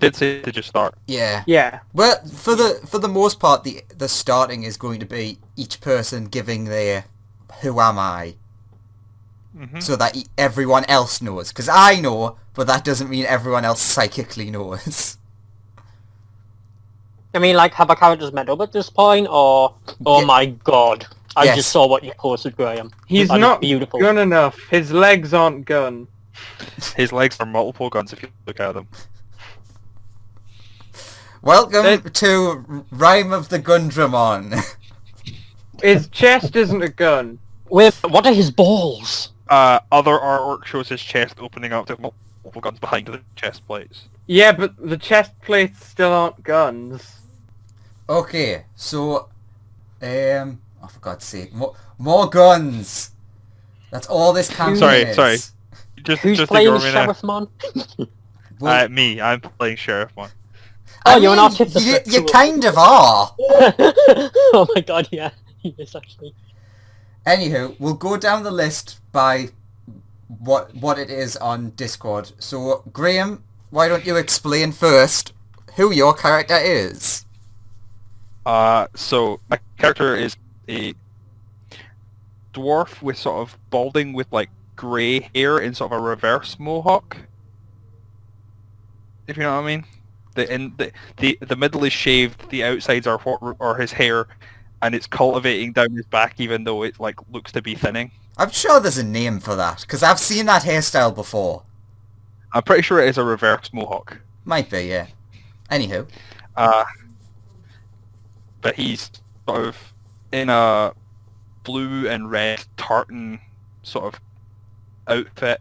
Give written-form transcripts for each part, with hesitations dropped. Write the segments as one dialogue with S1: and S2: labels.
S1: did say to just start.
S2: Yeah.
S3: Yeah.
S2: Well, for the most part, the starting is going to be each person giving their "Who am I?" So that everyone else knows. Because I know, but that doesn't mean everyone else psychically knows.
S4: I mean, like, have our characters met up at this point, or... Oh
S2: Yeah.
S4: my god. I
S2: Yes.
S4: just saw what you posted, Graham.
S3: He's
S4: That is
S3: not
S4: beautiful.
S3: gun enough. His legs aren't gun.
S1: His legs are multiple guns if you look at them.
S2: Welcome to Rime of the Gundramon.
S3: His chest isn't a gun.
S4: Wait, what are his balls?
S1: Other artwork shows his chest opening up to multiple guns behind the chest plates.
S3: Yeah, but the chest plates still aren't guns.
S2: Okay, so, oh, for God's sake, more guns. That's all this campaign is.
S1: Sorry.
S4: Who's
S1: Just
S4: playing
S1: ignore me
S4: Sheriff Man?
S2: Well,
S1: Me, I'm playing Sheriff one.
S4: Oh,
S2: I
S4: you're
S2: mean,
S4: an artificer.
S2: you kind of are.
S4: Oh my god, yeah. He is actually.
S2: Anywho, we'll go down the list by what it is on Discord. So, Graham, why don't you explain first who your character is?
S1: So my character is a dwarf with sort of balding with like grey hair in sort of a reverse mohawk. If you know what I mean. The middle is shaved, the outsides are his hair, and it's cultivating down his back even though it like looks to be thinning.
S2: I'm sure there's a name for that, because I've seen that hairstyle before.
S1: I'm pretty sure it is a reverse mohawk.
S2: Might be, yeah. Anywho.
S1: But he's sort of in a blue and red tartan sort of outfit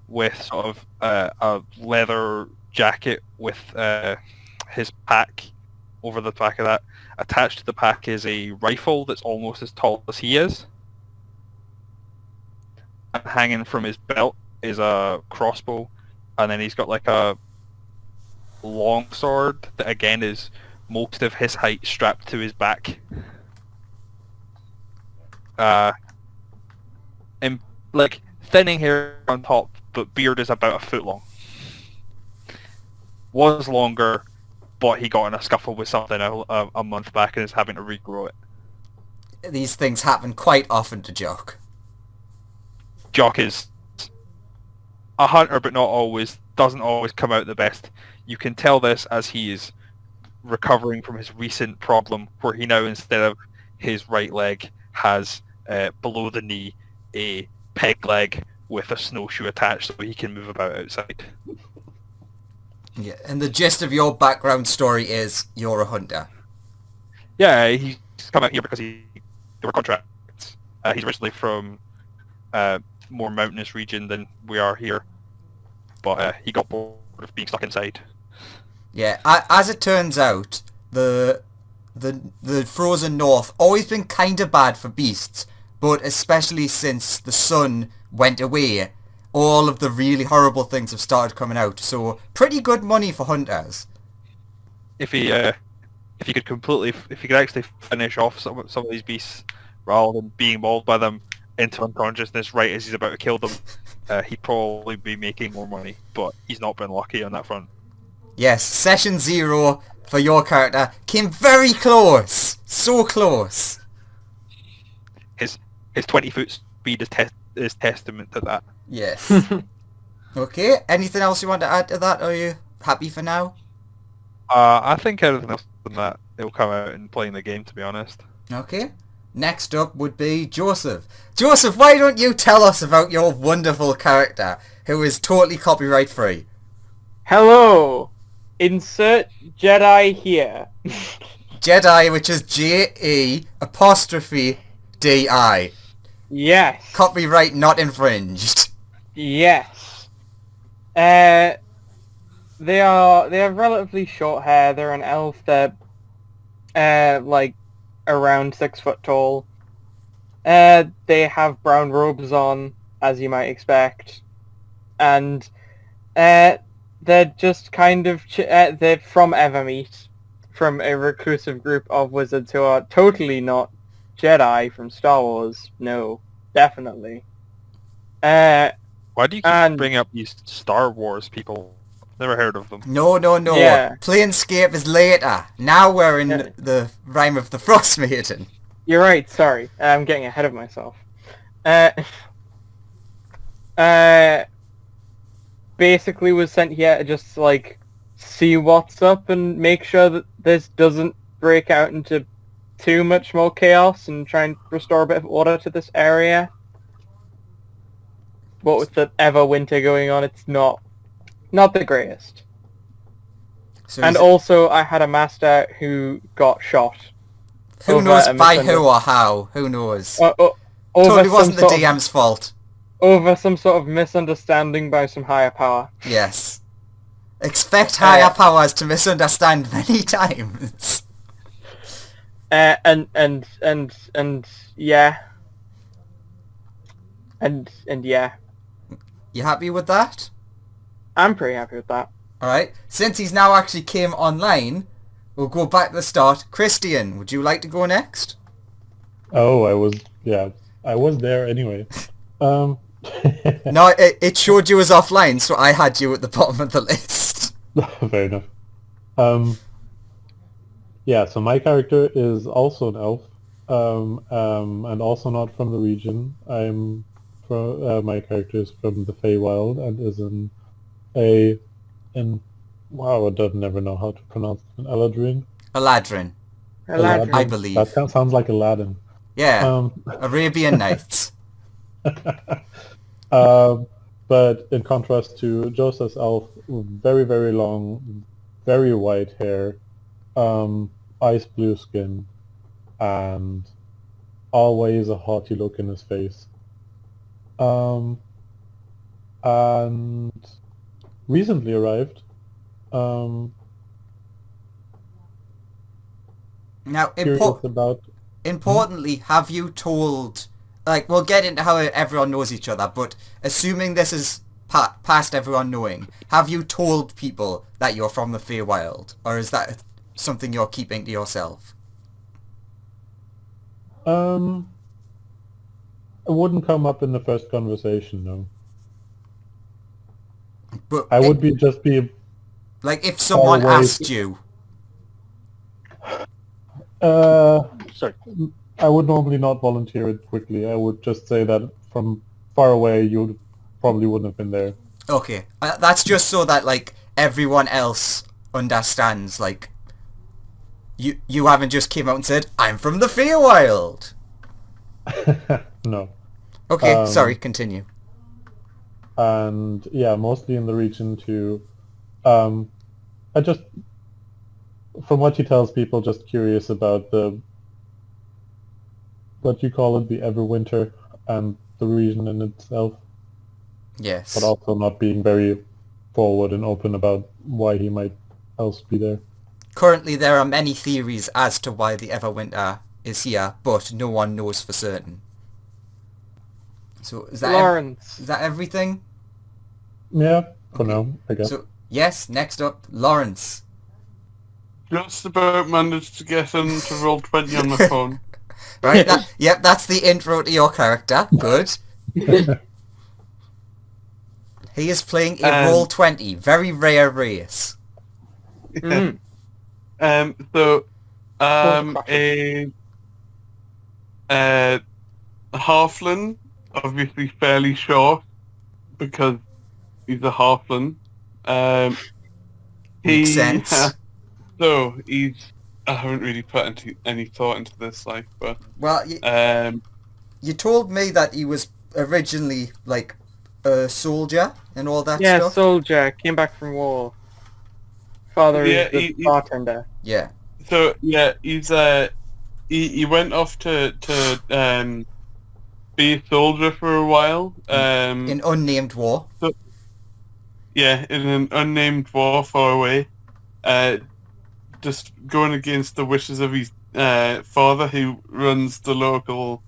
S1: with sort of a leather jacket with his pack over the back of that. Attached to the pack is a rifle that's almost as tall as he is. And hanging from his belt is a crossbow, and then he's got like a long sword that again is most of his height strapped to his back. And like thinning hair on top, but beard is about a foot long. Was longer, but he got in a scuffle with something a month back and is having to regrow it.
S2: These things happen quite often to Jock.
S1: Jock is a hunter, but not always. Doesn't always come out the best. You can tell this as he is recovering from his recent problem, where he now, instead of his right leg, has below the knee a peg leg with a snowshoe attached, so he can move about outside.
S2: Yeah, and the gist of your background story is you're a hunter.
S1: Yeah, he's come out here because there were contracts. He's originally from more mountainous region than we are here, but he got bored of being stuck inside.
S2: Yeah, as it turns out, the frozen north always been kind of bad for beasts, but especially since the sun went away, all of the really horrible things have started coming out. So pretty good money for hunters.
S1: If he could actually finish off some of these beasts rather than being mauled by them into unconsciousness right as he's about to kill them, he'd probably be making more money. But he's not been lucky on that front.
S2: Yes, session 0 for your character came very close. So close.
S1: His 20-foot speed is testament to that.
S2: Yes. Okay, anything else you want to add to that? Are you happy for now?
S1: I think everything else than that, it'll come out in playing the game, to be honest.
S2: Okay. Next up would be Joseph. Joseph, why don't you tell us about your wonderful character, who is totally copyright free?
S3: Hello. Insert Jedi here.
S2: Jedi, which is J-E''D-I.
S3: Yes.
S2: Copyright not infringed.
S3: Yes. They have relatively short hair. They're an elf. They're like around 6 foot tall. They have brown robes on, as you might expect, and they're just kind of they're from Evermeet, from a reclusive group of wizards who are totally not Jedi from Star Wars. No, definitely.
S1: Why do you keep bringing up these Star Wars people? Never heard of them.
S2: No.
S3: Yeah.
S2: Planescape is later. Now we're in
S3: Yeah.
S2: the Rime of the Frostmaiden.
S3: You're right, sorry. I'm getting ahead of myself. Basically was sent here to just, like, see what's up and make sure that this doesn't break out into too much more chaos and try and restore a bit of order to this area. What with the Everwinter going on, it's not the greatest.
S2: So
S3: And also, I had a master who got shot.
S2: who
S3: over
S2: knows
S3: a
S2: by
S3: misunder-
S2: who or how? Who knows?
S3: over
S2: Totally
S3: some
S2: wasn't the
S3: sort of-
S2: DM's fault.
S3: over some sort of misunderstanding by some higher power.
S2: Yes. Expect higher powers to misunderstand many times.
S3: And yeah. And yeah.
S2: You happy with that?
S3: I'm pretty happy with that.
S2: Alright. Since he's now actually came online, we'll go back to the start. Christian, would you like to go next?
S5: Oh, I was there anyway.
S2: No, it showed you as offline, so I had you at the bottom of the list.
S5: Fair enough. Yeah, so my character is also an elf, and also not from the region. My character is from the Feywild and is wow, I don't never know how to pronounce it. Eladrin?
S2: Eladrin.
S3: Eladrin.
S2: I believe.
S5: That sounds like Aladdin.
S2: Yeah. Arabian Nights.
S5: But in contrast to Joseph's elf, very, very long, very white hair, ice blue skin, and always a haughty look in his face. And recently arrived.
S2: Now,
S5: Curious about...
S2: importantly, have you told... Like, we'll get into how everyone knows each other, but assuming this is past everyone knowing, have you told people that you're from the Feywild? Or is that something you're keeping to yourself?
S5: It wouldn't come up in the first conversation, no.
S2: But
S5: I would just be...
S2: Like, if someone
S5: Always.
S2: asked you...
S4: Sorry.
S5: I would normally not volunteer it quickly. I would just say that from far away you probably wouldn't have been there.
S2: Okay, that's just so that, like, everyone else understands, like... You haven't just came out and said, I'm from the Feywild!
S5: No.
S2: Okay, sorry, continue.
S5: And yeah, mostly in the region too. I just, from what he tells people, just curious about what you call it, the Everwinter and the region in itself,
S2: Yes.
S5: but also not being very forward and open about why he might else be there.
S2: Currently there are many theories as to why the Everwinter is here, but no one knows for certain. So is that
S3: Lawrence.
S2: is that everything?
S5: Yeah, for
S2: Okay.
S5: now, I guess.
S2: So yes, next up, Lawrence.
S6: Just about managed to get into Roll20 on my phone.
S2: Right, yep, that's the intro to your character. Good. He is playing a Roll20, very rare race.
S3: Mm.
S6: So, a halfling, obviously fairly short, because he's a halfling.
S2: Makes sense.
S6: So, I haven't really put any thought into this, like, but...
S2: Well, you told me that he was originally, like, a soldier and all that
S3: Yeah,
S2: stuff.
S3: soldier, came back from war. Father
S6: Yeah,
S3: is the
S6: he-
S3: bartender.
S2: Yeah.
S6: So, yeah, he went off to be a soldier for a while.
S2: In unnamed war.
S6: Yeah, in an unnamed war far away. Just going against the wishes of his father, who runs the local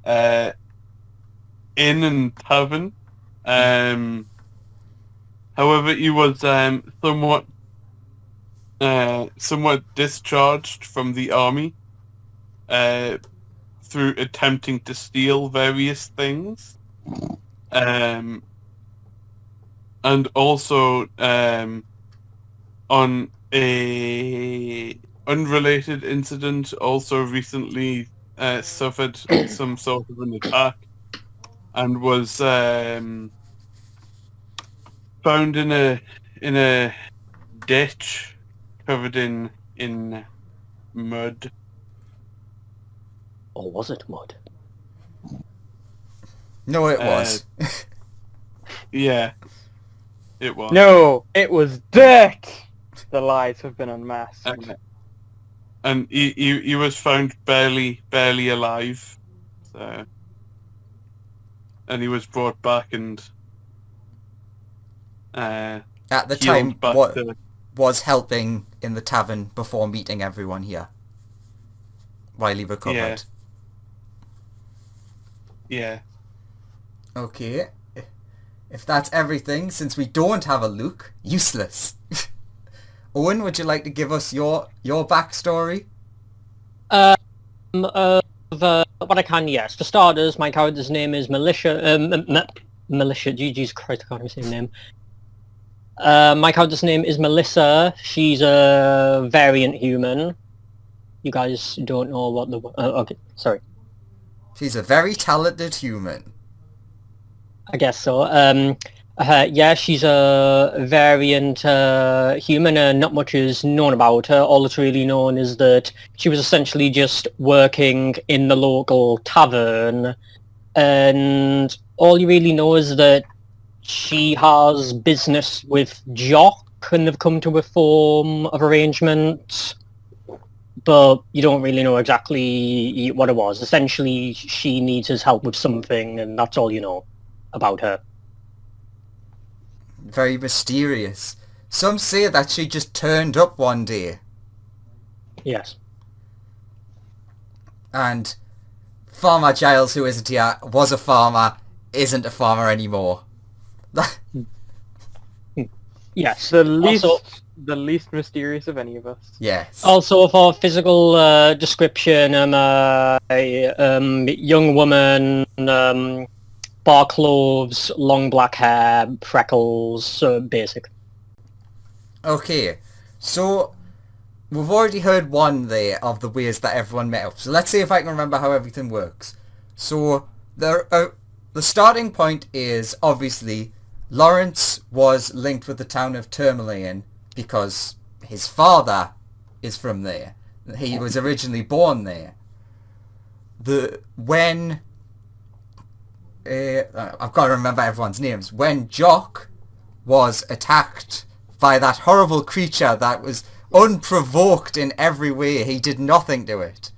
S6: inn and tavern. However, he was somewhat discharged from the army through attempting to steal various things. And and also on a unrelated incident, also recently suffered some sort of an attack and was found in a ditch covered in mud.
S4: Or was it mud?
S2: No, it was.
S6: Yeah, it was.
S3: No, it was dirt! The lies have been unmasked.
S6: And he was found barely alive. So, and he was brought back and
S2: At the
S6: healed
S2: time,
S6: back
S2: what
S6: to...
S2: was helping in the tavern before meeting everyone here while he recovered.
S6: Yeah.
S2: Okay. If that's everything, since we don't have a Luke, useless. Owen, would you like to give us your backstory?
S4: What I can, yes. For starters, my character's name is Militia. Militia. Jesus Christ, I can't even say her name. My character's name is Melissa. She's a variant human. You guys don't know what the... okay, sorry.
S2: She's a very talented human.
S4: I guess so. Yeah, she's a variant human and not much is known about her. All that's really known is that she was essentially just working in the local tavern, and all you really know is that she has business with Jock and they've come to a form of arrangement, but you don't really know exactly what it was. Essentially, she needs his help with something, and that's all you know about her.
S2: Very mysterious. Some say that she just turned up one day.
S4: Yes.
S2: And Farmer Giles, who isn't here, was a farmer, isn't a farmer anymore.
S4: Yes.
S3: The least
S4: Also,
S3: the least mysterious of any of us.
S2: Yes.
S4: also for physical description, a young woman, bar clothes, long black hair, freckles, basic.
S2: Okay, so we've already heard one there of the ways that everyone met up. So let's see if I can remember how everything works. So the starting point is obviously Lawrence was linked with the town of Tourmaline because his father is from there. He was originally born there. I've got to remember everyone's names. When Jock was attacked by that horrible creature that was unprovoked in every way, he did nothing to it.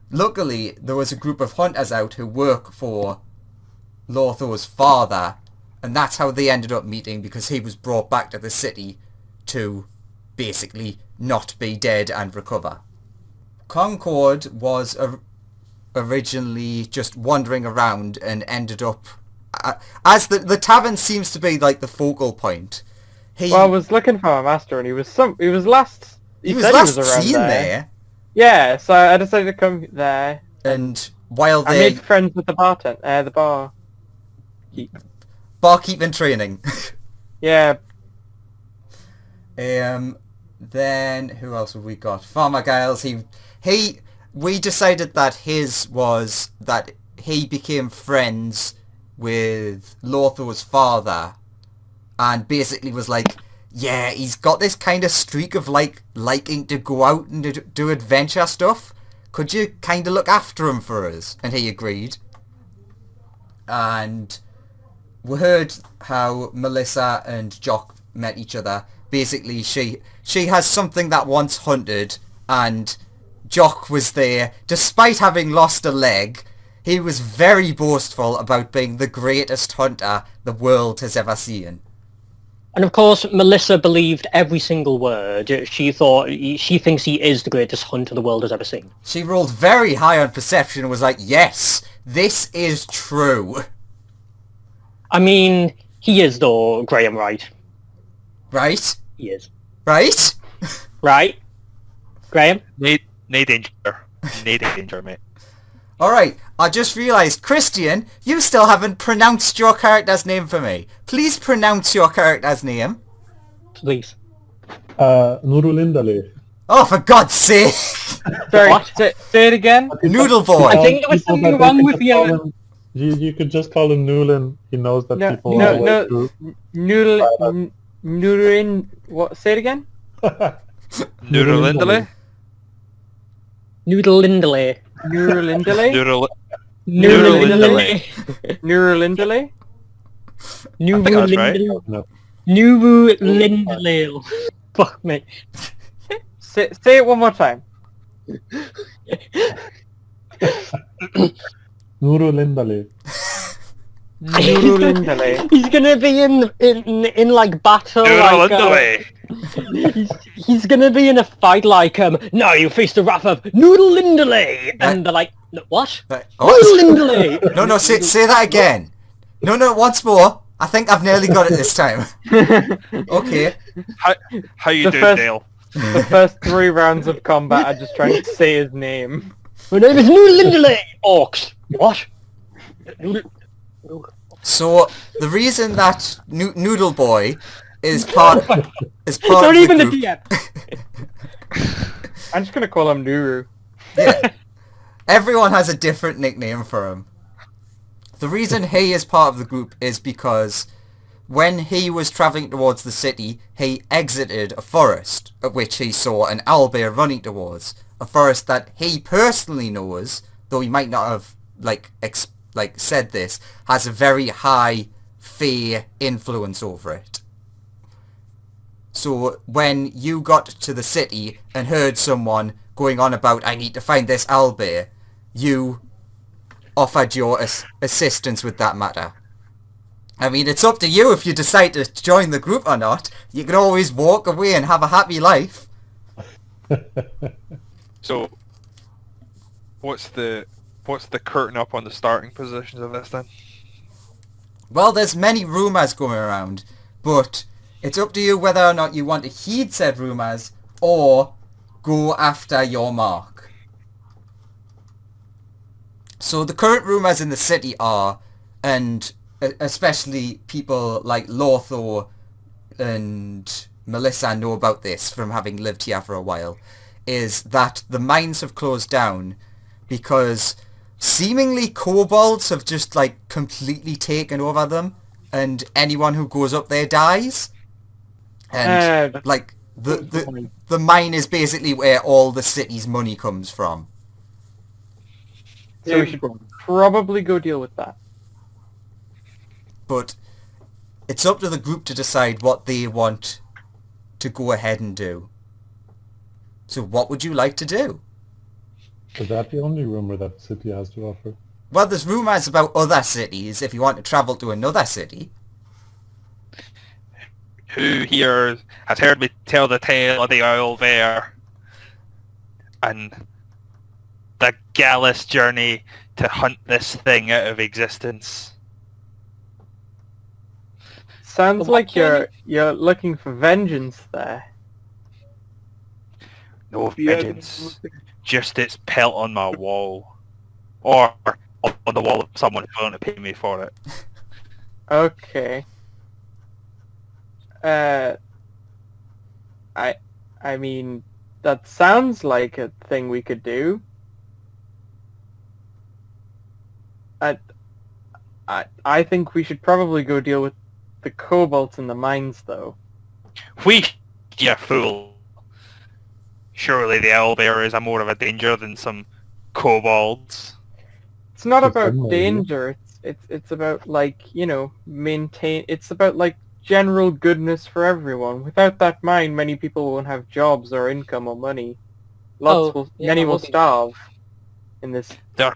S2: Luckily, there was a group of hunters out who work for Lotho's father, and that's how they ended up meeting, because he was brought back to the city to basically not be dead and recover. Concord was originally just wandering around and ended up... as the tavern seems to be like the focal point.
S3: Well, I was looking for my master, and he was last around
S2: seen there.
S3: Yeah, so I decided to come there.
S2: And while
S3: I
S2: they...
S3: made friends with the bar.
S2: barkeep in training.
S3: Yeah.
S2: Then who else have we got? Farmer Giles. We decided that he became friends with Lotho's father, and basically was like, yeah, he's got this kind of streak of liking to go out and do adventure stuff. Could you kind of look after him for us? And he agreed. And we heard how Melissa and Jock met each other. Basically, she has something that once hunted, and Jock was there. Despite having lost a leg, he was very boastful about being the greatest hunter the world has ever seen.
S4: And of course, Melissa believed every single word. She thinks he is the greatest hunter the world has ever seen.
S2: She rolled very high on perception and was like, yes, this is true.
S4: I mean, he is though, Graham, right?
S2: Right?
S4: He is.
S2: Right?
S4: Right? Graham?
S1: No danger. No danger, mate.
S2: Alright, I just realised, Christian, you still haven't pronounced your character's name for me. Please pronounce your character's name.
S4: Please.
S5: Nurulindale.
S2: Oh, for God's sake!
S3: Sorry,
S4: What?
S3: say it again.
S2: Noodle boy.
S4: I think there was
S5: People
S4: something
S5: that
S4: wrong
S5: they
S4: with
S5: could just call
S4: you.
S5: him- You could just call him Newlin. He knows that
S3: No,
S5: people
S3: no,
S5: are
S3: no.
S5: like
S3: Noodle, what? Say it again.
S1: Noodle-indale?
S4: Noodle Lindley.
S3: Noodle-indale?
S1: Noodle...
S4: Noodle
S1: Noodle-indale.
S3: Noodle-indale?
S1: I think that's right.
S5: No.
S4: Nubu Lindley. Fuck me.
S3: Say it one more time.
S5: Nurulindale.
S3: Noodle-indale.
S4: He's gonna be in like battle like
S1: Noodle-indale.
S4: he's gonna be in a fight like now you face the wrath of Noodle Lindley and they're like what?
S2: Oh,
S4: Noodle Lindley.
S2: no, say that again. No, once more. I think I've nearly got it this time. Okay.
S1: How you
S3: The
S1: doing,
S3: first-
S1: Dale?
S3: The first 3 rounds of combat are just trying to say his name.
S4: My name is Noodle Lindley. Orcs. What? Noodle.
S2: So, the reason that Noodle Boy is part
S4: Not
S2: of
S4: even
S2: the
S4: the
S2: group...
S4: DM.
S3: I'm just gonna call him Nuru.
S2: Yeah. Everyone has a different nickname for him. The reason he is part of the group is because when he was travelling towards the city, he exited a forest, at which he saw an owlbear running towards. A forest that he personally knows, though he might not have said this, has a very high fae influence over it. So when you got to the city and heard someone going on about, I need to find this owlbear, you offered your assistance with that matter. I mean, it's up to you if you decide to join the group or not. You can always walk away and have a happy life.
S1: So, what's the curtain up on the starting positions of this then?
S2: Well, there's many rumours going around, but it's up to you whether or not you want to heed said rumours or go after your mark. So the current rumours in the city are, and especially people like Lotho and Melissa know about this from having lived here for a while, is that the mines have closed down because seemingly kobolds have just like completely taken over them and anyone who goes up there dies. And like the mine is basically where all the city's money comes from.
S3: So we should probably go deal with that.
S2: But it's up to the group to decide what they want to go ahead and do. So what would you like to do?
S5: Is that the only rumor that the city has to offer?
S2: Well, there's rumours about other cities if you want to travel to another city.
S1: Who here has heard me tell the tale of the owl bear and the gallus journey to hunt this thing out of existence?
S3: Sounds
S4: The
S3: like
S4: what
S3: you're looking for vengeance there.
S1: No vengeance, just its pelt on my wall. Or on the wall of someone who's willing to pay me for it.
S3: Okay. I mean, that sounds like a thing we could do. I think we should probably go deal with the kobolds in the mines, though.
S1: You fool. Surely the owlbear is more of a danger than some kobolds.
S3: It's not
S5: It's
S3: about
S5: unlikely.
S3: danger. It's about like maintain. It's about like general goodness for everyone. Without that mine, many people won't have jobs or income or money. Many will
S4: okay.
S3: starve in this.
S4: Maybe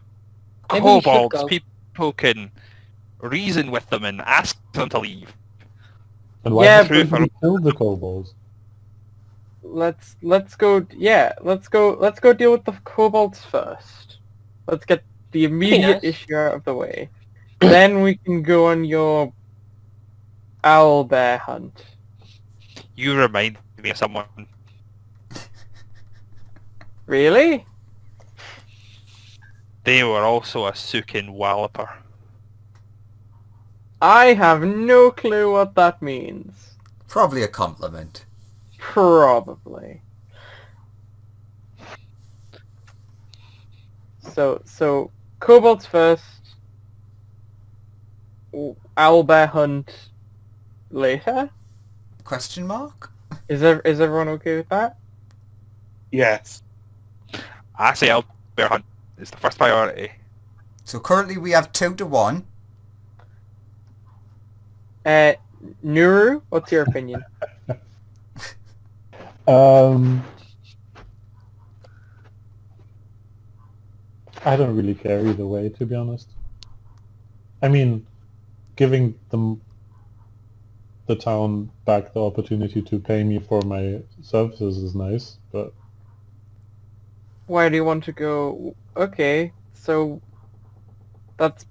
S4: we should
S1: Kobolds,
S4: go.
S1: people can reason with them and ask them to leave.
S5: And why
S3: Yeah,
S5: have
S1: but-
S5: we killed the kobolds?
S3: Let's go. Yeah, let's go deal with the kobolds first. Let's get the immediate
S4: nice.
S3: issue out of the way. Then we can go on your owl bear hunt.
S1: You remind me of someone.
S3: Really?
S1: They were also a Sukin Walloper.
S3: I have no clue what that means.
S2: Probably a compliment.
S3: Probably. So kobolds first. Owlbear hunt later.
S2: Question mark?
S3: Is everyone okay with that?
S6: Yes.
S1: I say Bear Hunt is the first priority.
S2: So currently we have 2-1.
S3: Nuru, what's your opinion?
S5: I don't really care either way, to be honest. I mean, giving them the town back the opportunity to pay me for my services is nice, but
S3: Why do you want to go? Okay, so that's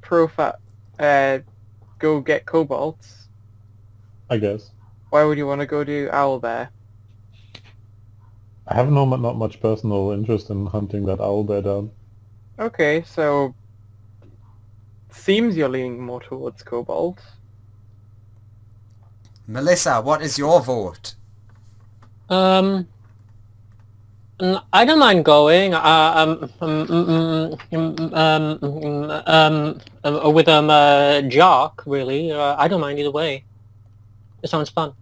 S3: go get kobolds.
S5: I guess.
S3: Why would you want to go to Owlbear?
S5: I have not much personal interest in hunting that owlbear down.
S3: Okay, so seems you're leaning more towards kobolds.
S2: Melissa, what is your vote?
S4: I don't mind going. With Jock, really. I don't mind either way. It sounds fun.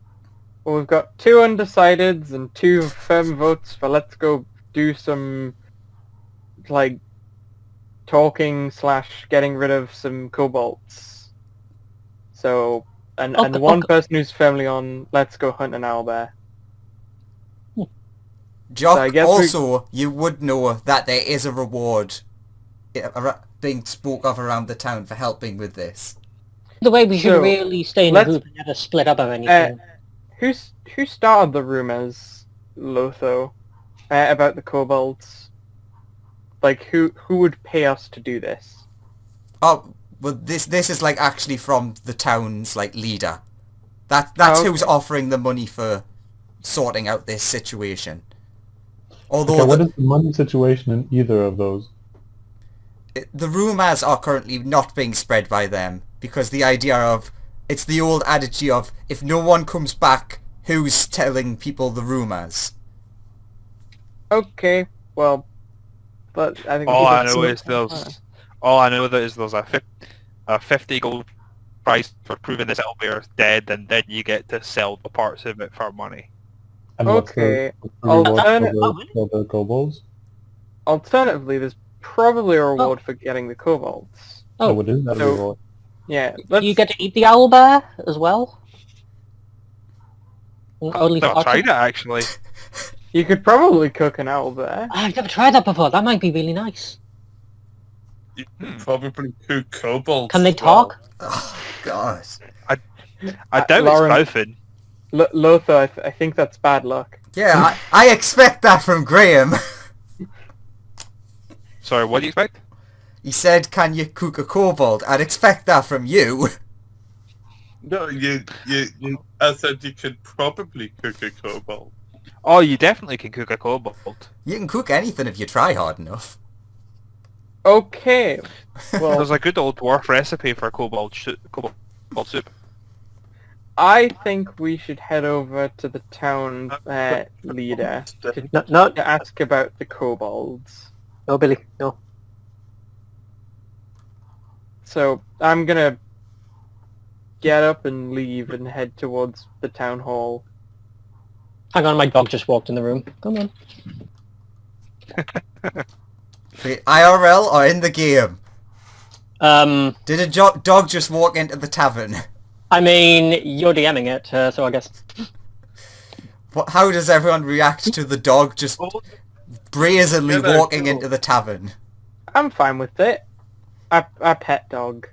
S3: Well, we've got 2 undecideds and 2 firm votes for let's go do some, like, talking / getting rid of some kobolds. So, and one person who's firmly on let's go hunt an owlbear.
S2: Jock,
S3: So I guess
S2: also, you would know that there is a reward being spoke of around the town for helping with this.
S4: The way we should
S3: So,
S4: really stay in a group and never split up or anything.
S3: Who started the rumors, Lotho, about the kobolds? Like, who would pay us to do this?
S2: Oh, well, this is like actually from the town's like leader. That's
S3: okay.
S2: who's offering the money for sorting out this situation. Although
S5: Okay, what is the money situation in either of those?
S2: the rumours are currently not being spread by them because the idea of it's the old adage of if no one comes back, who's telling people the rumours?
S3: Okay, well, but I think
S1: All I know is there's a 50 gold price for proving this owlbear is dead, and then you get to sell the parts of it for money.
S5: And
S3: Okay,
S5: what's the reward
S3: alternate-
S5: for the kobolds?
S3: Alternatively, there's probably a reward for getting the kobolds.
S5: Oh, what is that
S3: so-
S5: reward?
S3: Yeah,
S4: Do you get to eat the owlbear as well? Only for
S1: I've tried it actually.
S3: You could probably cook an owlbear.
S4: I've never tried that before. That might be really nice.
S6: You could probably cook kobolds.
S4: Can they
S6: as well.
S4: talk?
S2: Oh, God.
S1: I doubt
S3: Lauren-
S1: it's mouthing.
S3: Lotho, I think that's bad luck.
S2: Yeah, I expect that from Graham.
S1: Sorry, what do you expect?
S2: He said, can you cook a kobold? I'd expect that from you.
S6: No, I said you could probably cook a kobold.
S1: Oh, you definitely can cook a kobold.
S2: You can cook anything if you try hard enough.
S3: Okay, well,
S1: There's a good old dwarf recipe for kobold soup.
S3: I think we should head over to the town leader
S4: No,
S3: to ask about the kobolds.
S4: no, Billy, no.
S3: So I'm gonna get up and leave and head towards the town hall.
S4: Hang on, my dog just walked in the room. Come on.
S2: Wait, IRL or in the game? Did a dog just walk into the tavern?
S4: I mean, you're DMing it, so I guess.
S2: How does everyone react to the dog just brazenly
S6: Yeah,
S2: walking
S6: cool.
S2: into the tavern?
S3: I'm fine with it. I pet dog.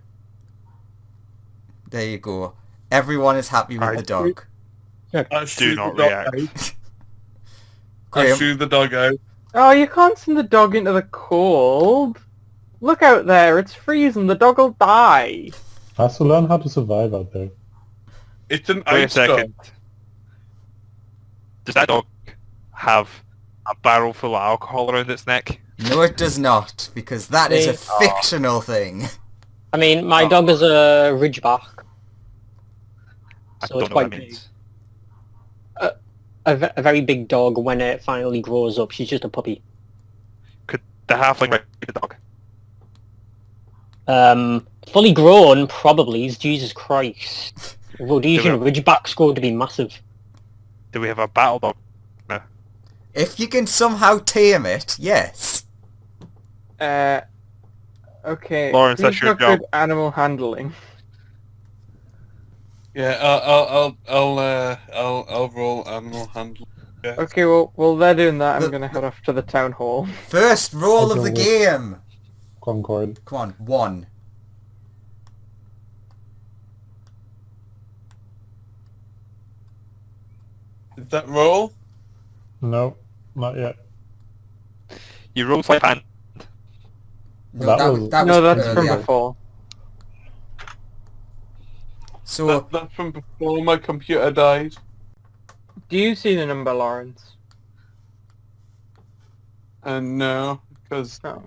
S2: There you go. Everyone is happy with
S1: I
S2: the dog.
S6: I
S1: Do
S6: shoot
S1: not
S6: the dog
S1: react.
S6: out. I
S2: Graham,
S6: shoot the dog out.
S3: Oh, you can't send the dog into the cold. Look out there, it's freezing. The dog will die.
S5: Has to learn how to survive out there.
S6: It's an
S1: Wait a
S6: ice dog.
S1: second. Does that dog have a barrel full of alcohol around its neck?
S2: No, it does not, because that is a
S4: Me-
S2: fictional thing.
S4: I mean, my dog is a Ridgeback,
S1: I
S4: so
S1: don't
S4: it's
S1: know what
S4: quite
S1: that
S4: big.
S1: means.
S4: A very big dog when it finally grows up. She's just a puppy.
S1: Could the halfling ride the dog?
S4: Fully grown, probably. Jesus Christ. Rhodesian Ridgebacks grow to be massive.
S1: Do we have a battle dog? No.
S2: If you can somehow tame it, yes.
S3: Okay.
S1: Lawrence,
S3: who's
S1: that's your
S3: got
S1: job.
S3: good animal handling?
S6: Yeah, I'll roll animal handling. Yeah.
S3: Okay, well, while they're doing that,
S2: The-
S3: I'm gonna head off to the town hall.
S2: First roll
S5: I
S2: of the
S5: go with-
S2: game.
S5: Concord.
S2: Come on, 1.
S6: Did that roll?
S5: No, not yet.
S1: You roll sleight of hand.
S2: No,
S5: That
S2: that,
S5: was-
S2: that
S3: No,
S2: was
S3: that's from
S2: earlier.
S3: before.
S2: So,
S6: That's from before my computer died.
S3: Do you see the number, Lawrence?
S6: And no, because
S3: No.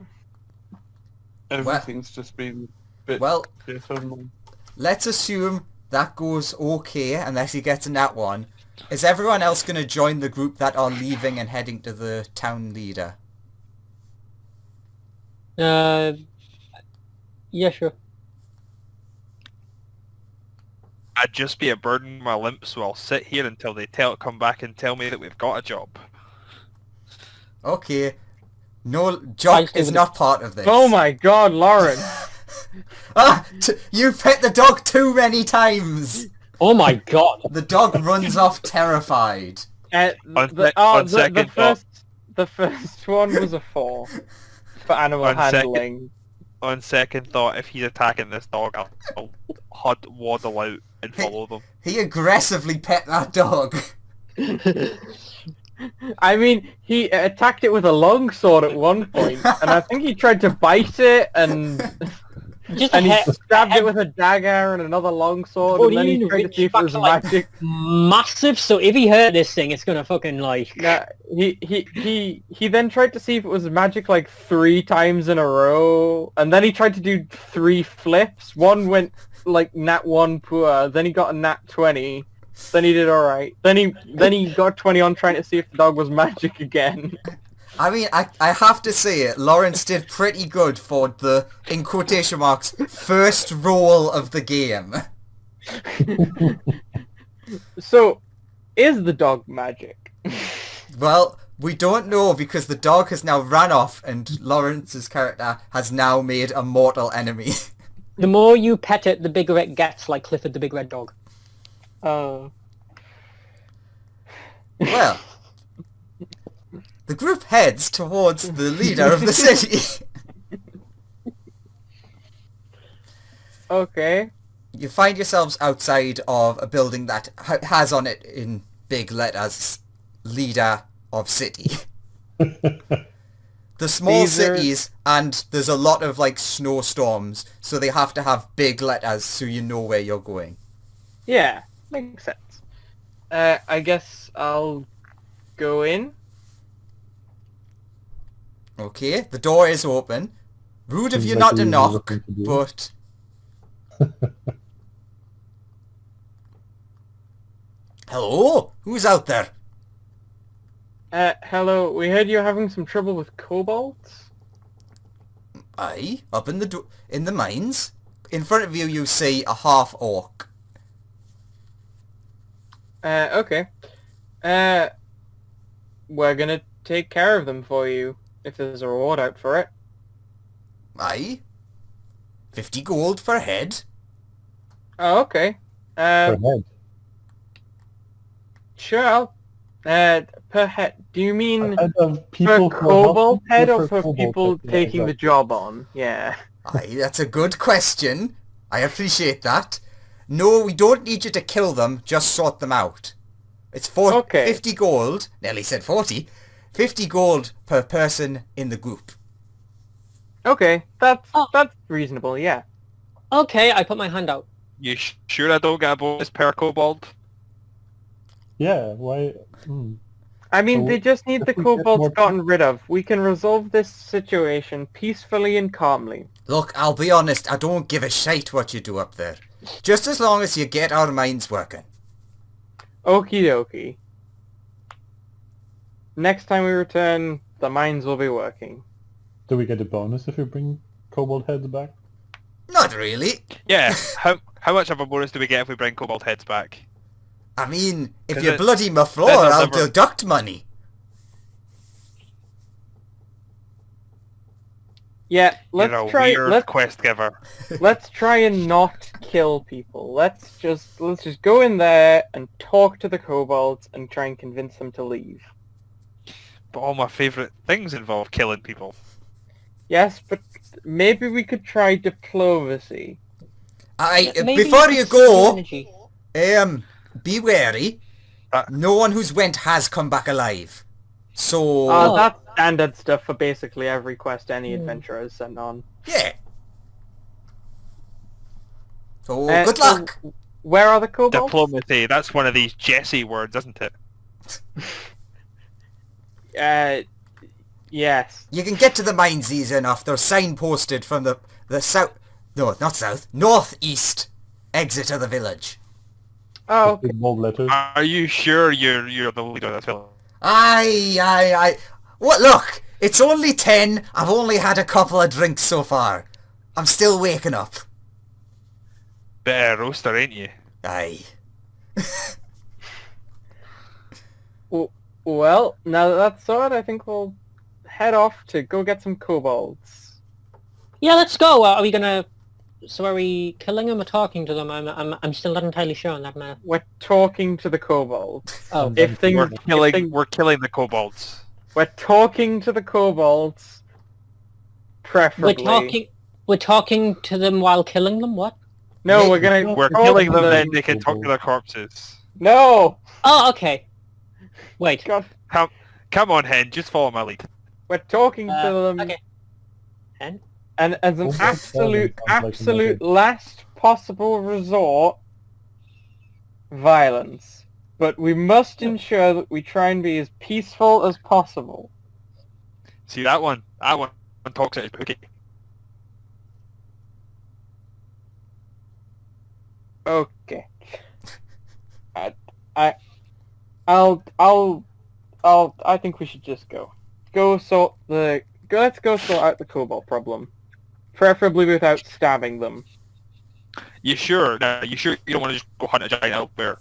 S6: everything's just been a bit
S2: well,
S6: different.
S2: let's assume that goes okay, unless he gets a nat 1. Is everyone else going to join the group that are leaving and heading to the town leader?
S4: Yeah, sure.
S1: I'd just be a burden on my limp, so I'll sit here until they come back and tell me that we've got a job.
S2: Okay. No, Jock
S4: stay
S2: is
S4: with
S2: not part of this.
S3: Oh my god, Lawrence!
S2: You pet the dog too many times!
S4: Oh my god.
S2: The dog runs off terrified.
S1: On second thought.
S3: The first one was a 4 for animal
S1: On second-
S3: handling.
S1: On second thought, if he's attacking this dog, I'll waddle out and follow them.
S2: He aggressively pet that dog.
S3: I mean, he attacked it with a longsword at one point, and I think he tried to bite it, and
S4: Just
S3: he
S4: he-
S3: stabbed it with a dagger and another longsword,
S4: What
S3: and
S4: do
S3: then
S4: you
S3: he
S4: mean
S3: tried to see if it was
S4: Ridgebacks are like-
S3: magic.
S4: massive, so if he hurt this thing, it's gonna fucking like...
S3: Yeah, he then tried to see if it was magic like 3 times in a row, and then he tried to do 3 flips. One went like nat 1 poor, then he got a nat 20, then he did alright. Then he got 20 on trying to see if the dog was magic again.
S2: I mean, I have to say it, Lawrence did pretty good for the, in quotation marks, first roll of the game.
S3: So, is the dog magic?
S2: Well, we don't know because the dog has now ran off and Lawrence's character has now made a mortal enemy.
S4: The more you pet it, the bigger it gets, like Clifford the Big Red Dog.
S3: Oh.
S2: Well, the group heads towards the leader of the city.
S3: Okay.
S2: You find yourselves outside of a building that has on it in big letters, Leader of City. The small
S3: These are-
S2: cities, and there's a lot of like snowstorms, so they have to have big letters so you know where you're going.
S3: Yeah, makes sense. I guess I'll go in.
S2: Okay, the door is open. Rude of
S5: Seems
S2: you
S5: like
S2: not
S5: a
S2: to
S5: reasonable
S2: knock,
S5: thing to do.
S2: but... Hello? Who's out there?
S3: Hello, we heard you're having some trouble with kobolds?
S2: Aye, up in the mines. In front of you, you see a half-orc.
S3: Okay. We're gonna take care of them for you, if there's a reward out for it.
S2: Aye. 50 gold per head.
S3: Oh, okay.
S5: Per head.
S3: Sure, I'll... per head. Do you mean
S5: Head of
S3: per
S5: people who are
S3: kobold
S5: helping
S3: head
S5: you
S3: or for
S5: kobold
S3: people
S5: head? Yeah,
S3: taking the
S5: exactly.
S3: job on? Yeah.
S2: Aye, that's a good question. I appreciate that. No, we don't need you to kill them, just sort them out. It's
S3: Okay.
S2: 50 gold, nearly said 40, 50 gold per person in the group.
S3: Okay, that's
S4: Oh.
S3: that's reasonable, yeah.
S4: Okay, I put my hand out.
S1: You sure I don't get a bonus per kobold?
S5: Yeah, why?
S3: I mean,
S5: So
S3: they just need
S5: if
S3: the
S5: we get
S3: kobolds
S5: more
S3: gotten rid of. We can resolve this situation peacefully and calmly.
S2: Look, I'll be honest, I don't give a shite what you do up there. Just as long as you get our minds working.
S3: Okie dokie. Next time we return, the mines will be working.
S5: Do we get a bonus if we bring kobold heads back?
S2: Not really.
S1: Yeah, how much of a bonus do we get if we bring Cobalt Heads back?
S2: I mean, if
S1: 'Cause
S2: you
S1: it-
S2: bloody my floor,
S1: then they'll
S2: I'll
S1: never-
S2: deduct money.
S3: Yeah,
S1: You're
S3: let's
S1: a
S3: try.
S1: weird quest giver.
S3: Let's try and not kill people. Let's just go in there and talk to the kobolds and try and convince them to leave.
S1: But all my favourite things involve killing people.
S3: Yes, but maybe we could try diplomacy.
S4: Maybe
S3: Oh.
S2: Before you
S4: could save
S2: go,
S4: energy.
S2: be wary. No one who's went has come back alive. So,
S4: Oh.
S3: That's standard stuff for basically every quest any adventurer is sent on.
S2: yeah. So,
S3: Uh,
S2: good
S3: so
S2: luck.
S3: Where are the kobolds?
S1: Diplomacy, that's one of these Jesse words, isn't it?
S3: Yes.
S2: You can get to the mines easy enough. They're signposted from the south... No, not south. Northeast exit of the village.
S3: Oh, okay.
S5: Big bold letters.
S1: Are you sure you're the leader of this village?
S2: Aye. What? Look, it's only 10. I've only had a couple of drinks so far. I'm still waking up.
S1: Bit of a roaster, ain't you?
S2: Aye.
S3: Well, now that that's sorted, I think we'll head off to go get some kobolds.
S4: Yeah, let's go. Are we gonna? So are we killing them or talking to them? I'm still not entirely sure on that matter.
S3: We're talking to the kobolds.
S4: Oh,
S3: If things,
S1: We're killing the kobolds.
S3: we're talking to the kobolds, preferably.
S4: we're talking to them while killing them. What?
S3: No, we're gonna.
S1: We're
S3: talk
S1: killing
S3: to
S1: them, then they can talk to their corpses.
S3: No,
S4: Oh, okay. Wait.
S3: God,
S1: Come on, Hen, just follow my lead.
S3: we're talking to them.
S4: Okay. And
S3: And as an
S5: Oh, that
S3: absolute,
S5: sounds like a
S3: absolute
S5: method.
S3: last possible resort, violence. But we must ensure that we try and be as peaceful as possible.
S1: See that one? That one talks at his pookie.
S3: Okay. I think we should just go. Let's go sort out the kobold problem. Preferably without stabbing them.
S1: You sure? No, you sure you don't want to just go hunt a giant owlbear?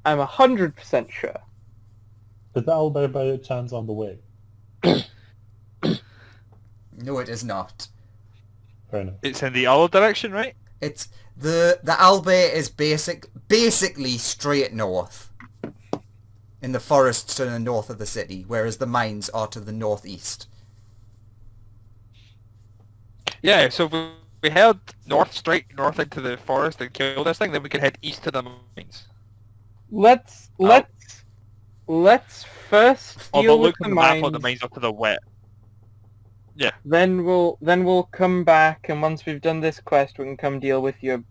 S3: I'm 100% sure.
S5: Is the owlbear by chance on the way?
S2: No, it is not.
S5: Fair enough.
S1: It's in the other direction, right?
S2: It's the owlbear is basically straight north. In the forests to the north of the city, whereas the mines are to the northeast.
S1: Yeah, so if we head straight north into the forest and kill this thing, then we can head east to the mines.
S3: Let's first
S1: Although
S3: deal with
S1: look
S3: the
S1: at the map on
S3: mines.
S1: the mines up to the west.
S3: Then we'll come back, and once we've done this quest, we can come deal with your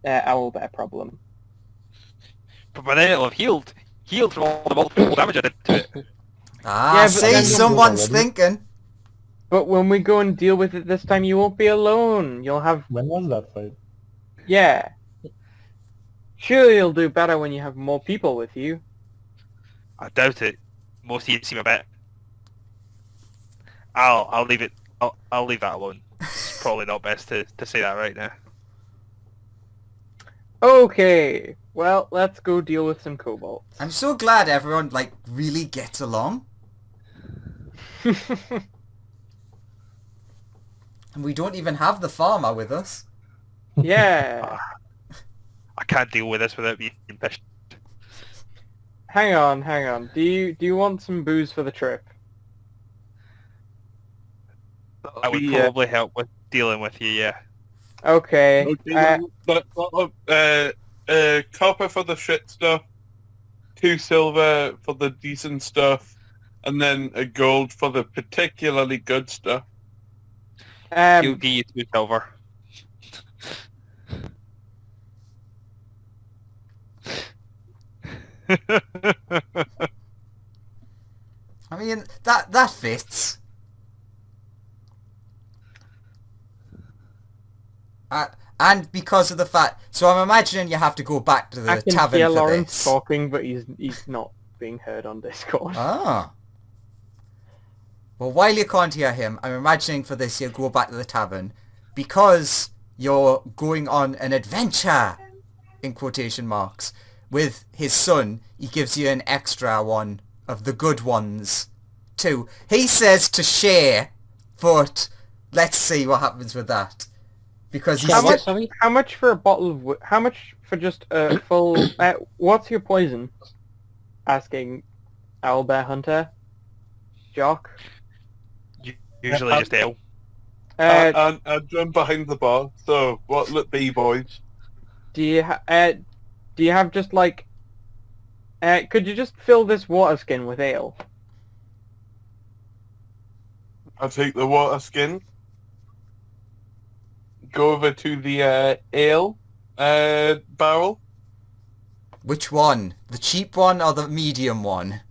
S3: owlbear problem.
S1: But by then it'll have healed from all the multiple damage I did to it.
S3: Yeah, but
S2: See,
S3: then-
S2: someone's thinking.
S3: But when we go and deal with it this time, you won't be alone. You'll have...
S5: When was that fight?
S3: Yeah. Surely you'll do better when you have more people with you.
S1: I doubt it. Most of you seem a bit. I'll leave it. I'll leave that alone. It's probably not best to say that right now.
S3: Okay. Well, let's go deal with some kobolds.
S2: I'm so glad everyone, really gets along. And we don't even have the farmer with us.
S3: Yeah.
S1: I can't deal with this without being pissed.
S3: Hang on. Do you want some booze for the trip?
S1: That would probably help with dealing with you, yeah.
S3: Okay.
S6: Copper for the shit stuff, 2 silver for the decent stuff, and then a gold for the particularly good stuff.
S1: He'll give you 2 silver.
S2: mean, that fits. And because of the fact... So I'm imagining you have to go back to
S3: I
S2: the
S3: can
S2: tavern
S3: hear
S2: for
S3: Lawrence
S2: this.
S3: talking, but he's not being heard on Discord.
S2: Ah. Well, while you can't hear him, I'm imagining for this you go back to the tavern because you're going on an adventure, in quotation marks, with his son. He gives you an extra one of the good ones, too. He says to share, but let's see what happens with that. Because he's...
S4: Share what, sorry?
S3: How much for a bottle of... How much for just a full... what's your poison? Asking Owlbear Hunter. Jock.
S1: Usually just ale.
S6: And I'm behind the bar, so what'll it be, boys?
S3: Do you have just like... could you just fill this water skin with ale?
S6: I'll take the water skin, go over to the ale barrel.
S2: Which one? The cheap one or the medium one?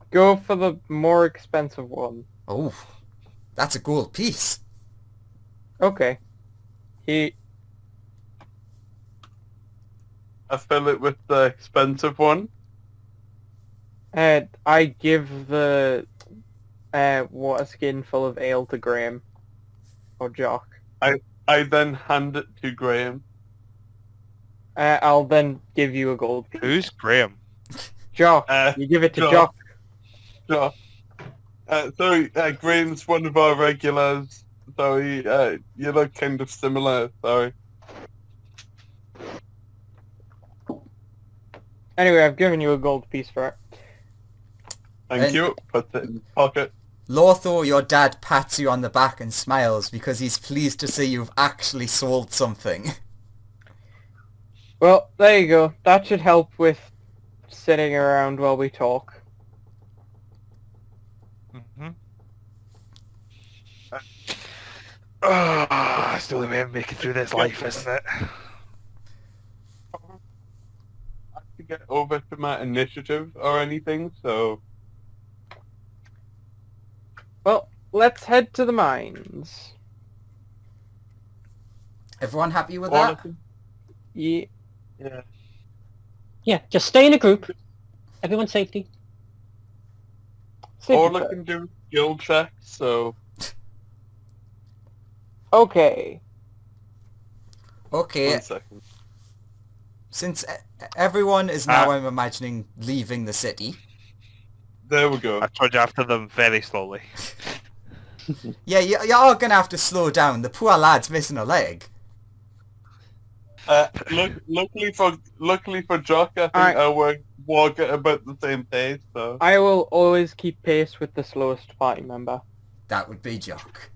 S3: Go for the more expensive one.
S2: Oh, that's a gold piece.
S3: Okay.
S6: I fill it with the expensive one.
S3: I give the water skin full of ale to Graham. Or Jock.
S6: I then hand it to Graham.
S3: I'll then give you a gold piece.
S1: Who's Graham?
S3: Jock. You give it to
S6: Jock.
S3: Jock.
S6: Sure. Sorry, Graham's one of our regulars. Sorry, you look kind of similar. Sorry.
S3: Anyway, I've given you a gold piece for it.
S6: Thank you. Put it in his pocket.
S2: Lothar, your dad pats you on the back and smiles because he's pleased to see you've actually sold something.
S3: Well, there you go. That should help with sitting around while we talk.
S1: Mm-hmm. It's the only way of making through this life, isn't it?
S6: I have to get over to my initiative or anything, so
S3: Well, let's head to the mines.
S2: Everyone happy with
S6: all I
S2: that?
S6: can,
S3: Yeah.
S6: yeah.
S4: Yeah, just stay in a group. Everyone's safety.
S6: All I can do is skill checks, so
S3: Okay.
S2: Okay,
S6: 1 second.
S2: since everyone is now, I'm imagining, leaving the city.
S6: There we go.
S1: I trudge after them very slowly.
S2: Yeah, you are going to have to slow down. The poor lad's missing a leg.
S6: Luckily for Jock, I think
S3: Alright.
S6: I walk at about the same pace. So
S3: I will always keep pace with the slowest party member.
S2: That would be Jock.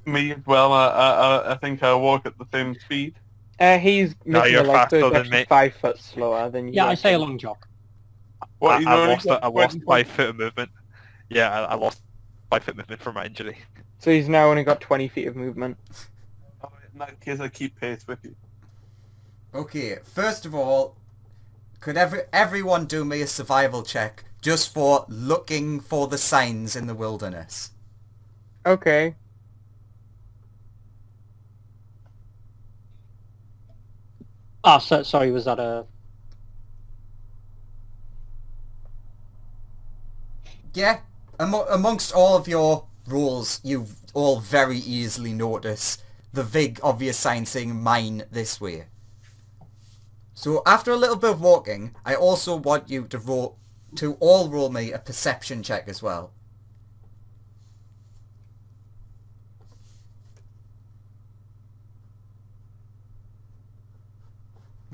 S6: me as well. I think I walk at the same speed.
S3: He's
S1: No,
S3: missing
S1: you're
S3: a leg, so
S1: faster
S3: he's
S1: than
S3: actually
S1: me.
S3: 5 foot slower than you.
S4: Yeah, I
S3: are.
S4: say along Jock.
S6: What, you
S1: I
S6: only
S1: lost
S6: got 20
S1: 5 foot of movement. Yeah, I lost 5 foot movement from my injury.
S3: So he's now only got 20 feet of movement.
S6: In that case, I keep pace with you.
S2: Okay, first of all, could everyone do me a survival check just for looking for the signs in the wilderness?
S3: Okay.
S4: Ah, sorry, was that a...
S2: Yeah, amongst all of your rolls, you all very easily notice the big obvious sign saying mine this way. So after a little bit of walking, I also want you to all roll me a perception check as well.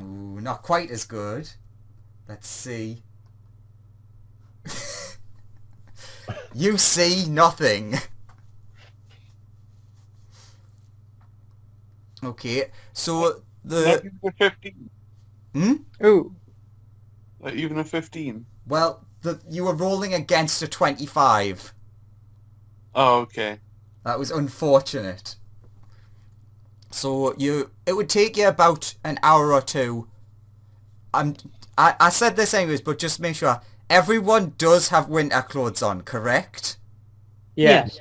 S2: Ooh, not quite as good. Let's see. You see nothing. Okay, so
S6: Not
S2: the...
S6: even a 15.
S3: Ooh.
S6: Not even a 15.
S2: Well, you were rolling against a 25.
S6: Oh, okay.
S2: That was unfortunate. So it would take you about an hour or two. I said this anyways, but just make sure everyone does have winter clothes on, correct?
S3: Yes.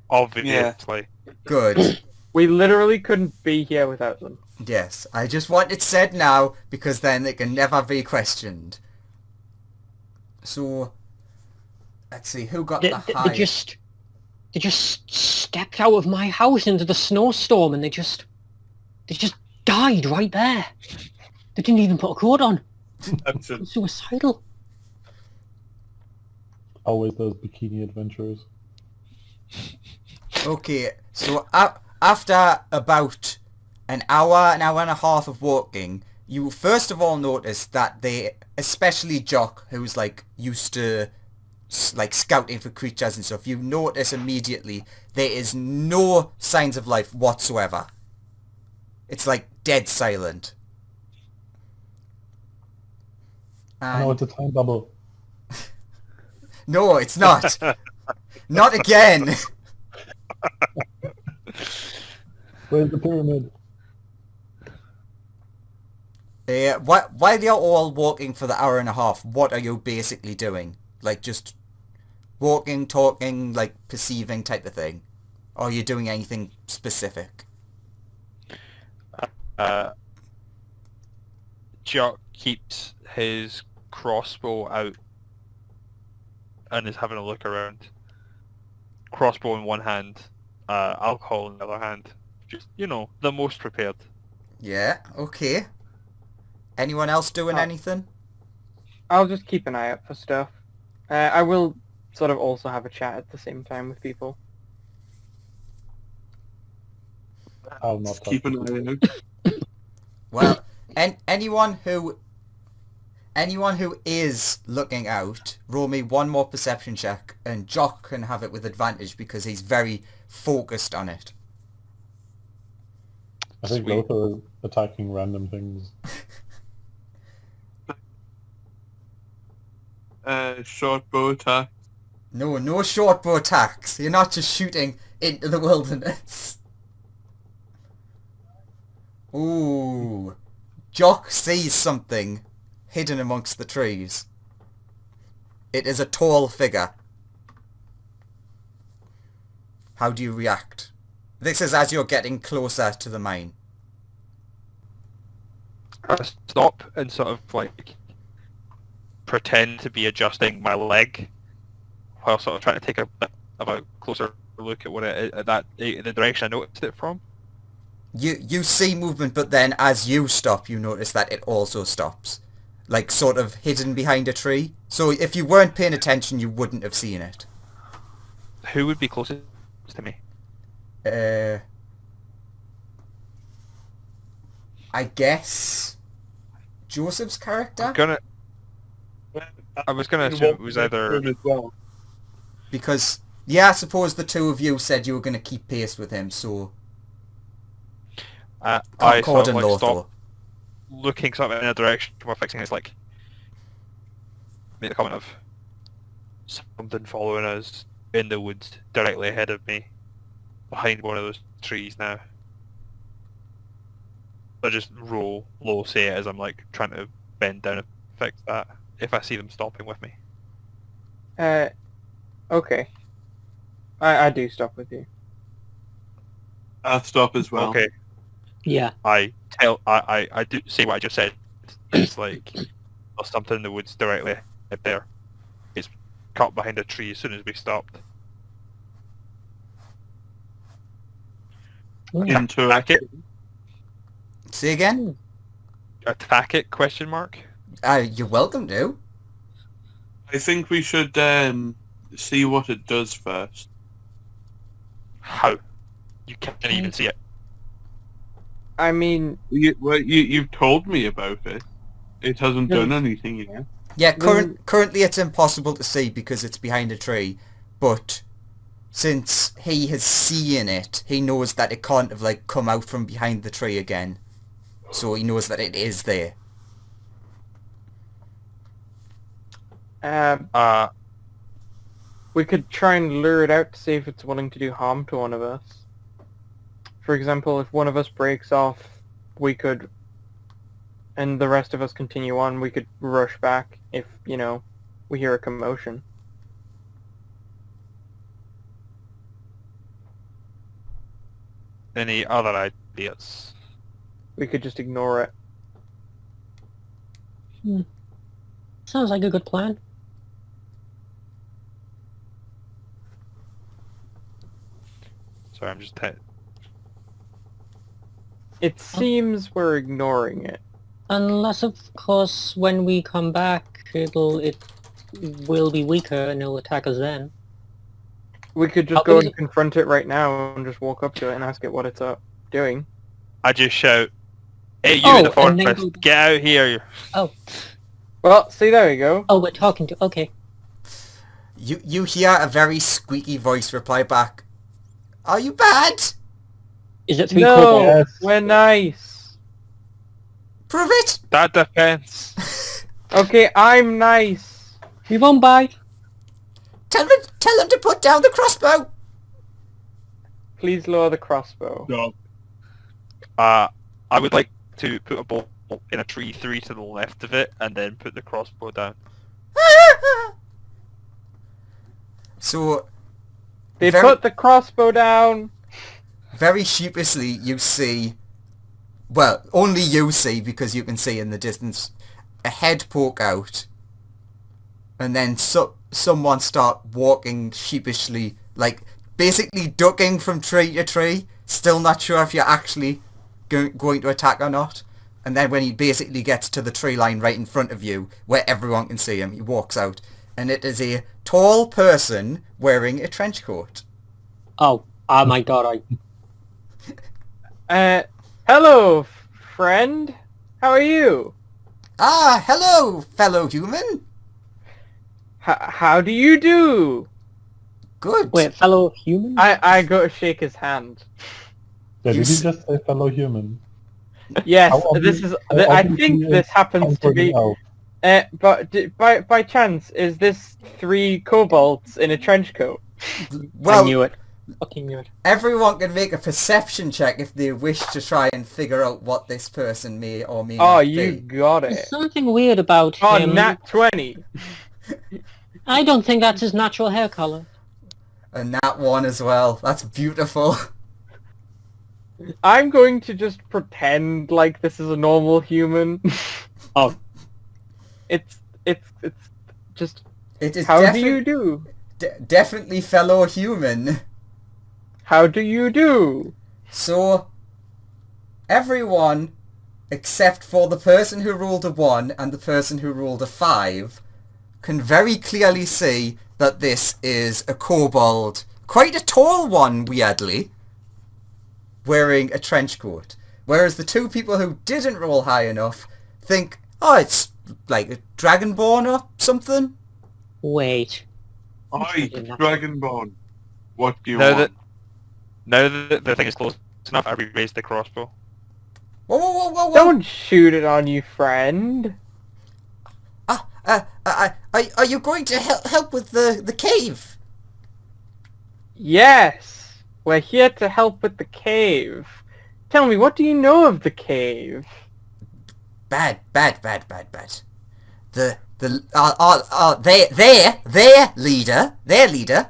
S1: Obviously.
S2: Good.
S3: We literally couldn't be here without them.
S2: Yes, I just want it said now because then it can never be questioned. So, let's see, who got
S4: They,
S2: the
S4: they,
S2: high?
S4: they just stepped out of my house into the snowstorm and they just died right there. They didn't even put a coat on.
S6: That's it.
S4: Suicidal.
S5: Always those bikini adventurers.
S2: Okay, so after about an hour and a half of walking, you first of all notice that they, especially Jock, who's like used to like scouting for creatures and stuff, you notice immediately there is no signs of life whatsoever. It's like dead silent.
S5: I know
S2: And
S5: it's a time bubble.
S2: no, it's not. Not again.
S5: Where's the pyramid?
S2: While you're all walking for the hour and a half, what are you basically doing? Like just walking, talking, like perceiving type of thing? Or are you doing anything specific?
S1: Jock keeps his crossbow out and is having a look around. Crossbow in one hand, alcohol in the other hand. Just, the most prepared.
S2: Yeah, okay. Anyone else doing anything?
S3: I'll just keep an eye out for stuff. I will sort of also have a chat at the same time with people.
S5: I'll not
S6: Just keep an eye out.
S2: Well, anyone who is looking out, roll me one more perception check, and Jock can have it with advantage because he's very focused on it.
S5: I think
S1: Sweet.
S5: both are attacking random things.
S6: Short bow attack.
S2: No short bow attacks. You're not just shooting into the wilderness. Ooh. Jock sees something hidden amongst the trees. It is a tall figure. How do you react? This is as you're getting closer to the mine.
S1: I stop and sort of like pretend to be adjusting my leg while sort of trying to take a bit of a closer look at what the direction I noticed it from.
S2: You see movement, but then as you stop, you notice that it also stops. Like, sort of hidden behind a tree. So if you weren't paying attention, you wouldn't have seen it.
S1: Who would be closest to me?
S2: I guess Joseph's character?
S1: I was gonna assume it was either...
S6: As well.
S2: Because, yeah, I suppose the two of you said you were going to keep pace with him, so...
S1: I
S2: Concord
S1: sort of
S2: and
S1: like
S2: Lothar.
S1: stop looking sort of in a direction we're fixing. It's like make the comment of something following us in the woods directly ahead of me, behind one of those trees now. I just roll low, say it as I'm like trying to bend down and fix that. If I see them stopping with me,
S3: Okay. I do stop with you.
S6: I'll stop as well.
S1: okay.
S4: Yeah.
S1: I do say what I just said. It's like there's something in the woods directly ahead there. It's cut behind a tree as soon as we stopped. Attack it.
S2: Say again?
S1: Attack it? Question mark.
S2: You're welcome to.
S6: I think we should see what it does first.
S1: How? You can't even see it.
S3: I mean,
S6: You've told me about it. It hasn't done anything yet.
S2: Yeah, currently it's impossible to see because it's behind a tree, but since he has seen it, he knows that it can't have like come out from behind the tree again. So he knows that it is there.
S3: we could try and lure it out to see if it's willing to do harm to one of us. For example, if one of us breaks off, we could, and the rest of us continue on, we could rush back if, We hear a commotion.
S1: Any other ideas?
S3: We could just ignore it.
S4: Sounds like a good plan.
S1: Sorry, I'm just...
S3: It seems we're ignoring it.
S4: Unless, of course, when we come back, it will be weaker and it'll attack us then.
S3: We could just
S4: How
S3: go
S4: big is
S3: and confront it right now and just walk up to it and ask it what it's doing.
S1: I just shout, "Hey, you
S4: Oh,
S1: in the
S4: and then
S1: forest,
S4: go-
S1: get out here!"
S3: Well, see, there we go.
S4: Oh, we're talking to... Okay.
S2: You hear a very squeaky voice reply back. Are you bad?
S4: Is it 3
S3: No,
S4: kobolds?
S5: Yes.
S3: we're nice.
S2: Prove it.
S1: That depends.
S3: Okay, I'm nice.
S4: We won't bite.
S2: Tell them to put down the crossbow.
S3: Please lower the crossbow.
S1: No. I would like to put a ball in a tree 3 to the left of it, and then put the crossbow down.
S2: So,
S3: They
S2: very-
S3: put the crossbow down.
S2: very sheepishly you see, well, only you see because you can see in the distance, a head poke out, and then someone start walking sheepishly, like basically ducking from tree to tree, still not sure if you're actually going to attack or not. And then when he basically gets to the tree line right in front of you, where everyone can see him, he walks out, and it is a tall person wearing a trench coat.
S4: Oh my god,
S3: Hello, friend. How are you?
S2: Ah, hello, fellow human.
S3: How do you do?
S2: Good.
S4: Wait, fellow human?
S3: I go to shake his hand.
S5: Yeah,
S2: You
S5: did you
S2: s-
S5: just say fellow human?
S3: Yes,
S5: How
S3: this
S5: obvious-
S3: is.
S5: how
S3: I
S5: obviously
S3: think this happens to
S5: comfort
S3: be.
S5: elf.
S3: But by chance, is this 3 kobolds in a trench coat?
S4: I
S2: Well,
S4: knew it. Fucking knew it.
S2: everyone can make a perception check if they wish to try and figure out what this person may or may
S3: Oh,
S2: not
S3: you
S2: be.
S3: got
S4: There's
S3: it.
S4: something weird about
S3: Oh,
S4: him.
S3: nat 20.
S4: I don't think that's his natural hair color.
S2: And that one as well. That's beautiful.
S3: I'm going to just pretend like this is a normal human.
S4: Oh,
S3: It's just.
S2: It is
S3: How do you do?
S2: definitely fellow human.
S3: How do you do?
S2: So, everyone, except for the person who rolled a 1 and the person who rolled a 5, can very clearly see that this is a kobold. Quite a tall one, weirdly, wearing a trench coat. Whereas the 2 people who didn't roll high enough think, oh, it's like a dragonborn or something.
S4: wait.
S6: Hi, Dragonborn. What do you
S1: Now
S6: want?
S1: that the thing is close enough, I raised the crossbow.
S2: Whoa, whoa, whoa, whoa, whoa.
S3: Don't shoot it on you, friend.
S2: Are you going to help with the cave?
S3: Yes, we're here to help with the cave. Tell me, what do you know of the cave?
S2: Bad. Their leader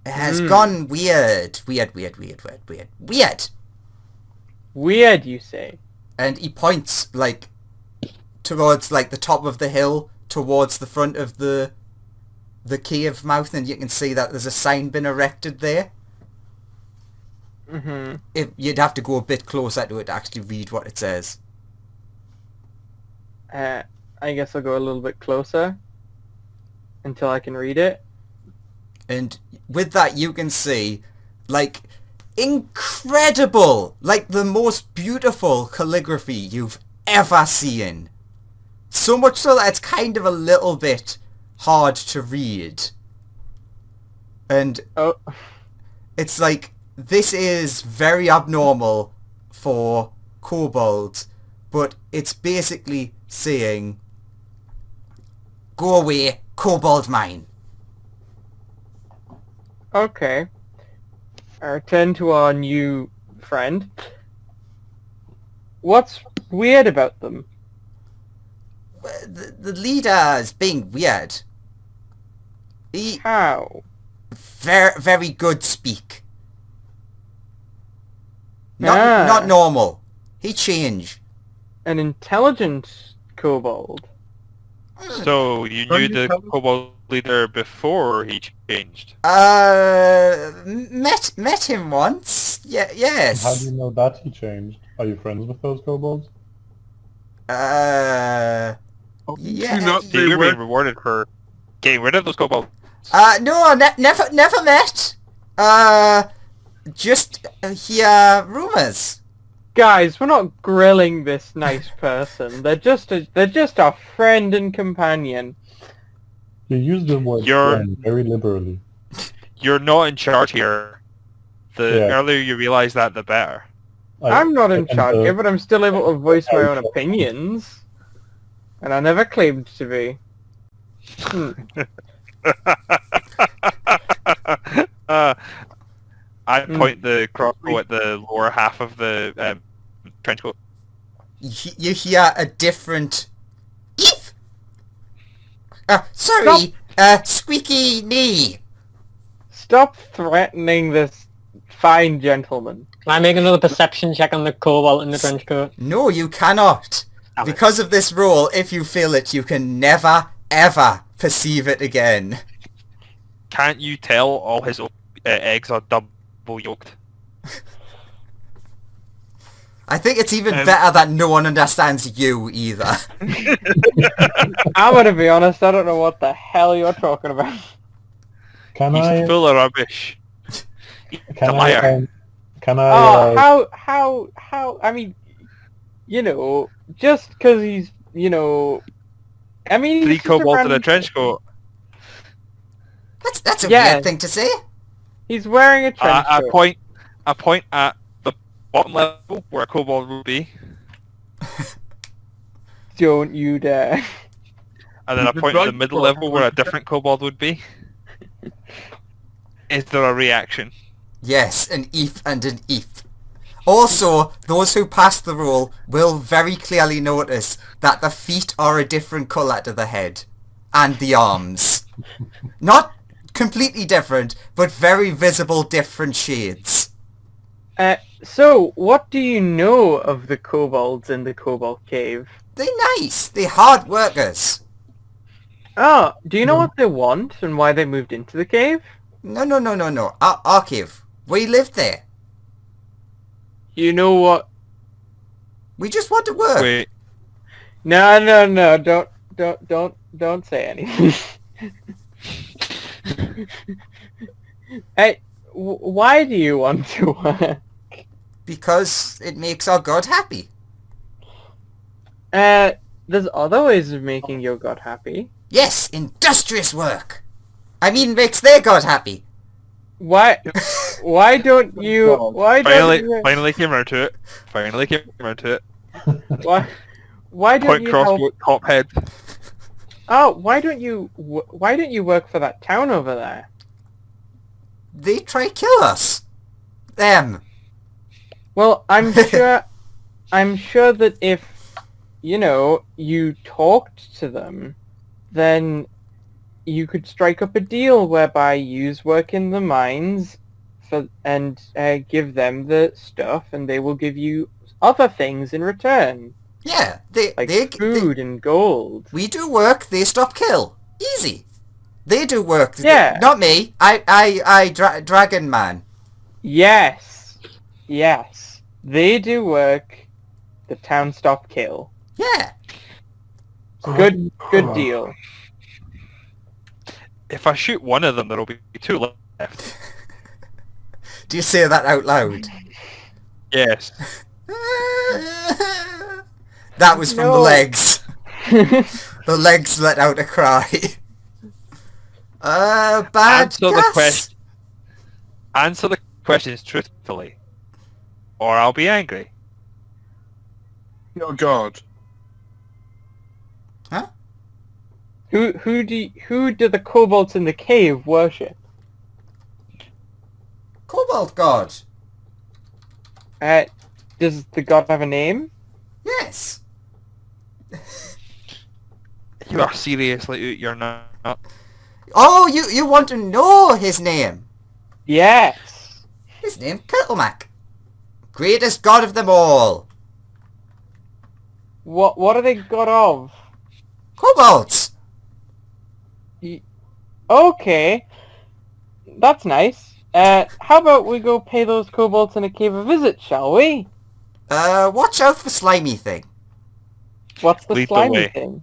S2: has gone weird.
S3: Weird, you say?
S2: And he points like towards like the top of the hill, towards the front of the cave mouth, and you can see that there's a sign been erected there.
S3: Mm-hmm.
S2: You'd have to go a bit closer to it to actually read what it says.
S3: I guess I'll go a little bit closer until I can read it.
S2: And with that you can see, like, incredible, like the most beautiful calligraphy you've ever seen. So much so that it's kind of a little bit hard to read. And
S3: Oh,
S2: it's like, this is very abnormal for kobolds, but it's basically saying, go away, kobold mine.
S3: okay. I return to our new friend. What's weird about them?
S2: The leader is being weird. He
S3: How?
S2: very good speak. Not normal. He change.
S3: An intelligent kobold.
S1: So you knew the kobold leader before he changed?
S2: Met him once. Yeah,
S5: How do
S2: yes.
S5: you know that he changed? Are you friends with those kobolds?
S2: Yeah.
S6: not
S1: Yeah, you're being rewarded for getting rid of those kobolds.
S2: No, never met. Just hear rumors.
S3: Guys, we're not grilling this nice person. They're just our friend and companion.
S5: You use the word
S1: You're-
S5: friend very liberally.
S1: You're not in charge here. The
S5: Yeah.
S1: earlier you realize that, the better.
S3: I'm not in
S5: and,
S3: charge here, but I'm still able to voice my own
S5: Okay.
S3: opinions. And I never claimed to be.
S1: I'd point the crossbow at the lower half of the trench coat.
S2: You hear a different... Eef! Sorry, squeaky knee.
S3: Stop threatening this fine gentleman.
S4: Can I make another perception check on the kobold in the trench coat?
S2: No, you cannot.
S4: Damn it.
S2: Because of this rule, if you feel it, you can never, ever perceive it again.
S1: Can't you tell all his eggs are double yolked?
S2: I think it's even better that no one understands you either.
S3: I'm gonna be honest, I don't know what the hell you're talking about.
S5: Can
S1: He's
S5: I?
S1: full of rubbish.
S5: Can
S1: a
S5: I?
S1: liar.
S5: Can I?
S3: Oh, how? I mean, you know, just because he's, you know, I mean, he's
S1: 3
S3: just a
S1: kobolds in a
S3: random-
S1: trench coat.
S2: That's a
S3: Yeah.
S2: weird thing to say.
S3: He's wearing a trench
S1: I
S3: coat.
S1: point at the bottom level where a kobold would be,
S3: Don't you dare.
S1: and then I point at the middle level where a different kobold would be. Is there a reaction?
S2: Yes, an eef and an eef. Also, those who pass the rule will very clearly notice that the feet are a different colour to the head. And the arms. Not completely different, but very visible different shades.
S3: So, what do you know of the kobolds in the kobold cave?
S2: They're nice. They're hard workers.
S3: Oh, do you know what they want and why they moved into the cave?
S2: No. Our cave. We lived there.
S3: You know what?
S2: We just want to work.
S1: Wait,
S3: No, don't say anything. Hey, why do you want to work?
S2: Because it makes our god happy.
S3: There's other ways of making your god happy.
S2: Yes, industrious work. I mean, makes their god happy.
S3: Why don't you, why don't
S1: finally came around to it. Finally came around to it.
S3: why don't
S1: Point
S3: you help,
S1: crossbow, top head.
S3: why don't you work for that town over there?
S2: They try kill us. Them.
S3: Well, I'm sure that if, you know, you talked to them, then you could strike up a deal whereby yous work in the mines and give them the stuff, and they will give you other things in return,
S2: Yeah,
S3: like
S2: they
S3: food and gold.
S2: we do work, they stop kill. Easy. They do work.
S3: Yeah.
S2: Not me. Dragon Man.
S3: Yes, they do work. The town stop kill.
S2: Yeah.
S3: Good deal.
S1: If I shoot one of them, there'll be 2 left.
S2: Do you say that out loud?
S1: Yes.
S2: That was from the
S3: No.
S2: legs. The legs let out a cry. Bad
S1: Answer the
S2: guess.
S1: question. Answer the questions truthfully, or I'll be angry.
S6: Oh God.
S2: Huh?
S3: Who do the kobolds in the cave worship?
S2: Cobalt God.
S3: Does the god have a name?
S2: Yes.
S1: You are seriously, you're not.
S2: Oh, you want to know his name?
S3: Yes.
S2: His name Kirtlemak. Greatest god of them all.
S3: What are they got of?
S2: Kobolds.
S3: Okay. That's nice. How about we go pay those kobolds in a cave a visit, shall we?
S2: Watch out for slimy thing.
S3: What's the
S1: Lead the
S3: slimy
S1: way.
S3: thing?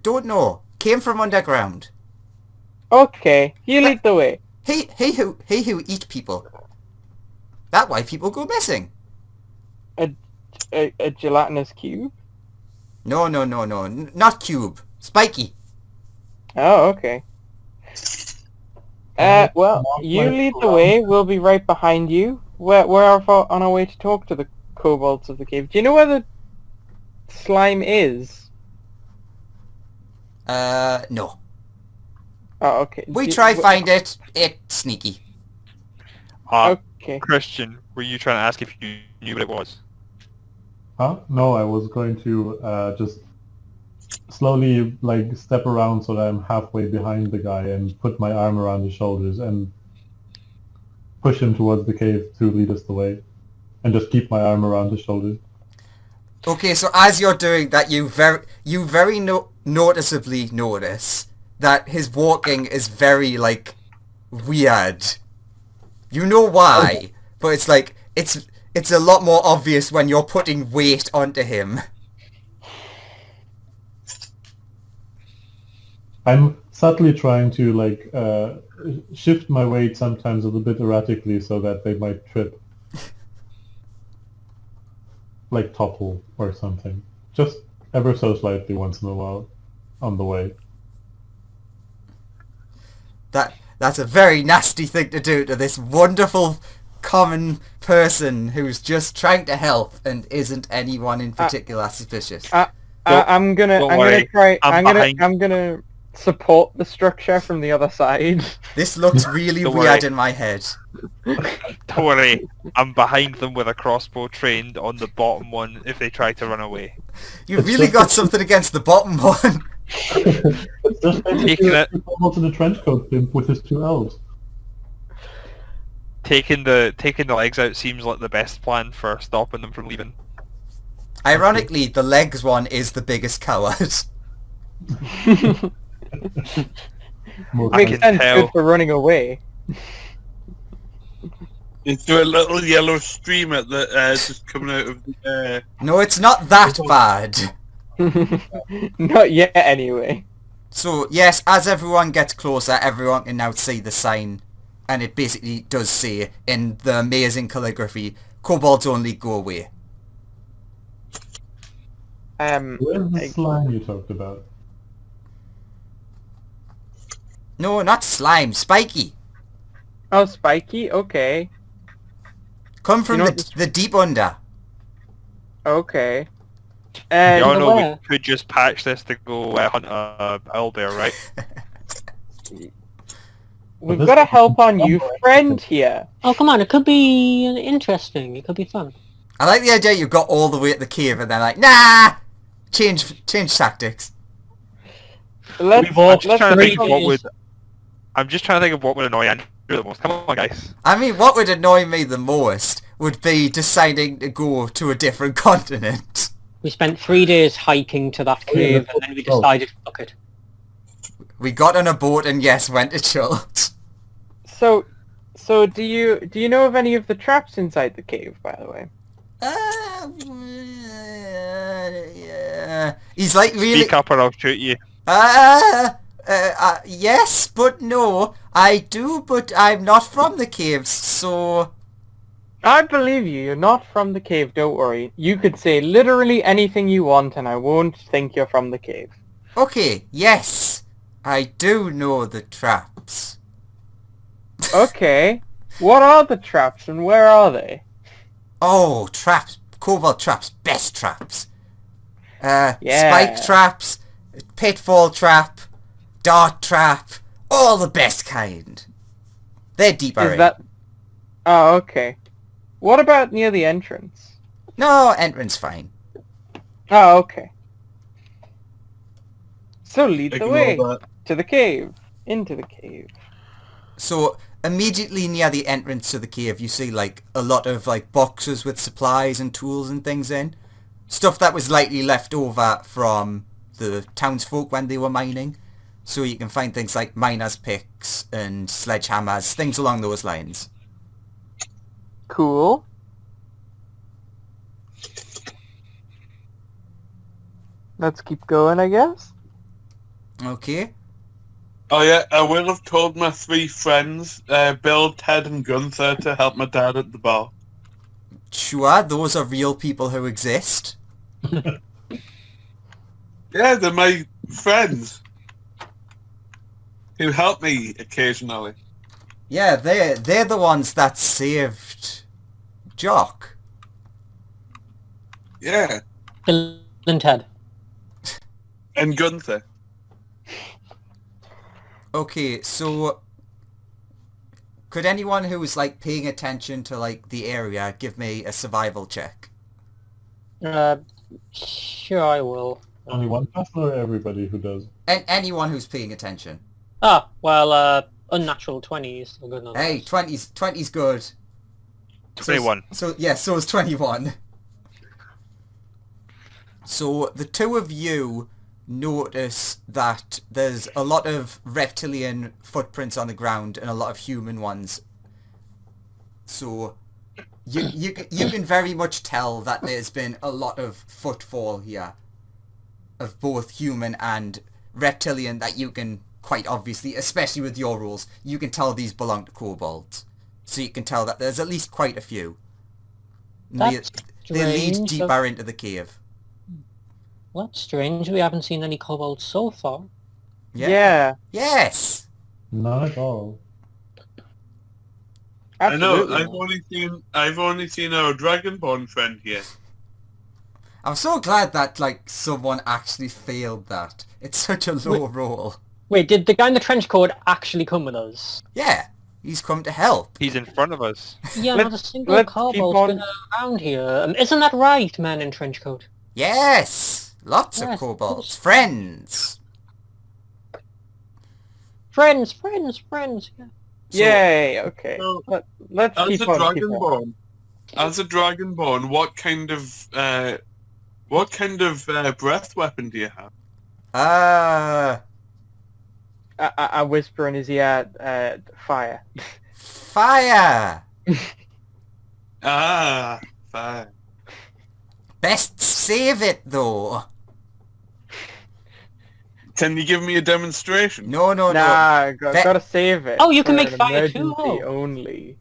S2: Don't know. Came from underground.
S3: Okay, you lead the way.
S2: He who eat people. That why people go missing.
S3: A gelatinous cube?
S2: No, not cube. Spiky.
S3: Oh, okay. Well, you lead the way. We'll be right behind you. We're on our way to talk to the kobolds of the cave. Do you know where the slime is?
S2: No.
S3: Oh, okay.
S2: We try find it. It's sneaky.
S3: Okay.
S1: Christian, were you trying to ask if you knew what it was?
S5: Huh? No, I was going to just slowly like step around so that I'm halfway behind the guy and put my arm around his shoulders and push him towards the cave to lead us the way, and just keep my arm around his shoulders.
S2: Okay, so as you're doing that, you very noticeably notice that his walking is very like weird. You know why, but it's like it's a lot more obvious when you're putting weight onto him.
S5: I'm subtly trying to like shift my weight sometimes a little bit erratically so that they might trip. Like topple or something. Just ever so slightly once in a while on the way.
S2: That's a very nasty thing to do to this wonderful common person who's just trying to help and isn't anyone in particular suspicious.
S3: I'm gonna
S1: worry.
S3: I'm gonna support the structure from the other side.
S2: This looks really
S1: Don't
S2: weird
S1: worry.
S2: in my head.
S1: Don't worry, I'm behind them with a crossbow trained on the bottom one if they try to run away.
S2: You've really got something against the bottom one.
S5: It's just
S1: Taking it.
S5: almost in a trench coat pimp with his two elves.
S1: Taking the legs out seems like the best plan for stopping them from leaving.
S2: Ironically, the legs one is the biggest coward.
S5: Most
S1: I
S3: Makes
S1: can
S3: sense.
S1: tell.
S3: Good for running away.
S6: Into a little yellow stream at the just coming out of the air.
S2: No, it's not that bad.
S3: Not yet, anyway.
S2: So, yes, as everyone gets closer, everyone can now see the sign. And it basically does say, in the amazing calligraphy, kobolds only go away.
S5: Where's the slime you talked about?
S2: No, not slime, spiky.
S3: Oh, spiky? Okay.
S2: Come from
S3: You know
S2: the deep under.
S3: Okay.
S1: Y'all know
S4: where?
S1: we could just patch this to go hunt a owlbear, right?
S3: We've got to help our new friend here.
S4: Oh, come on, it could be interesting. It could be fun.
S2: I like the idea you got all the way at the cave and then like, nah! Change tactics.
S3: Let's
S1: I'm just trying to think of
S4: three
S1: I'm just trying to think of what would annoy Andrew the most. Come on, guys.
S2: I mean, what would annoy me the most would be deciding to go to a different continent.
S4: We spent 3 days hiking to that cave, and then we decided, fuck it.
S2: We got on a boat and yes, went to Chult.
S3: So do you know of any of the traps inside the cave, by the way?
S2: Yeah. He's like really...
S1: Speak up or I'll shoot you.
S2: Yes, but no. I do, but I'm not from the caves, so...
S3: I believe you. You're not from the cave. Don't worry. You could say literally anything you want, and I won't think you're from the cave.
S2: Okay, yes. I do know the traps.
S3: Okay. What are the traps, and where are they?
S2: Oh, traps. Kobold traps. Best traps.
S3: Yeah.
S2: Spike traps. Pitfall trap. Dart trap. All the best kind. They're deeper
S3: Is
S2: in.
S3: that... Oh, okay. What about near the entrance?
S2: No, entrance fine.
S3: Oh, okay. So lead the
S6: Ignore
S3: way.
S6: that.
S3: To the cave. Into the cave.
S2: So immediately near the entrance to the cave, you see like a lot of like boxes with supplies and tools and things in. Stuff that was likely left over from the townsfolk when they were mining. So you can find things like miners' picks and sledgehammers, things along those lines.
S3: Cool. Let's keep going, I guess.
S2: Okay.
S6: Oh yeah, I will have told my 3 friends, Bill, Ted and Gunther, to help my dad at the bar.
S2: Sure, those are real people who exist.
S6: Yeah, they're my friends. Who help me occasionally.
S2: Yeah, they're the ones that saved Jock.
S6: Yeah.
S4: Bill and Ted.
S6: And Gunther.
S2: Okay, so could anyone who's like paying attention to like the area give me a survival check?
S4: Sure I will.
S5: Only one person or everybody who does?
S2: Anyone who's paying attention.
S4: Ah, well, unnatural 20 is still good enough.
S2: Hey, 20's good.
S1: 21.
S2: So is 21. So the two of you notice that there's a lot of reptilian footprints on the ground and a lot of human ones. So you can very much tell that there's been a lot of footfall here of both human and reptilian that you can quite obviously, especially with your rules, you can tell these belong to kobolds. So you can tell that there's at least quite a few. And
S4: That's
S2: they lead
S4: strange.
S2: deeper into the cave.
S4: Well, that's strange. We haven't seen any kobolds so far.
S3: Yeah.
S2: Yes!
S5: Not at all.
S3: Absolutely.
S6: I know. I've only seen our Dragonborn friend here.
S2: I'm so glad that, like, someone actually failed that. It's such a low roll.
S4: Wait, did the guy in the trench coat actually come with us?
S2: Yeah, he's come to help.
S1: He's in front of us.
S4: Yeah,
S3: Let's-
S4: not a single
S3: let's keep
S4: kobold's
S3: on-
S4: been around here. Isn't that right, man in trench coat?
S2: Yes! Lots of
S4: Yes,
S2: kobolds.
S4: yes.
S2: Friends!
S4: Friends. Yeah.
S2: So-
S3: Yay, okay.
S6: So,
S3: Let's
S6: As
S3: keep
S6: a
S3: on, keep on.
S6: Dragonborn, what kind of breath weapon do you have?
S3: I whisper in his ear, fire.
S2: Fire!
S6: Ah, fine.
S2: Best save it, though.
S6: Can you give me a demonstration?
S2: No.
S3: Nah,
S2: Ve-
S3: gotta save it.
S4: Oh, you can
S3: for
S4: make
S3: an
S4: fire too?
S3: emergency
S4: Oh.
S3: only.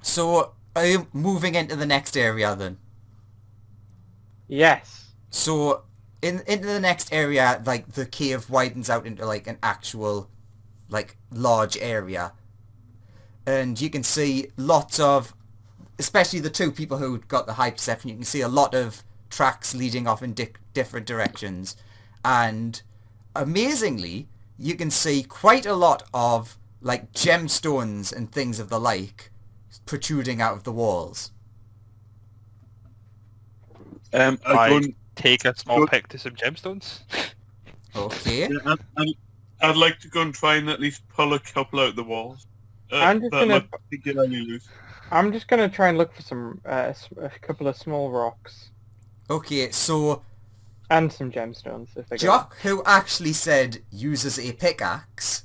S2: So, are you moving into the next area, then?
S3: Yes.
S2: So, into the next area, like, the cave widens out into, like, an actual, like, large area. And you can see lots of, especially the two people who got the high perception, you can see a lot of tracks leading off in different directions. And, amazingly, you can see quite a lot of, like, gemstones and things of the like protruding out of the walls.
S6: I'd
S1: Take a small pick to some gemstones.
S2: Okay.
S6: I'd like to go and try and at least pull a couple out the walls.
S3: I'm just
S6: that
S3: gonna-
S6: look particularly loose.
S3: I'm just gonna try and look for some, a couple of small rocks.
S2: Okay, so
S3: And some gemstones, if they go.
S2: Jock, who actually said uses a pickaxe,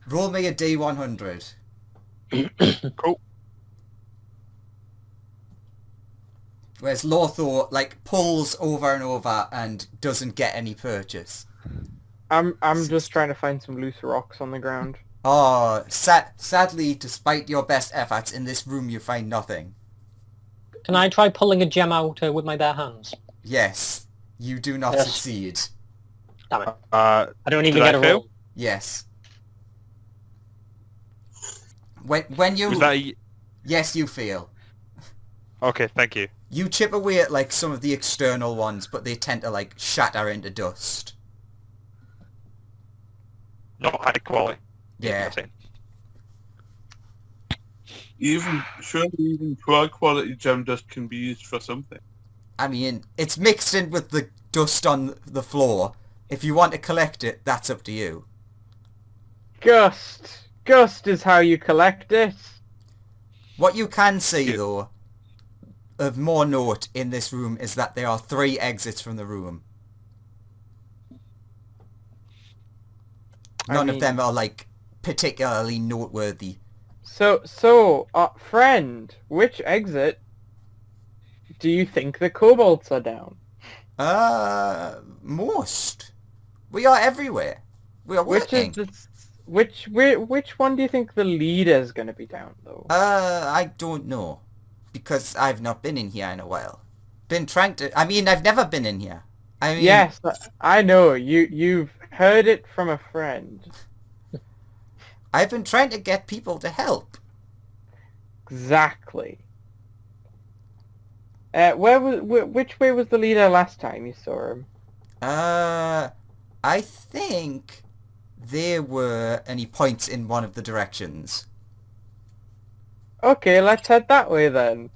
S2: roll me a D100.
S1: Cool.
S2: Whereas Lothor, like, pulls over and over and doesn't get any purchase.
S3: I'm just trying to find some loose rocks on the ground.
S2: Oh, sadly, despite your best efforts, in this room you find nothing.
S4: Can I try pulling a gem out with my bare hands?
S2: Yes, you do not
S4: Yes.
S2: succeed.
S4: Damn it.
S1: Uh,
S4: I don't even
S1: Did I
S4: get a
S1: fail?
S4: roll.
S2: Yes. When you...
S1: was that a...
S2: Yes, you fail.
S1: Okay, thank you.
S2: You chip away at, like, some of the external ones, but they tend to, like, shatter into dust.
S1: Not high quality.
S2: Yeah.
S1: I'm saying.
S6: Surely even poor quality gem dust can be used for something.
S2: I mean, it's mixed in with the dust on the floor. If you want to collect it, that's up to you.
S3: Gust. Gust is how you collect it.
S2: What you can see,
S1: Yeah.
S2: though, of more note in this room is that there are 3 exits from the room. None of them are, like, particularly noteworthy.
S3: So, friend, which exit do you think the kobolds are down?
S2: Most. We are everywhere. We are
S3: Which is
S2: working.
S3: which one do you think the leader is going to be down, though?
S2: I don't know. Because I've not been in here in a while. Been trying to... I mean, I've never been in here. I mean...
S3: Yes, I know. You've heard it from a friend.
S2: I've been trying to get people to help.
S3: Exactly. Which way was the leader last time you saw him?
S2: I think there were... And he points in one of the directions.
S3: Okay, let's head that way then.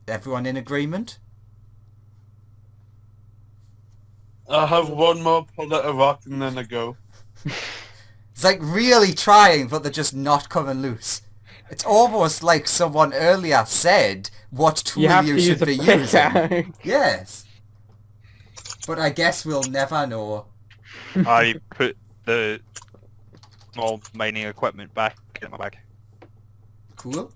S2: Everyone in agreement?
S6: I have one more pull at a rock and then I go.
S2: It's like really trying, but they're just not coming loose. It's almost like someone earlier said what tool
S3: You have
S2: you
S3: to
S2: should
S3: use a
S2: be using.
S3: pickaxe.
S2: Yes. But I guess we'll never know.
S1: I put the small mining equipment back in my bag.
S2: Cool.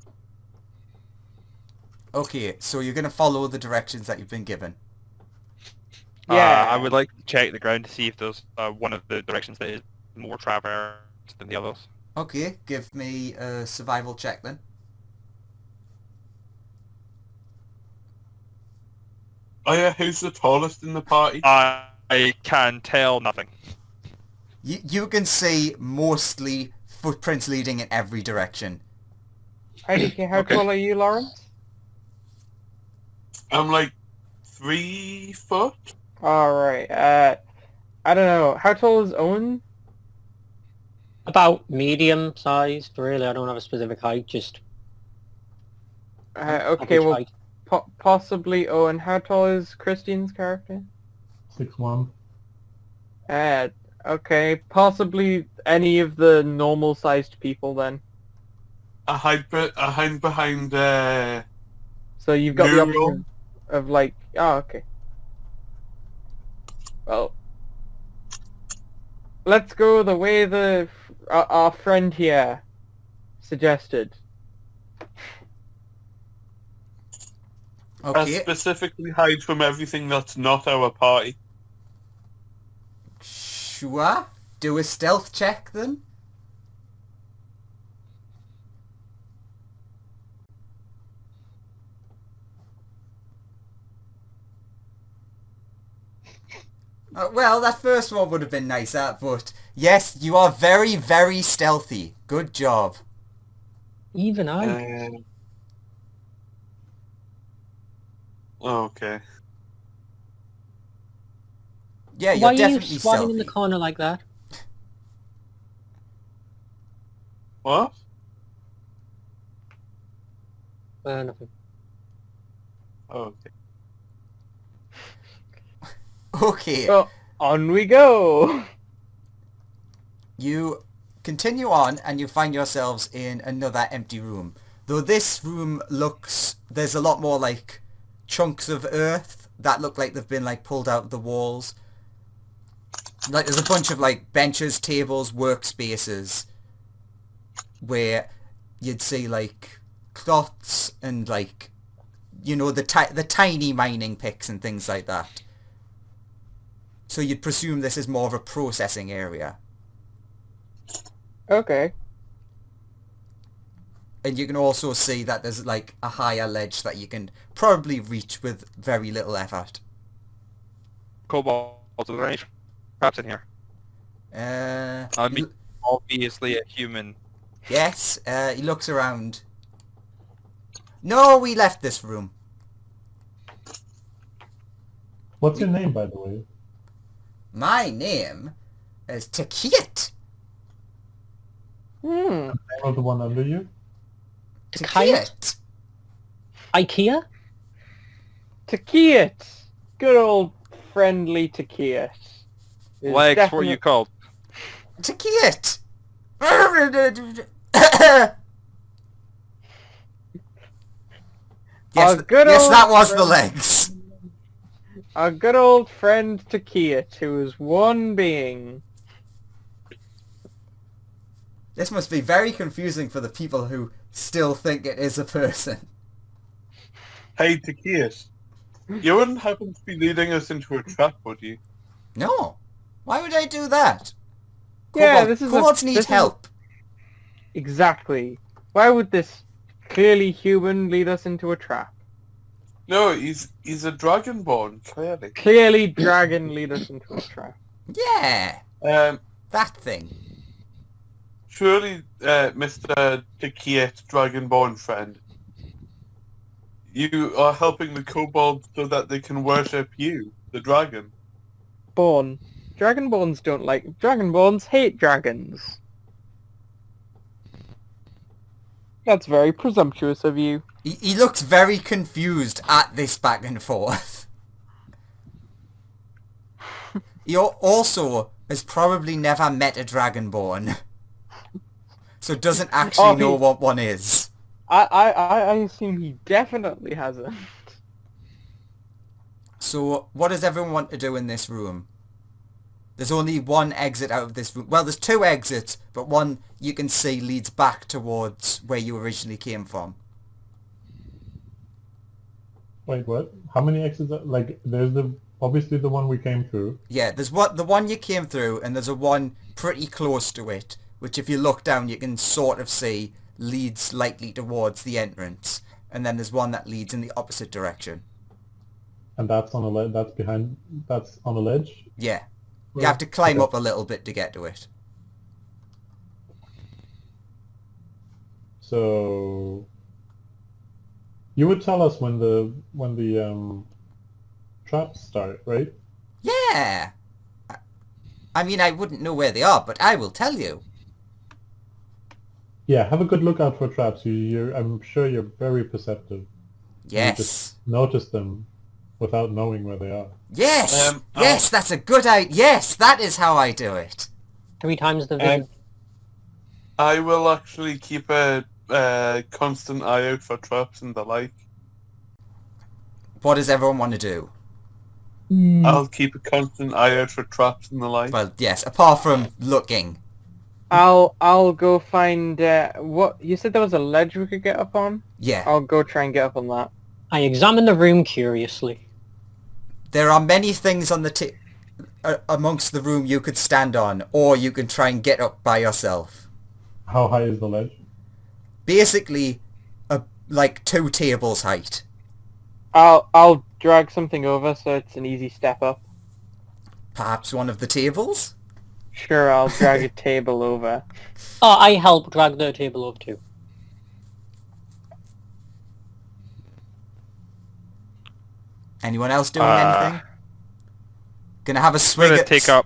S2: Okay, so you're going to follow the directions that you've been given.
S3: Yeah.
S1: I would like to check the ground to see if there's one of the directions that is more traversed than the others.
S2: Okay, give me a survival check then.
S6: Oh yeah, who's the tallest in the party?
S1: I can tell nothing.
S2: You can see mostly footprints leading in every direction.
S3: IDK, how
S1: Okay.
S3: tall are you, Lawrence?
S6: I'm like 3 foot.
S3: Alright, I don't know. How tall is Owen?
S4: About medium sized, really. I don't have a specific height, just
S3: Okay,
S4: average
S3: well,
S4: height.
S3: possibly Owen. How tall is Christine's character?
S5: 6'1".
S3: Okay, possibly any of the normal-sized people then.
S6: I hide behind
S3: So you've got the
S6: Mural.
S3: option of like, oh, okay. Well, let's go the way our friend here suggested.
S6: I
S2: Okay,
S6: specifically hide from everything that's not our party.
S2: sure. Do a stealth check then. Well, that first one would have been nicer, but yes, you are very, very stealthy. Good job.
S4: Even I.
S6: Okay.
S2: Yeah,
S4: Why
S2: you're
S4: are you
S2: definitely
S4: squatting
S2: stealthy.
S4: in the corner like that?
S6: What?
S4: Nothing.
S6: Okay.
S2: Okay,
S3: So on we go.
S2: you continue on and you find yourselves in another empty room. Though this room looks... There's a lot more like chunks of earth that look like they've been like pulled out of the walls. Like there's a bunch of like benches, tables, workspaces where you'd see like cloths and like, you know, the tiny mining picks and things like that. So you'd presume this is more of a processing area.
S3: Okay.
S2: And you can also see that there's like a higher ledge that you can probably reach with very little effort.
S1: Kobolds, are there any traps in here? I
S2: He-
S1: mean, obviously a human.
S2: yes, he looks around. No, we left this room.
S5: What's your name, by the way?
S2: My name is Takit.
S3: Hmm.
S5: Name of the one under you?
S4: Takayat?
S2: Takit.
S4: IKEA?
S3: Takiet! Good old friendly Takiet. is
S1: Legs, what are
S3: definite-
S1: you called?
S2: Takiet! Yes,
S3: Our good
S2: yes,
S3: old
S2: that was the
S3: friend-
S2: legs.
S3: Our good old friend Takiet, who is one being.
S2: This must be very confusing for the people who still think it is a person.
S6: Hey, Takias. You wouldn't happen to be leading us into a trap, would you?
S2: No. Why would I do that?
S3: Yeah, this is
S2: Kobolds need
S3: this is a-
S2: help.
S3: Exactly. Why would this clearly human lead us into a trap?
S6: No, he's a dragonborn, clearly.
S3: Clearly dragon lead us into a trap.
S2: Yeah, that thing.
S6: Surely, Mr. Takiet, dragonborn friend, you are helping the kobolds so that they can worship you, the dragon.
S3: Born. Dragonborns don't like... Dragonborns hate dragons. That's very presumptuous of you.
S2: He looks very confused at this back and forth. He also has probably never met a dragonborn. So doesn't actually know what one is.
S3: I assume he definitely hasn't.
S2: So what does everyone want to do in this room? There's only one exit out of this room. Well, there's two exits, but one you can see leads back towards where you originally came from.
S5: Wait, what? How many exits? Like, there's obviously the one we came through.
S2: Yeah, there's the one you came through, and there's a one pretty close to it, which if you look down you can sort of see leads slightly towards the entrance. And then there's one that leads in the opposite direction.
S5: And that's on a that's on a ledge?
S2: Yeah. You have to climb
S5: Okay.
S2: up a little bit to get to it.
S5: So you would tell us when the traps start, right?
S2: Yeah! I mean, I wouldn't know where they are, but I will tell you.
S5: Yeah, have a good look out for traps. I'm sure you're very perceptive. You
S2: Yes.
S5: just notice them without knowing where they are.
S2: Yes! Yes, that's a good idea. Yes, that is how I do it.
S4: 3 times the vision.
S6: I will actually keep a constant eye out for traps and the like.
S2: What does everyone want to do?
S6: I'll keep a constant eye out for traps and the like.
S2: Well, yes, apart from looking.
S3: I'll go find what you said there was a ledge we could get up on.
S2: Yeah.
S3: I'll go try and get up on that.
S4: I examine the room curiously.
S2: There are many things on the amongst the room you could stand on, or you can try and get up by yourself.
S5: How high is the ledge?
S2: Basically, like 2 tables height.
S3: I'll drag something over so it's an easy step up.
S2: Perhaps one of the tables?
S3: Sure, I'll drag a table over.
S4: Oh, I help drag the table over too.
S2: Anyone else doing anything? Gonna have a
S1: We're
S2: swig
S1: going to
S2: at...
S1: take up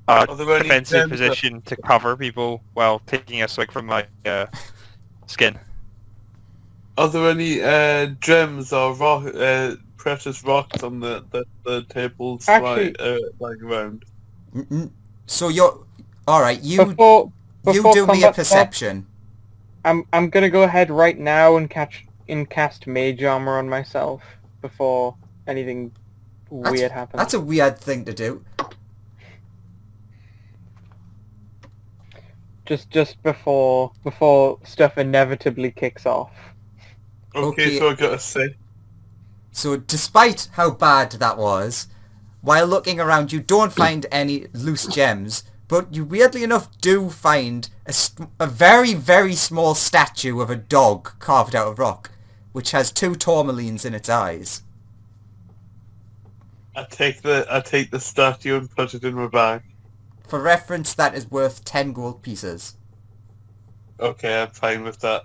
S1: a
S6: Are there any
S1: defensive
S6: gems
S1: position to cover people while taking a swig from my skin.
S6: Are there any gems or precious rocks on the tables
S3: Actually-
S6: lying around?
S2: So you're... Alright, you
S3: Before
S2: do me a
S3: combat starts,
S2: perception.
S3: I'm gonna go ahead right now and cast mage armor on myself before anything weird happens.
S2: That's a weird thing to do.
S3: Just before stuff inevitably kicks off.
S6: Okay,
S2: Okay.
S6: so I gotta say.
S2: So despite how bad that was, while looking around you don't find any loose gems, but you weirdly enough do find a very, very small statue of a dog carved out of rock, which has 2 tourmalines in its eyes.
S6: I take the statue and put it in my bag.
S2: For reference, that is worth 10 gold pieces.
S6: Okay, I'm fine with that.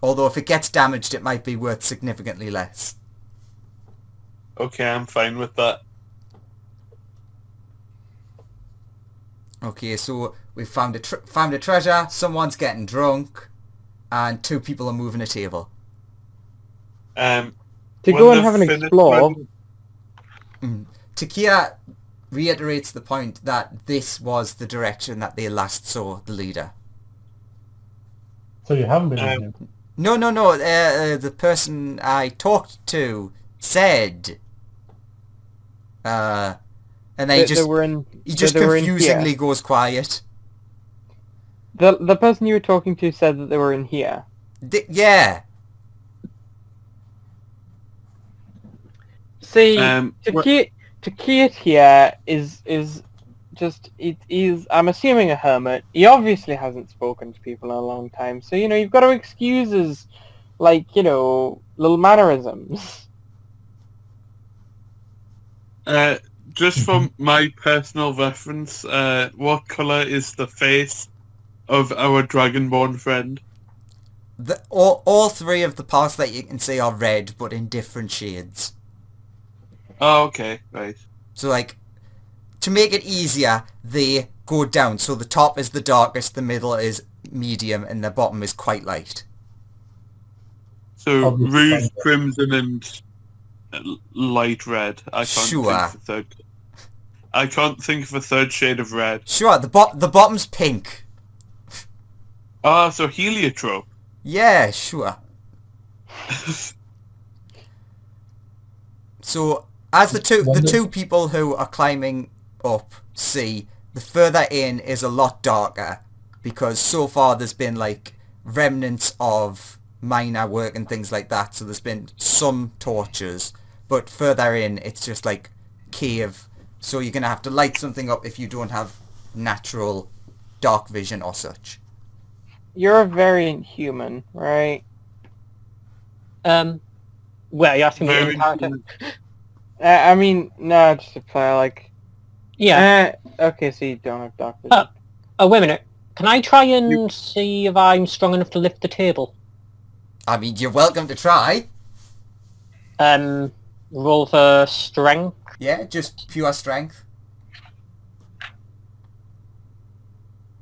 S2: Although if it gets damaged, it might be worth significantly less.
S6: Okay, I'm fine with that.
S2: Okay, so we've found a treasure, someone's getting drunk, and 2 people are moving a table.
S3: To
S6: When
S3: go and
S6: they've
S3: have an
S6: finished
S3: explore.
S2: Takia reiterates the point that this was the direction that they last saw the leader.
S5: So you haven't been in here.
S2: No. The person I talked to said. And then
S3: They were in.
S2: he just
S3: they were in
S2: confusingly
S3: here.
S2: goes quiet.
S3: The person you were talking to said that they were in here.
S2: Yeah.
S3: See,
S6: What-
S3: Takia here is just he's I'm assuming a hermit. He obviously hasn't spoken to people in a long time, so you've got to excuse his little mannerisms.
S6: Just from my personal reference, what colour is the face of our dragonborn friend?
S2: All three of the parts that you can see are red, but in different shades.
S6: Oh, okay, right.
S2: So, like, to make it easier, they go down. So the top is the darkest, the middle is medium, and the bottom is quite light.
S6: So
S5: Obviously,
S6: rouge,
S5: fine.
S6: crimson, and light red. I can't
S2: Sure.
S6: think of the third. I can't think of a third shade of red.
S2: Sure, the bottom's pink.
S6: Ah, so heliotrope.
S2: Yeah, sure. So, as the two people who are climbing up see, the further in is a lot darker, because so far there's been like remnants of miner work and things like that, so there's been some torches, but further in it's just like cave, so you're gonna have to light something up if you don't have natural dark vision or such.
S3: You're a variant human, right?
S4: Wait, are you asking me
S6: Very
S4: in character?
S3: I mean, no, just a player, like...
S4: Yeah.
S3: Okay, so you don't have dark vision.
S4: Oh, wait a minute. Can I try and see if I'm strong enough to lift the table?
S2: I mean, you're welcome to try.
S4: Roll for strength.
S2: Yeah, just pure strength.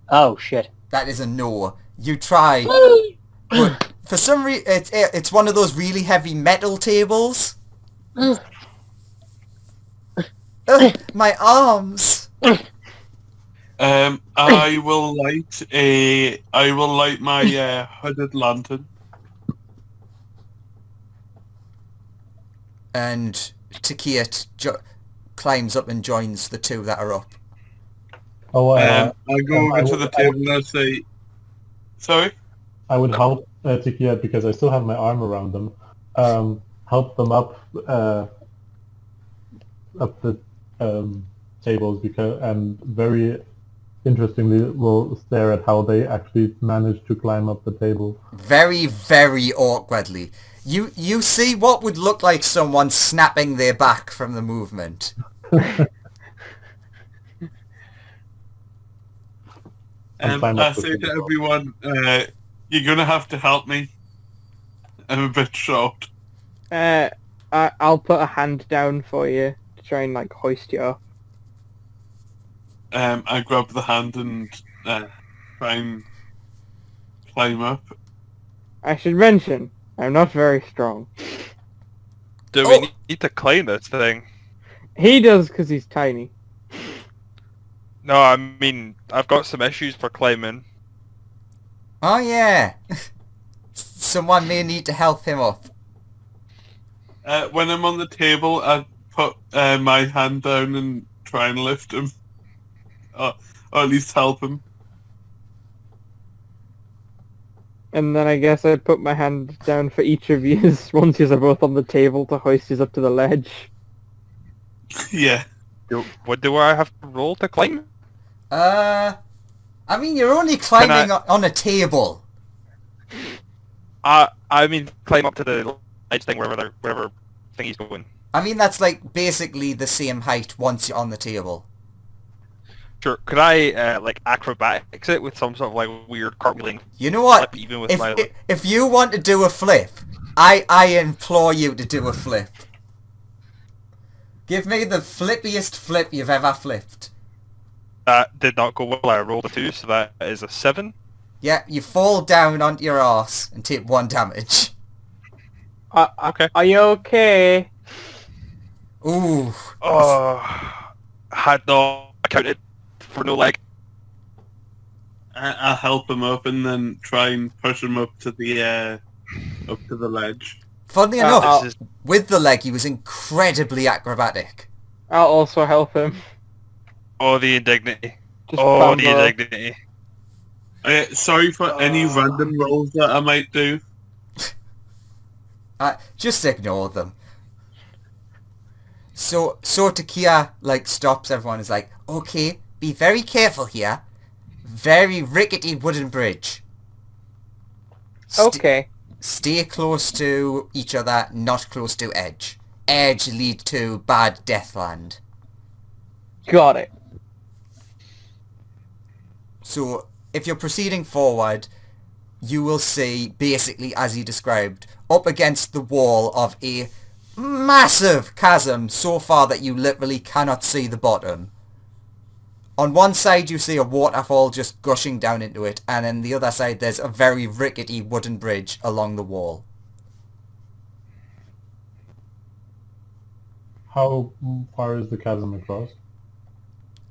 S4: Oh, shit.
S2: That is a no. You try, but for some reason, it's one of those really heavy metal tables. Ugh, my arms.
S6: I will light my hooded lantern.
S2: And Takia climbs up and joins the two that are up.
S5: Oh,
S6: I go
S5: I
S6: over to the
S5: would-
S6: table and I say, "Sorry."
S5: I would help Tikia because I still have my arm around them. Help them up the tables and very interestingly, we'll stare at how they actually managed to climb up the table.
S2: Very, very awkwardly. You see what would look like someone snapping their back from the movement.
S5: Climb
S6: I
S5: up the
S6: say to
S5: table.
S6: everyone, "You're gonna have to help me. I'm a bit short."
S3: I'll put a hand down for you to try and, like, hoist you up.
S6: I grab the hand and try and climb up.
S3: I should mention, I'm not very strong.
S1: Do
S2: Oh.
S1: we need to climb this thing?
S3: He does because he's tiny.
S1: No, I mean, I've got some issues for climbing.
S2: Oh yeah. Someone may need to help him up.
S6: When I'm on the table, I put my hand down and try and lift him. Or at least help him.
S3: And then I guess I'd put my hand down for each of you once you're both on the table to hoist you up to the ledge.
S6: Yeah.
S1: What do I have to roll to climb?
S2: I mean, you're only climbing on a table.
S1: I mean, climb up to the edge thing, wherever thing he's going.
S2: I mean, that's like basically the same height once you're on the table.
S1: Sure. Could I like acrobatics it with some sort of like weird cartwheeling
S2: You know what?
S1: flip, even with my
S2: If you want to do a flip, I implore you to do a flip. Give me the flippiest flip you've ever flipped.
S1: that did not go well. I rolled a 2, so that is a 7.
S2: Yeah, you fall down onto your arse and take 1 damage.
S1: Okay.
S3: Are you okay?
S2: Ooh.
S1: Had not accounted for no leg.
S6: I'll help him up and then try and push him up to the ledge.
S2: Funnily
S3: Uh,
S2: enough,
S3: I'll-
S1: This is
S2: with the leg, he was incredibly acrobatic.
S3: I'll also help him.
S1: the indignity.
S3: Just
S1: Oh, the
S3: clamber up.
S1: indignity.
S6: Sorry for any random rolls that I might do.
S2: Just ignore them. So Takia, like, stops everyone, is like, okay, be very careful here. Very rickety wooden bridge.
S3: Okay.
S2: Stay close to each other, not close to edge. Edge lead to bad deathland.
S3: Got it.
S2: So, if you're proceeding forward, you will see, basically as he described, up against the wall of a massive chasm so far that you literally cannot see the bottom. On one side you see a waterfall just gushing down into it, and on the other side there's a very rickety wooden bridge along the wall.
S5: How far is the chasm across?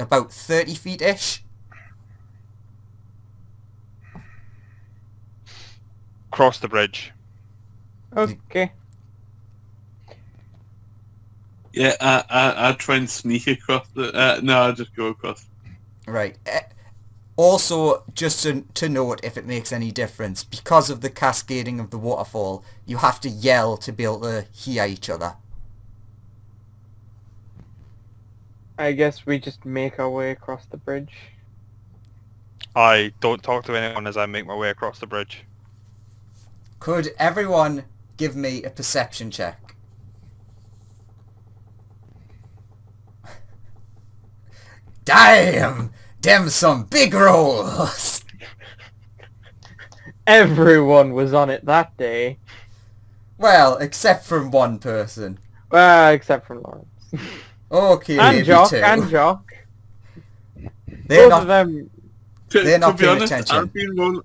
S2: About 30 feet-ish.
S1: Cross the bridge.
S3: Okay.
S6: Yeah, I try and sneak across the... no, I'll just go across.
S2: Right. Also, just to note, if it makes any difference, because of the cascading of the waterfall, you have to yell to be able to hear each other.
S3: I guess we just make our way across the bridge.
S1: I don't talk to anyone as I make my way across the bridge.
S2: Could everyone give me a perception check? Damn! Them some big rolls!
S3: Everyone was on it that day.
S2: Well, except from one person.
S3: Well, except for Lawrence.
S2: Okay,
S3: And
S2: maybe
S3: Jock,
S2: two.
S3: and Jock.
S2: They're
S3: Both of
S2: not...
S3: them.
S2: They're not
S6: to be
S2: paying
S6: honest,
S2: attention.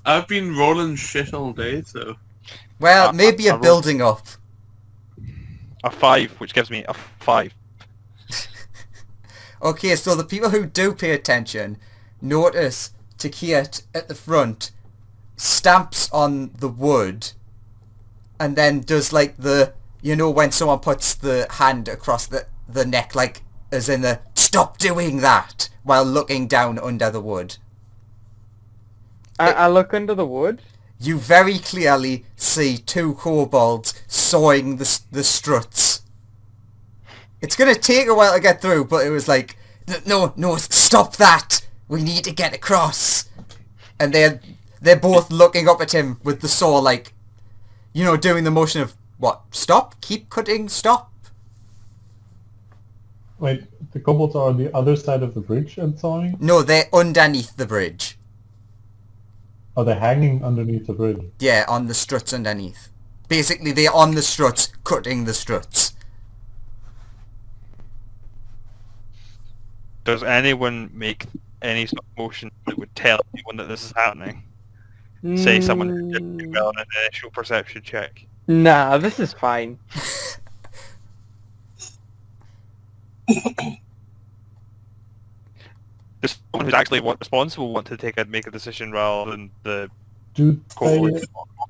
S6: I've been rolling shit all day, so...
S2: Well, maybe
S1: I
S2: a
S1: rolled-
S2: building up.
S1: A 5, which gives me a 5.
S2: Okay, so the people who do pay attention notice Takiet at the front stamps on the wood and then does like the, you know, when someone puts the hand across the neck, like as in the stop doing that, while looking down under the wood.
S3: I look under the wood.
S2: You very clearly see two kobolds sawing the struts. It's gonna take a while to get through, but it was like, no, stop that! We need to get across! And they're both looking up at him with the saw, like, you know, doing the motion of, what, stop? Keep cutting, stop?
S5: Wait, the kobolds are on the other side of the bridge and sawing?
S2: No, they're underneath the bridge.
S5: Are they hanging underneath the bridge?
S2: Yeah, on the struts underneath. Basically, they're on the struts, cutting the struts.
S1: Does anyone make any sort of motion that would tell anyone that this is happening? Say someone who didn't do well on an initial perception check.
S3: Nah, this is fine.
S1: Does someone who's actually responsible want to make a decision rather than the
S5: Do they,
S1: cold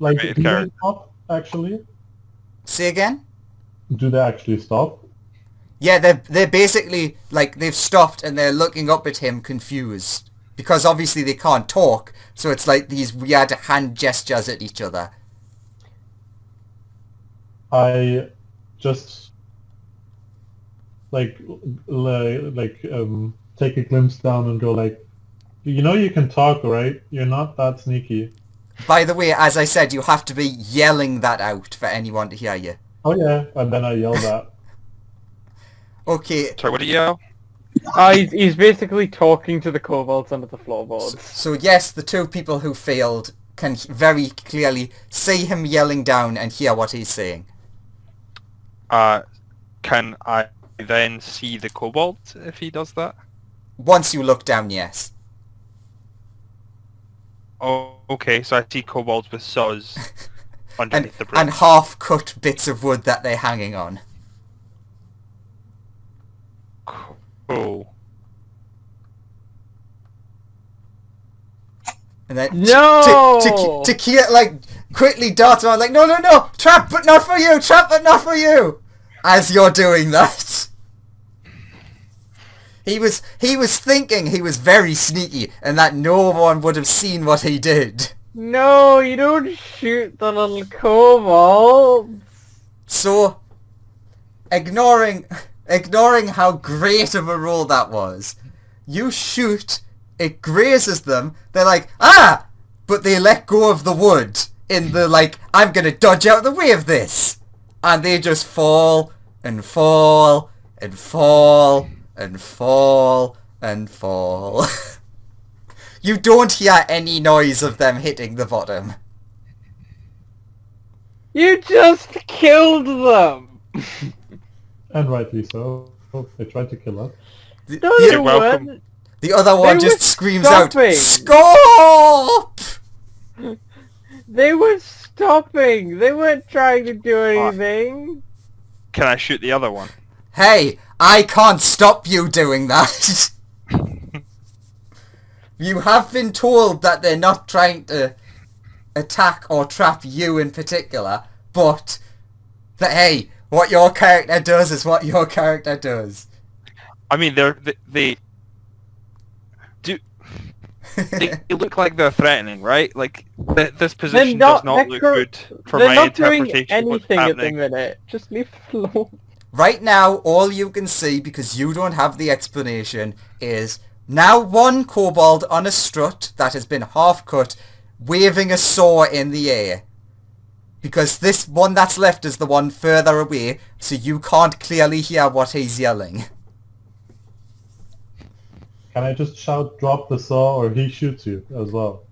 S5: like,
S1: automated
S5: do they
S1: character?
S5: stop, actually?
S2: Say again?
S5: Do they actually stop?
S2: Yeah, they're basically, like, they've stopped and they're looking up at him confused. Because obviously they can't talk, so it's like these weird hand gestures at each other.
S5: I just take a glimpse down and go like, you know you can talk, right? You're not that sneaky.
S2: By the way, as I said, you have to be yelling that out for anyone to hear you.
S5: Oh yeah, and then I yell that.
S2: Okay,
S1: Sorry, what did you yell?
S3: He's basically talking to the kobolds under the floorboards.
S2: so yes, the two people who failed can very clearly see him yelling down and hear what he's saying.
S1: Can I then see the kobold if he does that?
S2: Once you look down, yes.
S1: Oh, okay, so I see kobolds with saws. underneath the bridge.
S2: and half-cut bits of wood that they're hanging on.
S1: Cool.
S2: And then
S3: No!
S2: Takia like quickly darts around like, no, trap but not for you, trap but not for you. As you're doing that, he was thinking he was very sneaky and that no one would have seen what he did.
S3: No, you don't shoot the little kobolds.
S2: So, ignoring how great of a roll that was, you shoot. It grazes them. They're like, ah! But they let go of the wood in the, like, I'm gonna dodge out of the way of this. And they just fall and fall and fall and fall and fall. You don't hear any noise of them hitting the bottom.
S3: You just killed them.
S5: And rightly so. They tried to kill us.
S3: No,
S1: You're
S3: you
S1: welcome.
S3: weren't.
S2: The other one
S3: They
S2: just
S3: were
S2: screams out,
S3: stopping.
S2: "Stop!"
S3: They were stopping. They weren't trying to do anything.
S1: Can I shoot the other one?
S2: Hey, I can't stop you doing that. You have been told that they're not trying to attack or trap you in particular, but that, hey, what your character does is what your character does.
S1: I mean, they look like they're threatening, right? Like this position does not look good for
S3: They're
S1: my
S3: not doing
S1: interpretation of what's
S3: anything at the
S1: happening.
S3: minute. Just leave it alone.
S2: Right now, all you can see, because you don't have the explanation, is now one kobold on a strut that has been half cut, waving a saw in the air. Because this one that's left is the one further away, so you can't clearly hear what he's yelling.
S5: Can I just shout, drop the saw, or he shoots you as well?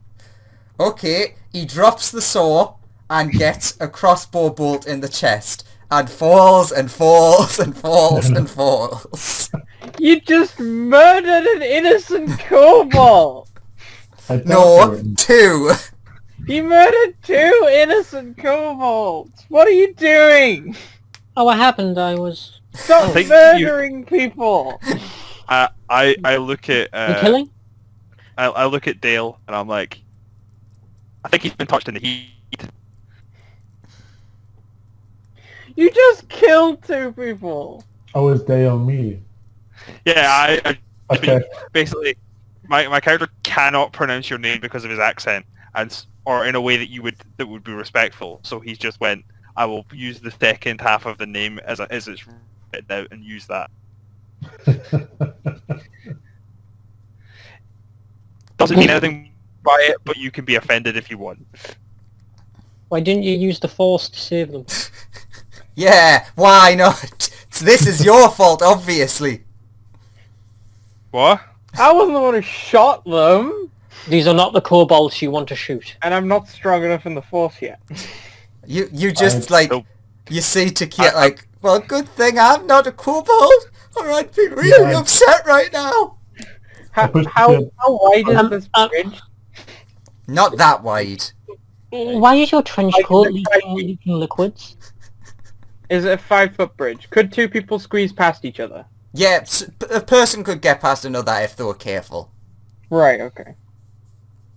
S2: Okay, he drops the saw and gets a crossbow bolt in the chest, and falls and falls and falls and falls.
S3: You just murdered an innocent kobold.
S5: I don't
S2: No,
S5: know.
S2: two.
S3: You murdered two innocent kobolds. What are you doing?
S4: Oh, what happened? I was...
S3: Stop
S1: Thank
S3: murdering people.
S1: I look at
S4: You killing?
S1: I look at Dale and I'm like, I think he's been touched in the heat.
S3: You just killed two people.
S5: Oh, it's Dale me.
S1: Yeah, I
S5: Okay.
S1: basically my character cannot pronounce your name because of his accent or in a way that would be respectful. So he's just went, I will use the second half of the name as it's written out and use that. Doesn't mean anything by it, but you can be offended if you want.
S4: Why didn't you use the force to save them?
S2: Yeah, why not? This is your fault, obviously.
S1: What?
S3: I wasn't the one who shot them,
S4: These are not the kobolds you want to shoot.
S3: and I'm not strong enough in the force yet.
S2: You just,
S5: I-
S2: like,
S1: Nope.
S2: you say to Kit, like, well, good thing I'm not a kobold, or I'd be really
S5: Yeah.
S2: upset right now.
S3: How,
S5: pushed
S3: how,
S5: it.
S3: how wide is this bridge?
S2: Not that wide.
S4: Why is your trench
S3: Like,
S4: coat
S3: is it
S4: leaking liquids?
S3: Is it a 5-foot bridge? Could two people squeeze past each other?
S2: Yeah, a person could get past another if they were careful.
S3: Right, okay.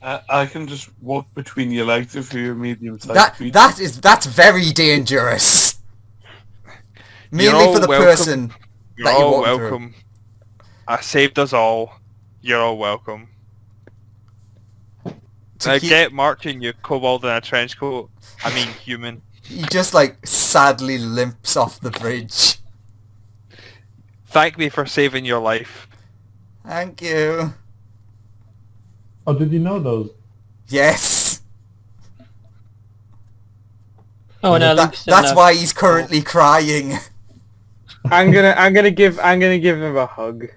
S6: I can just walk between your legs if you're medium-sized creature.
S2: That's very dangerous.
S1: You're
S2: Mainly
S1: all
S2: for the
S1: welcome.
S2: person
S1: You're
S2: that you're
S1: all
S2: walking through.
S1: welcome. I saved us all. You're all welcome.
S2: To
S1: Now
S2: keep-
S1: get marching, you kobold in a trench coat. I mean human.
S2: He just, like, sadly limps off the bridge.
S1: Thank me for saving your life.
S2: Thank you.
S5: Oh, did you know those?
S2: Yes.
S4: Oh no, Luke's in
S2: That's
S4: there.
S2: why he's currently crying.
S3: I'm gonna give him a hug.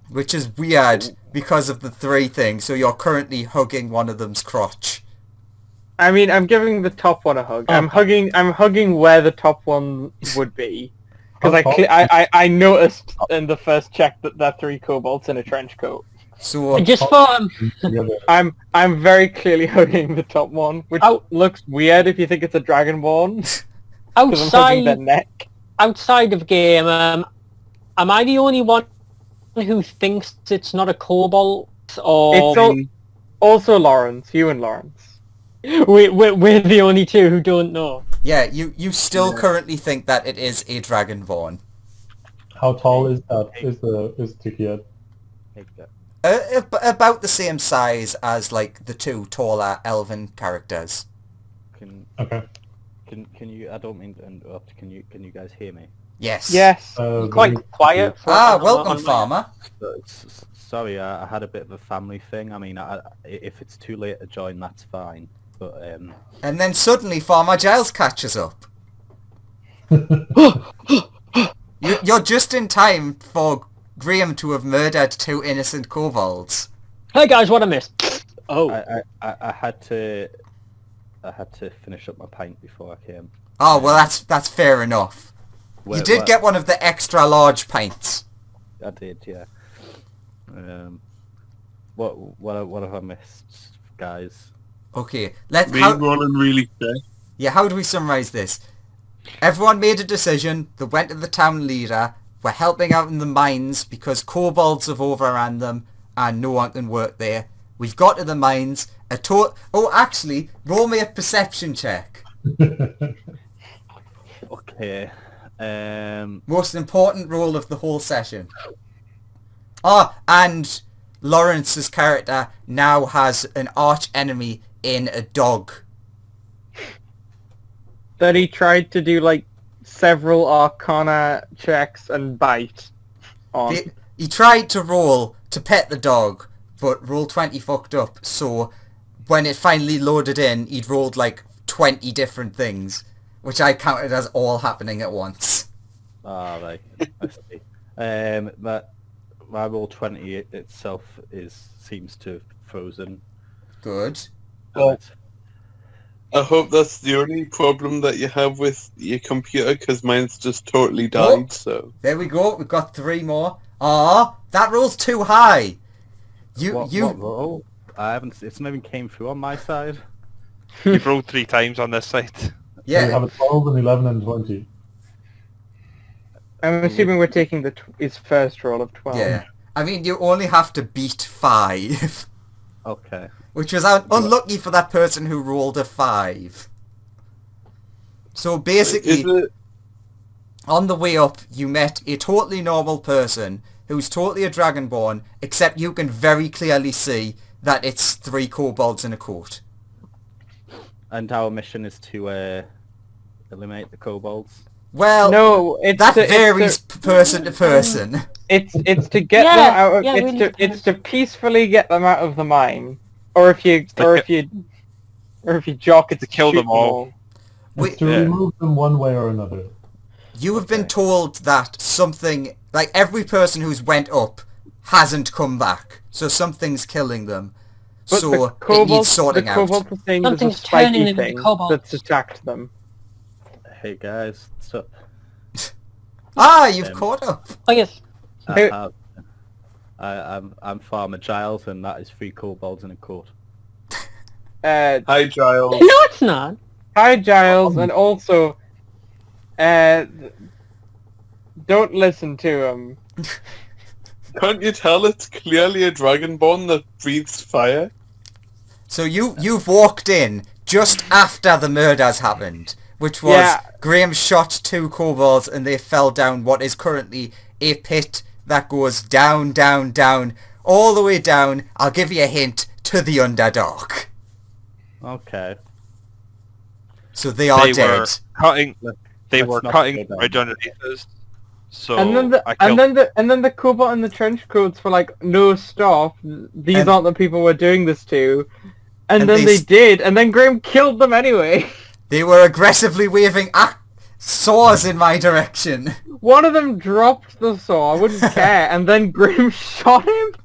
S2: Which is weird because of the three things, so you're currently hugging one of them's crotch.
S3: I mean, I'm giving the top one a hug.
S4: Oh.
S3: I'm hugging where the top one would be. Because
S5: How tall-
S3: I noticed in the first check that there are 3 kobolds in a trench coat.
S2: So
S4: Just for
S5: Together.
S3: I'm very clearly hugging the top one, which looks weird if you think it's a dragonborn. Because I'm hugging their neck.
S4: outside of game, am I the only one who thinks it's not a kobold? Or
S3: It's also Lawrence, you and Lawrence.
S4: we're the only two who don't know?
S2: yeah, you still currently think that it is a dragonborn.
S5: How tall is that? Is Tikiat?
S2: About the same size as like the two taller elven characters.
S5: Okay.
S7: Can you? I don't mean to interrupt. Can you guys hear me?
S2: Yes.
S3: Yes.
S4: Quite quiet.
S2: Welcome, farmer.
S7: Sorry, I had a bit of a family thing. I mean, if it's too late to join, that's fine. But
S2: And then suddenly Farmer Giles catches up. You're just in time for Graham to have murdered two innocent kobolds.
S4: Hey guys, what I missed? Oh,
S7: I had to finish up my pint before I came.
S2: Oh, well, that's fair enough. You did get one of the extra large pints.
S7: I did, yeah. What have I missed, guys?
S2: Okay,
S6: Rolling really quick.
S2: Yeah, how do we summarise this? Everyone made a decision. They went to the town leader. We're helping out in the mines because kobolds have overran them and no one can work there. We've got to the mines. Actually, roll me a perception check.
S7: Okay.
S2: Most important role of the whole session. Ah, and Lawrence's character now has an arch enemy in a dog.
S3: That he tried to do like several arcana checks and bite on.
S2: He tried to roll to pet the dog, but Roll20 fucked up, so when it finally loaded in, he'd rolled like 20 different things, which I counted as all happening at once.
S7: Ah, right. I see. But my Roll20 itself seems to have frozen.
S2: Good.
S6: Well, I hope that's the only problem that you have with your computer, because mine's just totally died,
S2: Oh.
S6: so...
S2: There we go, we've got 3 more. Ah, that roll's too high!
S7: What roll? I haven't. It's not even came through on my side.
S1: You've rolled 3 times on this site.
S5: So you
S2: Yeah,
S5: have a 12, an 11, and 20.
S3: I'm assuming we're taking his first roll of 12.
S2: yeah. I mean, you only have to beat 5,
S7: Okay.
S2: which was unlucky for that person who rolled a 5. So basically...
S6: Is it...
S2: On the way up, you met a totally normal person who's totally a dragonborn, except you can very clearly see that it's 3 kobolds in a coat.
S7: And our mission is to eliminate the kobolds.
S2: Well,
S3: No,
S2: that varies person to person.
S3: It's to get them out of it's to peacefully get them out of the mine. Or if you jock, it's
S1: to kill
S3: shoot
S1: them all.
S2: Wait,
S5: It's to remove them one way or another.
S2: You have been told that something, like every person who's went up hasn't come back, so something's killing them.
S3: But
S2: So
S3: the
S2: it needs sorting
S3: the
S2: out.
S3: kobolds are saying there's a
S4: Something's turning
S3: spiky
S4: into
S3: thing
S4: kobolds.
S3: that's attacked them.
S7: Hey guys, what's up?
S2: Ah, you've caught up.
S4: oh yes.
S3: Who-
S7: I'm Farmer Giles, and that is 3 kobolds in a coat.
S6: Hi, Giles.
S4: No, it's not.
S3: Hi Giles, and also, don't listen to him.
S6: Can't you tell it's clearly a dragonborn that breathes fire?
S2: So you've walked in just after the murders happened, which was
S3: Yeah.
S2: Graham shot 2 kobolds and they fell down what is currently a pit that goes down, down, down, all the way down. I'll give you a hint, to the Underdark.
S7: Okay.
S2: So they are
S1: They
S2: dead.
S1: were cutting. They
S7: Let's
S1: were
S7: not
S1: cutting
S7: go down.
S1: right underneath us. So
S3: and then
S1: I killed.
S3: the kobold in the trench coats were like, no, stop. These
S2: And-
S3: aren't the people we're doing this to. And
S2: And
S3: then
S2: they
S3: they did, and then Graham killed them anyway.
S2: They were aggressively waving saws in my direction.
S3: One of them dropped the saw, I wouldn't care, and then Graham shot him.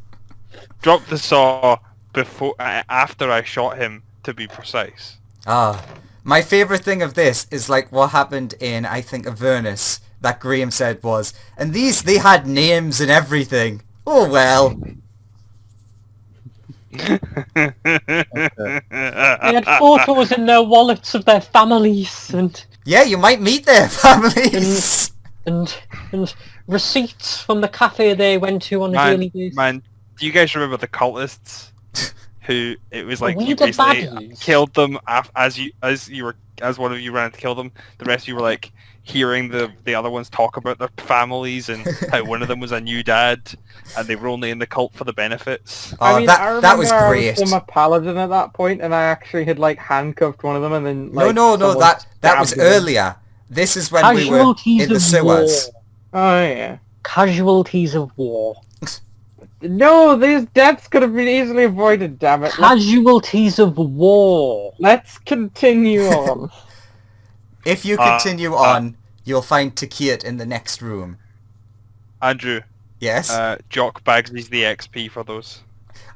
S1: Dropped the saw before after I shot him, to be precise.
S2: Ah, my favourite thing of this is like what happened in, I think, Avernus, that Graham said was, and they had names and everything. Oh well.
S4: They had photos in their wallets of their families
S2: Yeah, you might meet their families.
S4: and receipts from the cafe they went to on a daily basis.
S1: Man, do you guys remember the cultists? Who it was like
S4: We
S1: you
S4: the
S1: basically
S4: baddies.
S1: killed them as one of you ran to kill them. The rest of you were like hearing the other ones talk about their families and how one of them was a new dad, and they were only in the cult for the benefits.
S2: Oh,
S3: I mean,
S2: that was
S3: I
S2: great.
S3: was a paladin at that point, and I actually had like handcuffed one of them, and then like
S2: No,
S3: someone
S2: that was
S3: stabbed him.
S2: earlier. This is when we were
S4: Casualties
S2: in the
S4: of
S2: sewers.
S4: war.
S3: Oh yeah.
S4: Casualties of war.
S3: No, these deaths could have been easily avoided. Damn it.
S4: Casualties of war.
S3: Let's continue on.
S2: If you continue on, you'll find Takiat in the next room.
S1: Andrew,
S2: Yes?
S1: Jock Bagsy's the XP for those.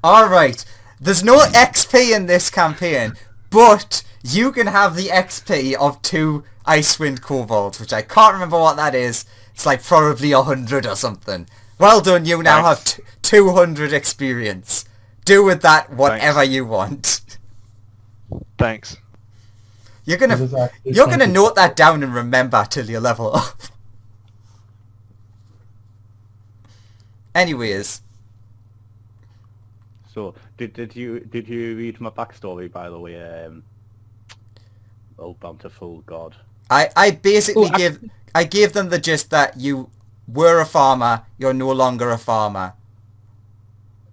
S2: Alright. There's no XP in this campaign, but you can have the XP of 2 Icewind Kobolds, which I can't remember what that is. It's like probably 100 or something. Well done, you now have 200 experience. Do with that whatever you want.
S1: Thanks.
S2: You're gonna note that down and remember till you level up. Anyways.
S7: So, did you read my backstory, by the way? Oh, bountiful God.
S2: I basically gave them the gist that you were a farmer, you're no longer a farmer.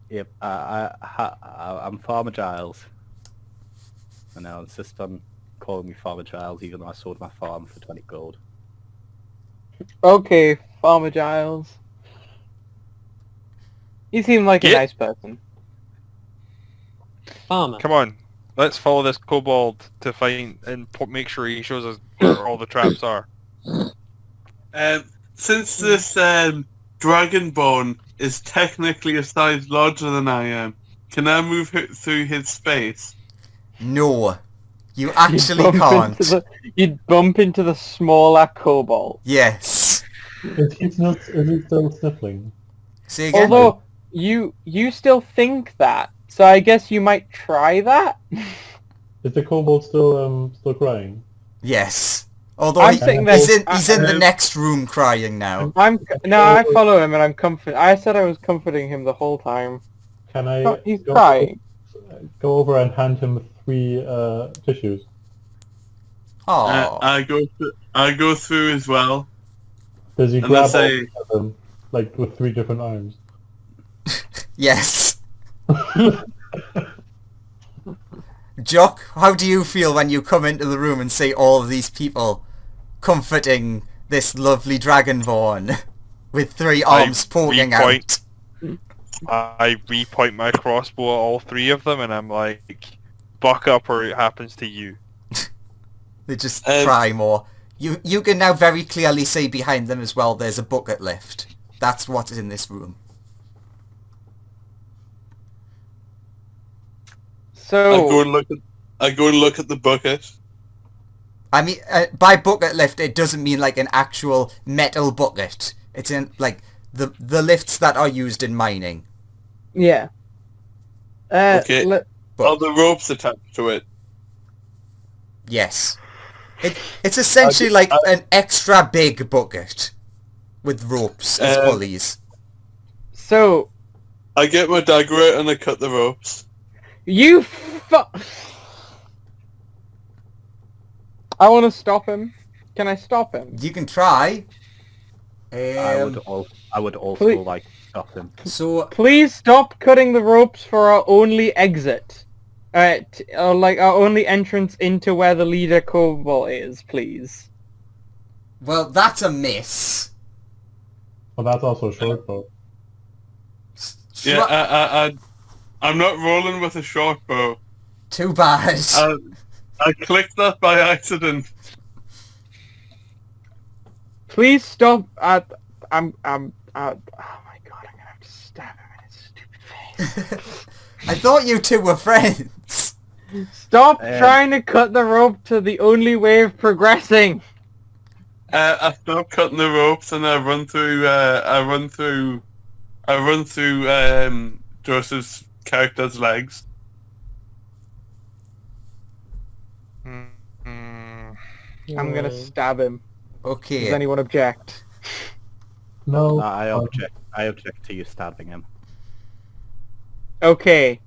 S7: Yep, I'm Farmer Giles. And I'll insist on calling me Farmer Giles, even though I sold my farm for 20 gold.
S3: Okay, Farmer Giles. You seem like a
S1: Yeah.
S3: nice person.
S4: Farmer.
S1: Come on, let's follow this kobold to find and make sure he shows us where all the traps are.
S6: Since this Dragonborn is technically a size larger than I am, can I move through his space?
S2: No. You actually
S3: You'd bump
S2: can't.
S3: into you'd bump into the smaller kobold.
S2: Yes.
S5: Is he still sniffling?
S2: Say again?
S3: Although, you still think that, so I guess you might try that?
S5: Is the kobold still crying?
S2: Yes. Although
S3: I'm sitting there-
S2: he's in the next room crying now.
S3: I follow him and I'm I said I was comforting him the whole time.
S5: Can I
S3: Oh, he's crying.
S5: go over and hand him 3 tissues?
S2: Oh.
S6: I go through as well.
S5: Does he
S6: And
S5: grab
S6: let's say-
S5: all of them, like with 3 different arms?
S2: Yes. Jock, how do you feel when you come into the room and see all of these people comforting this lovely dragonborn with 3 arms poking out?
S1: I repoint my crossbow at all 3 of them, and I'm like, buck up or it happens to you.
S2: They just cry more. You can now very clearly see behind them as well there's a bucket lift. That's what is in this room.
S3: So
S6: I go and look at the bucket.
S2: I mean, by bucket lift, it doesn't mean like an actual metal bucket. It's in like the lifts that are used in mining.
S3: yeah.
S6: Okay.
S2: But
S6: Are the ropes attached to it?
S2: yes, it's essentially like an extra big bucket with ropes as pulleys.
S3: So
S6: I get my dagger out and I cut the ropes.
S3: you I want to stop him. Can I stop him?
S2: You can try.
S7: I would also
S3: please-
S7: like to stop him.
S2: So
S3: Please stop cutting the ropes for our only exit. Or like our only entrance into where the leader kobold is, please.
S2: well, that's a miss.
S5: Well, that's also a short bow.
S6: Yeah, I'm not rolling with a short bow.
S2: Too bad.
S6: I clicked that by accident.
S3: Please stop. Oh my god, I'm gonna have to stab him in his stupid face.
S2: I thought you two were friends.
S3: Stop trying to cut the rope to the only way of progressing.
S6: I stop cutting the ropes and I run through Joseph's character's legs.
S1: Mm, mm.
S3: I'm gonna stab him. Does
S2: Okay.
S3: anyone object?
S5: No.
S7: No, I object to you stabbing him.
S3: Okay.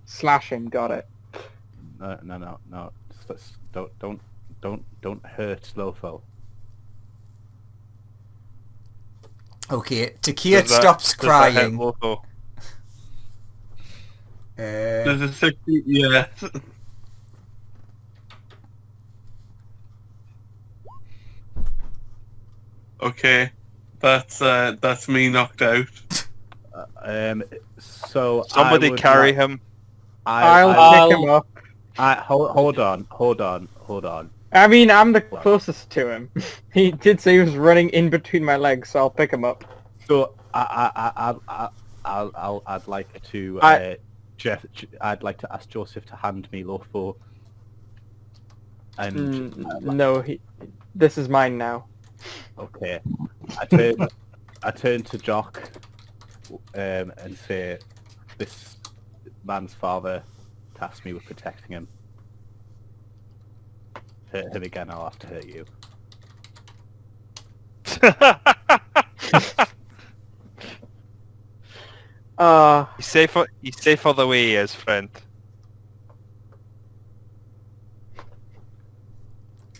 S3: Slash him. Got it.
S7: No. Don't hurt Slowfo.
S2: Okay. Takia
S1: Does that-
S2: stops
S1: does that hit
S2: crying.
S1: Lotho?
S6: There's a 60, yeah. Okay, that's me knocked out.
S7: So
S1: Somebody
S7: I would
S1: carry
S7: like-
S1: him.
S3: I'll pick him up.
S7: Hold on.
S3: I mean, I'm the closest to him. He did say he was running in between my legs, so I'll pick him up.
S7: So I'd like to I'd like to ask Joseph to hand me Lofo. And
S3: No, this is mine now.
S7: okay, I turn to Jock and say, this man's father tasked me with protecting him. Hurt him again, I'll have to hurt you.
S1: He's safer the way he is, friend.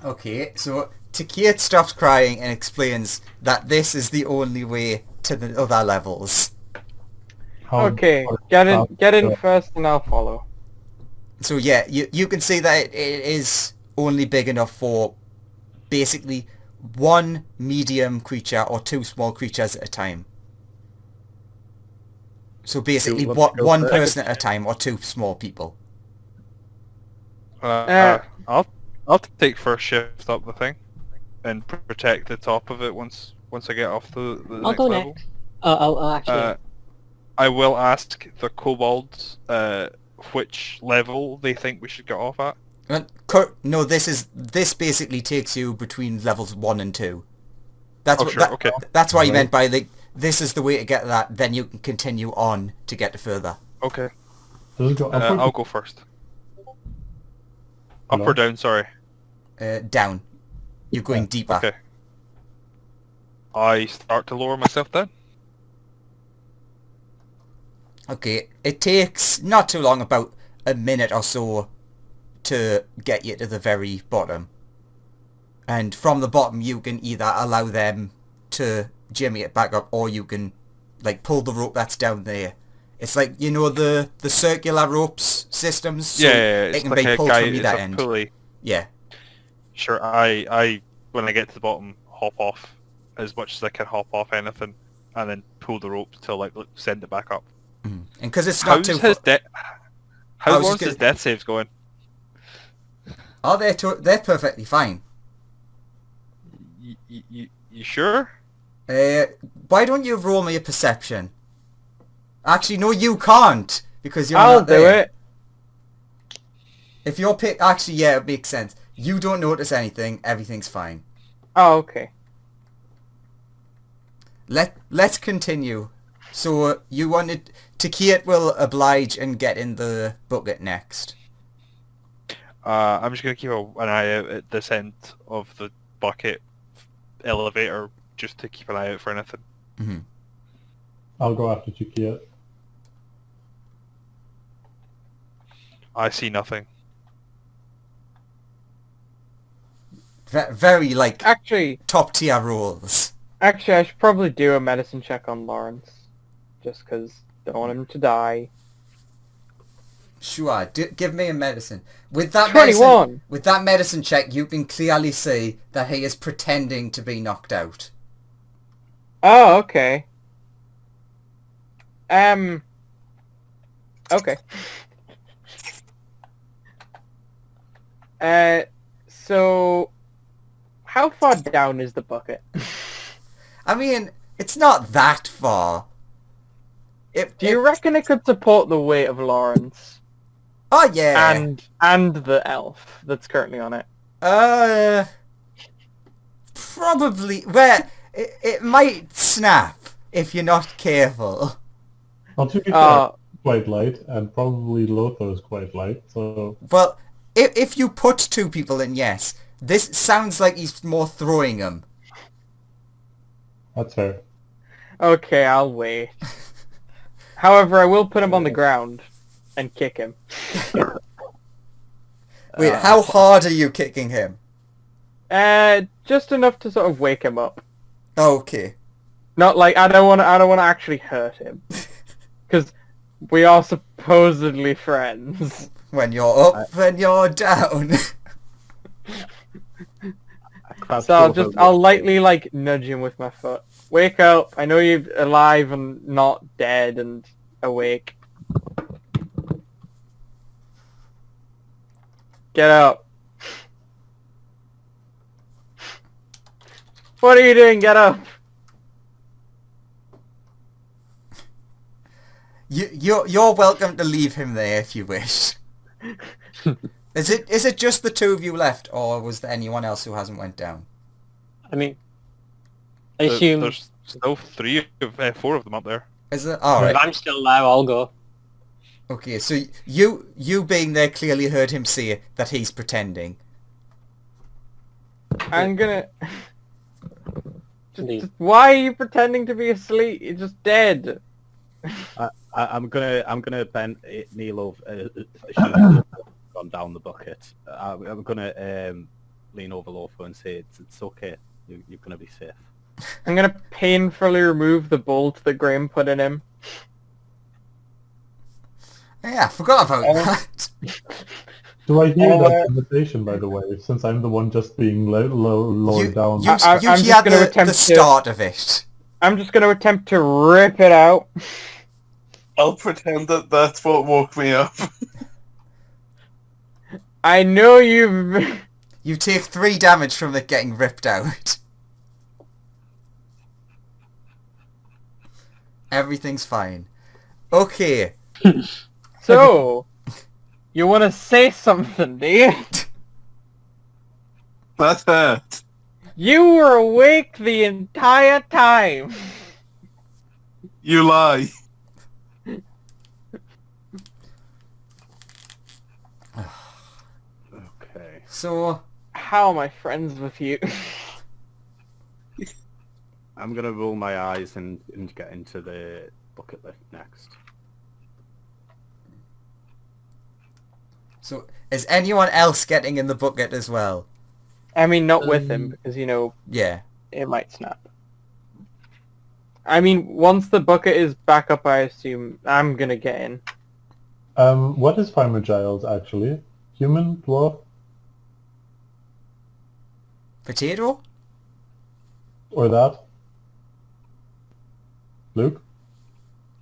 S2: Okay, so Takia stops crying and explains that this is the only way to the other levels.
S3: Okay, get in first and I'll follow.
S2: So yeah, you can see that it is only big enough for basically one medium creature or two small creatures at a time. So basically one person at a time or two small people.
S1: I'll take first shift up the thing and protect the top of it once I get off the
S4: I'll
S1: next
S4: go
S1: level.
S4: next. I'll actually...
S1: I will ask the kobolds which level they think we should get off at.
S2: No, this basically takes you between levels 1 and 2. That's
S1: okay.
S2: That's what you meant by this is the way to get that. Then you can continue on to get to further.
S1: Okay.
S5: Does it go upward?
S1: I'll go first. Up
S5: Hello?
S1: or down? Sorry.
S2: Down. You're going deeper.
S1: Okay. I start to lower myself down.
S2: Okay, it takes not too long, about a minute or so, to get you to the very bottom. And from the bottom you can either allow them to jimmy it back up, or you can pull the rope that's down there. It's like, you know, the circular ropes systems? So
S1: It's
S2: it can
S1: like
S2: be
S1: a
S2: pulled
S1: guy,
S2: from
S1: it's
S2: either
S1: a
S2: end.
S1: pulley.
S2: Yeah.
S1: Sure, I when I get to the bottom, hop off as much as I can hop off anything, and then pull the rope till send it back up.
S2: And because it's not too...
S1: How long's his death saves going?
S2: Oh, they're perfectly fine.
S1: You sure?
S2: Why don't you roll me a perception? Actually, no, you can't, because you're
S3: I'll
S2: not there.
S3: do it.
S2: If you're actually, yeah, it makes sense. You don't notice anything, everything's fine.
S3: Oh, okay.
S2: Let's continue. So, you wanted... Takiat will oblige and get in the bucket next.
S1: I'm just going to keep an eye out at this end of the bucket elevator, just to keep an eye out for anything.
S2: Mm-hmm.
S5: I'll go after Chikia.
S1: I see nothing.
S2: Very,
S3: Actually,
S2: top tier rolls.
S3: I should probably do a medicine check on Lawrence. Just because don't want him to die.
S2: Sure, give me a medicine. With that
S3: 21!
S2: With that medicine check, you can clearly see that he is pretending to be knocked out.
S3: Oh, okay. Okay. So... How far down is the bucket?
S2: I mean, it's not that far.
S3: Do you reckon it could support the weight of Lawrence?
S2: Oh, yeah.
S3: And the elf that's currently on it?
S2: Probably. Well, it might snap if you're not careful.
S5: Well, to be fair, quite light, and probably Lothar is quite light, so...
S2: Well, if you put two people in, yes. This sounds like he's more throwing them.
S5: That's fair.
S3: Okay, I'll wait. However, I will put him on the ground and kick him.
S2: Wait, how hard are you kicking him?
S3: Just enough to sort of wake him up.
S2: Okay.
S3: Not like I don't want to actually hurt him, because we are supposedly friends.
S2: When you're up, when you're down.
S3: So I'll lightly like nudge him with my foot. Wake up! I know you're alive and not dead and awake. Get up! What are you doing? Get up!
S2: You're welcome to leave him there if you wish. Is it just the two of you left, or was there anyone else who hasn't went down?
S4: I mean, I assume
S1: There's still four of them up there.
S2: Is it? All
S4: if
S2: right.
S4: I'm still there, I'll go.
S2: Okay, so you being there clearly heard him say that he's pretending.
S3: I'm gonna...
S4: Indeed.
S3: Why are you pretending to be asleep? You're just dead.
S7: I'm gonna bend kneel over. Gone down the bucket. I'm gonna lean over Lothar and say it's okay. You're gonna be safe.
S3: I'm gonna painfully remove the bolt that Graham put in him.
S2: Yeah, I forgot about that.
S5: Do I hear that conversation, by the way, since I'm the one just being lowered down?
S2: You
S3: I'm
S2: hear
S3: just gonna attempt
S2: the
S3: to-
S2: start of it.
S3: I'm just gonna attempt to rip it out.
S6: I'll pretend that that's what woke me up.
S3: I know you've...
S2: You take 3 damage from it getting ripped out. Everything's fine. Okay.
S3: So, you want to say something, do you?
S6: That hurt.
S3: You were awake the entire time.
S6: You lie.
S7: Okay.
S2: So,
S3: How am I friends with you?
S7: I'm gonna roll my eyes and get into the bucket lift next.
S2: is anyone else getting in the bucket as well?
S3: I mean, not with him, because, you know,
S2: Yeah.
S3: it might snap. I mean, once the bucket is back up, I assume I'm gonna get in.
S5: What is Farmer Giles actually? Human? Dwarf?
S2: Potato?
S5: Or that? Luke?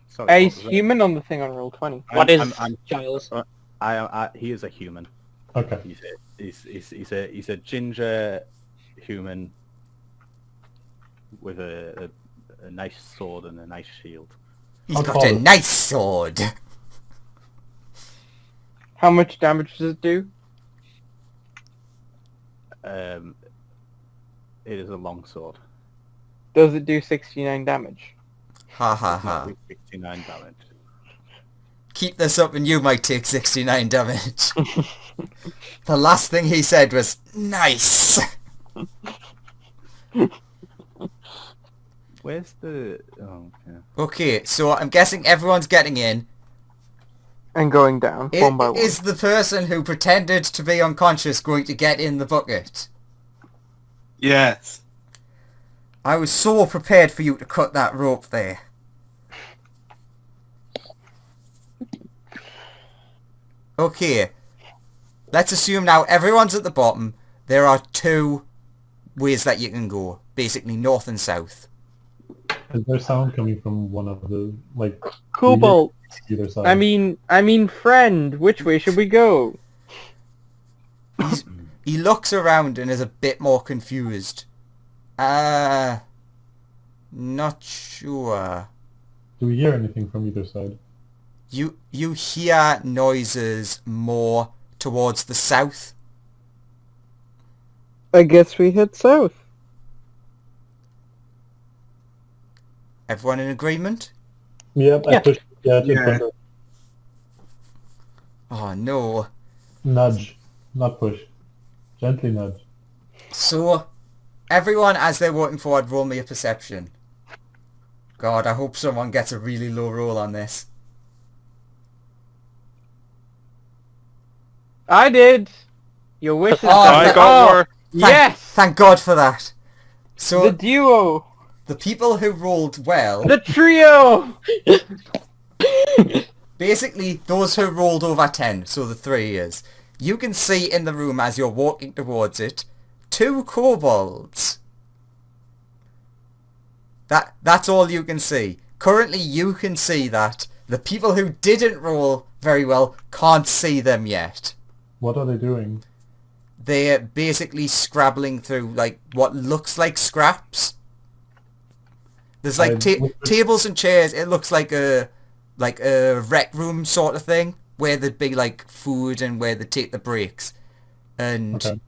S7: Sorry,
S3: He's
S7: what was it?
S3: human on the thing on Roll20.
S4: What is
S7: I'm
S4: Giles?
S7: he is a human.
S5: Okay.
S7: He's a ginger human with a nice sword and a nice shield.
S2: He's
S5: I'll
S2: got
S5: call
S2: a
S5: it.
S2: nice sword.
S3: How much damage does it do?
S7: It is a long sword.
S3: Does it do 69 damage?
S2: Ha ha ha.
S7: 69 damage.
S2: Keep this up and you might take 69 damage. The last thing he said was, nice.
S7: Where's the... Oh, yeah.
S2: Okay, so I'm guessing everyone's getting in.
S3: And going down, one by one.
S2: Is the person who pretended to be unconscious going to get in the bucket?
S6: Yes.
S2: I was so prepared for you to cut that rope there. Okay. Let's assume now everyone's at the bottom. There are 2 ways that you can go. Basically north and south.
S5: Is there sound coming from one of the, like,
S3: Cobalt!
S5: either side?
S3: I mean, friend, which way should we go?
S2: He looks around and is a bit more confused. Not sure.
S5: Do we hear anything from either side?
S2: You hear noises more towards the south.
S3: I guess we head south.
S2: Everyone in agreement?
S5: Yep, I
S3: Yeah.
S5: pushed that in
S6: Yeah.
S5: front of...
S2: Oh no.
S5: Nudge, not push. Gently nudge.
S2: So, everyone, as they're walking forward, roll me a perception. God, I hope someone gets a really low roll on this.
S3: I did. Your wish is
S2: Oh,
S3: done.
S1: I got more.
S3: Yes!
S2: Thank God for that.
S3: The
S2: So,
S3: duo!
S2: the people who rolled well,
S3: The trio!
S2: basically those who rolled over 10, so the 3 is, you can see in the room as you're walking towards it, 2 kobolds. That's all you can see. Currently you can see that. The people who didn't roll very well can't see them yet.
S5: What are they doing?
S2: They're basically scrabbling through like what looks like scraps. There's like tables and chairs. It looks like a rec room sort of thing where there'd be like food and where they take the breaks. And
S5: Okay.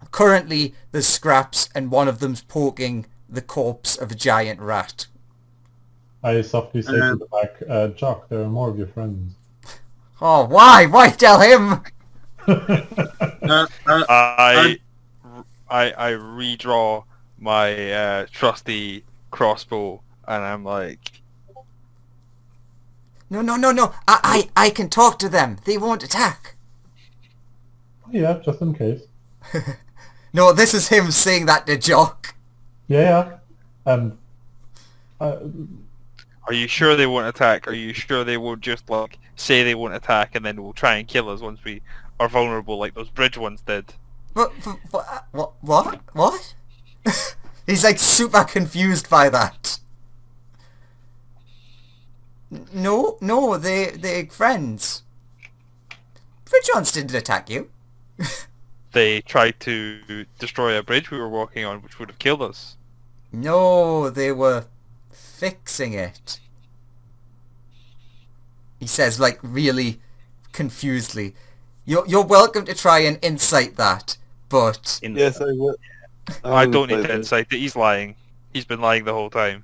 S2: currently there's scraps and one of them's poking the corpse of a giant rat.
S5: I softly say to the back, Jock, there are more of your friends.
S2: Oh, why? Why tell him?
S1: I redraw my trusty crossbow, and I'm like,
S2: No. I can talk to them. They won't attack.
S5: Yeah, just in case.
S2: No, this is him saying that to Jock.
S5: Yeah. And
S1: are you sure they won't attack? Are you sure they won't just like say they won't attack and then will try and kill us once we are vulnerable like those bridge ones did?
S2: What? He's like super confused by that. No, they're friends. Bridge ones didn't attack you.
S1: They tried to destroy a bridge we were walking on, which would have killed us.
S2: No, they were fixing it. He says, like, really confusedly. You're welcome to try and insight that, but...
S6: Yes, I will.
S1: I don't need to insight that he's lying. He's been lying the whole time.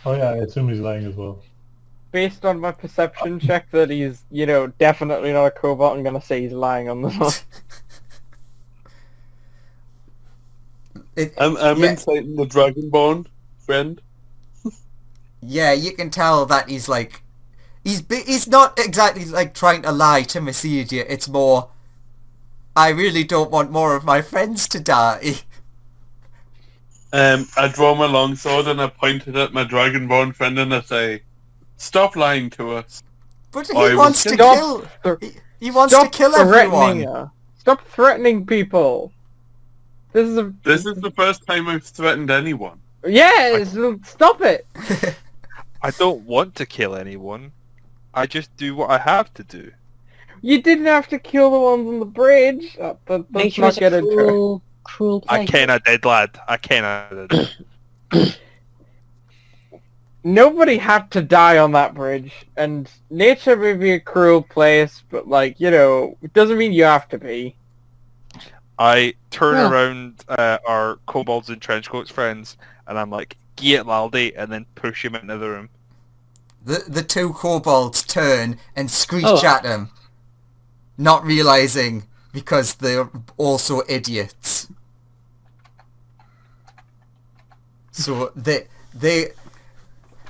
S5: oh yeah, I assume he's lying as well.
S3: Based on my perception check that he's, definitely not a kobold, I'm gonna say he's lying on this one.
S6: I'm
S2: yeah,
S6: inciting the Dragonborn friend.
S2: yeah, you can tell that he's like... He's not exactly like trying to lie to mislead you. It's more, I really don't want more of my friends to die.
S6: I draw my longsword and I point it at my Dragonborn friend and I say, "Stop lying to us."
S2: But
S6: I
S2: he
S6: will
S2: wants to
S3: Stop
S2: kill... He wants to kill everyone.
S3: her. Stop threatening people. This is
S6: the first time I've threatened anyone.
S3: Yes, stop it.
S1: I don't want to kill anyone. I just do what I have to do.
S3: You didn't have to kill the ones on the bridge. Let's
S4: Nature
S3: not
S4: is a
S3: get into it.
S4: cruel place.
S1: I kinda did, lad. I kinda did.
S3: Nobody had to die on that bridge, and nature may be a cruel place, but it doesn't mean you have to be.
S1: I turn
S4: Yeah.
S1: around our kobolds in trench coats friends, and I'm like, "Get Laldi," and then push him into the room.
S2: The 2 kobolds turn and screech
S4: Oh.
S2: at him, not realizing because they're also idiots. So they,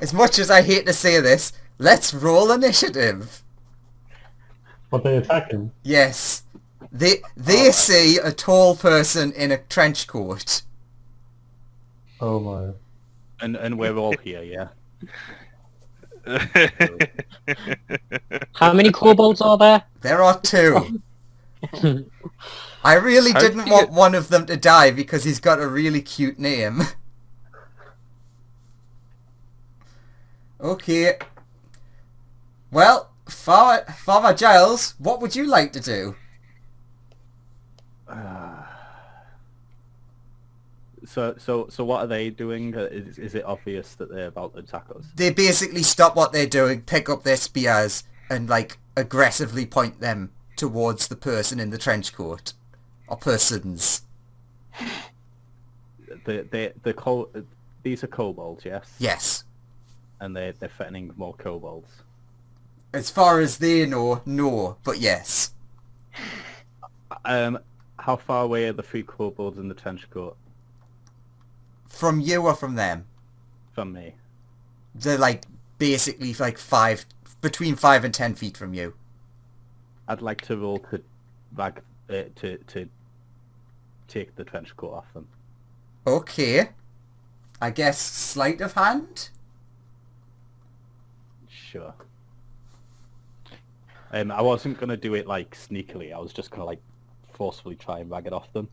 S2: as much as I hate to say this, let's roll initiative.
S5: But they attack him.
S2: Yes, they see a tall person in a trench coat.
S5: Oh my.
S7: And we're all here, yeah.
S4: How many kobolds are there?
S2: There are 2. I really
S1: How
S2: didn't
S1: did you
S2: want
S1: get-
S2: one of them to die because he's got a really cute name. Okay. Well, Father Giles, what would you like to do?
S7: So what are they doing? Is it obvious that they're about to attack us?
S2: They basically stop what they're doing, pick up their spears, and like aggressively point them towards the person in the trench coat. Or persons.
S7: These are kobolds, yes?
S2: Yes.
S7: And they're threatening more kobolds.
S2: As far as they know, no, but yes.
S7: How far away are the 3 kobolds in the trench coat
S2: From you or from them?
S7: from me?
S2: They're like basically like between 5 and 10 feet from you.
S7: I'd like to roll to to take the trench coat off them.
S2: Okay. I guess sleight of hand?
S7: Sure. I wasn't gonna do it like sneakily. I was just gonna like forcefully try and rag it off them.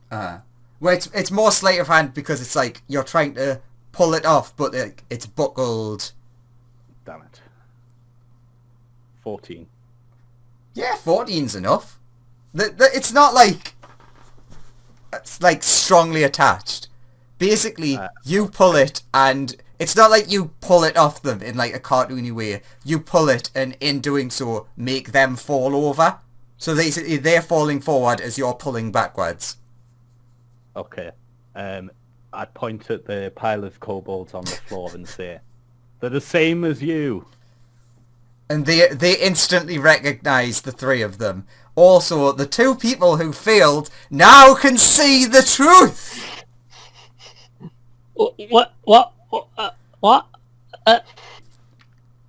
S2: Well, it's more sleight of hand because it's like you're trying to pull it off, but it's buckled.
S7: Damn it. 14.
S2: Yeah, 14's enough. It's not like it's like strongly attached. Basically, you pull it, and it's not like you pull it off them in like a cartoony way. You pull it, and in doing so, make them fall over. So they're falling forward as you're pulling backwards.
S7: Okay. I'd point at the pile of kobolds on the floor and say, "They're the same as you."
S2: And they instantly recognise the 3 of them. Also, the 2 people who failed now can see the truth!
S4: What?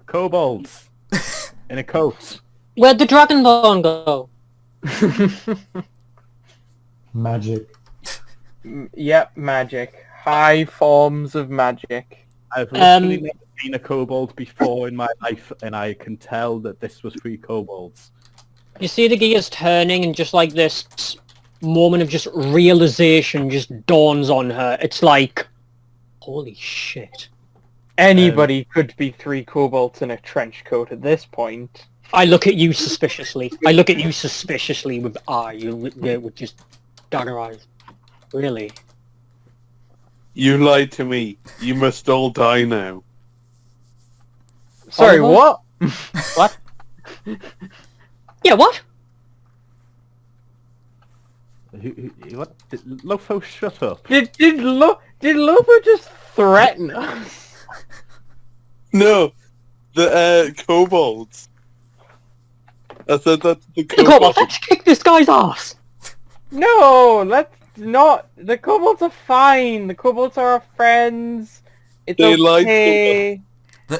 S7: Kobolds in a coat.
S4: Where'd the dragonborn go?
S5: Magic.
S3: Yep, magic. High forms of magic.
S7: I've literally never seen a kobold before in my life, and I can tell that this was 3 kobolds.
S4: You see the gears turning, and just like this moment of just realization just dawns on her. It's like, holy shit.
S3: Anybody could be 3 kobolds in a trench coat at this point.
S4: I look at you suspiciously. with just dagger eyes. Really?
S6: You lied to me. You must all die now.
S3: Sorry,
S4: Oliver?
S3: what?
S4: What? Yeah, what?
S7: What? Lofo, shut up.
S3: Did Lobo just threaten us?
S6: No, the kobolds. I said that to the
S4: Come on,
S6: kobolds.
S4: let's kick this guy's ass!
S3: No, let's not. The kobolds are fine. The kobolds are our friends. It's
S6: They lied to
S3: okay.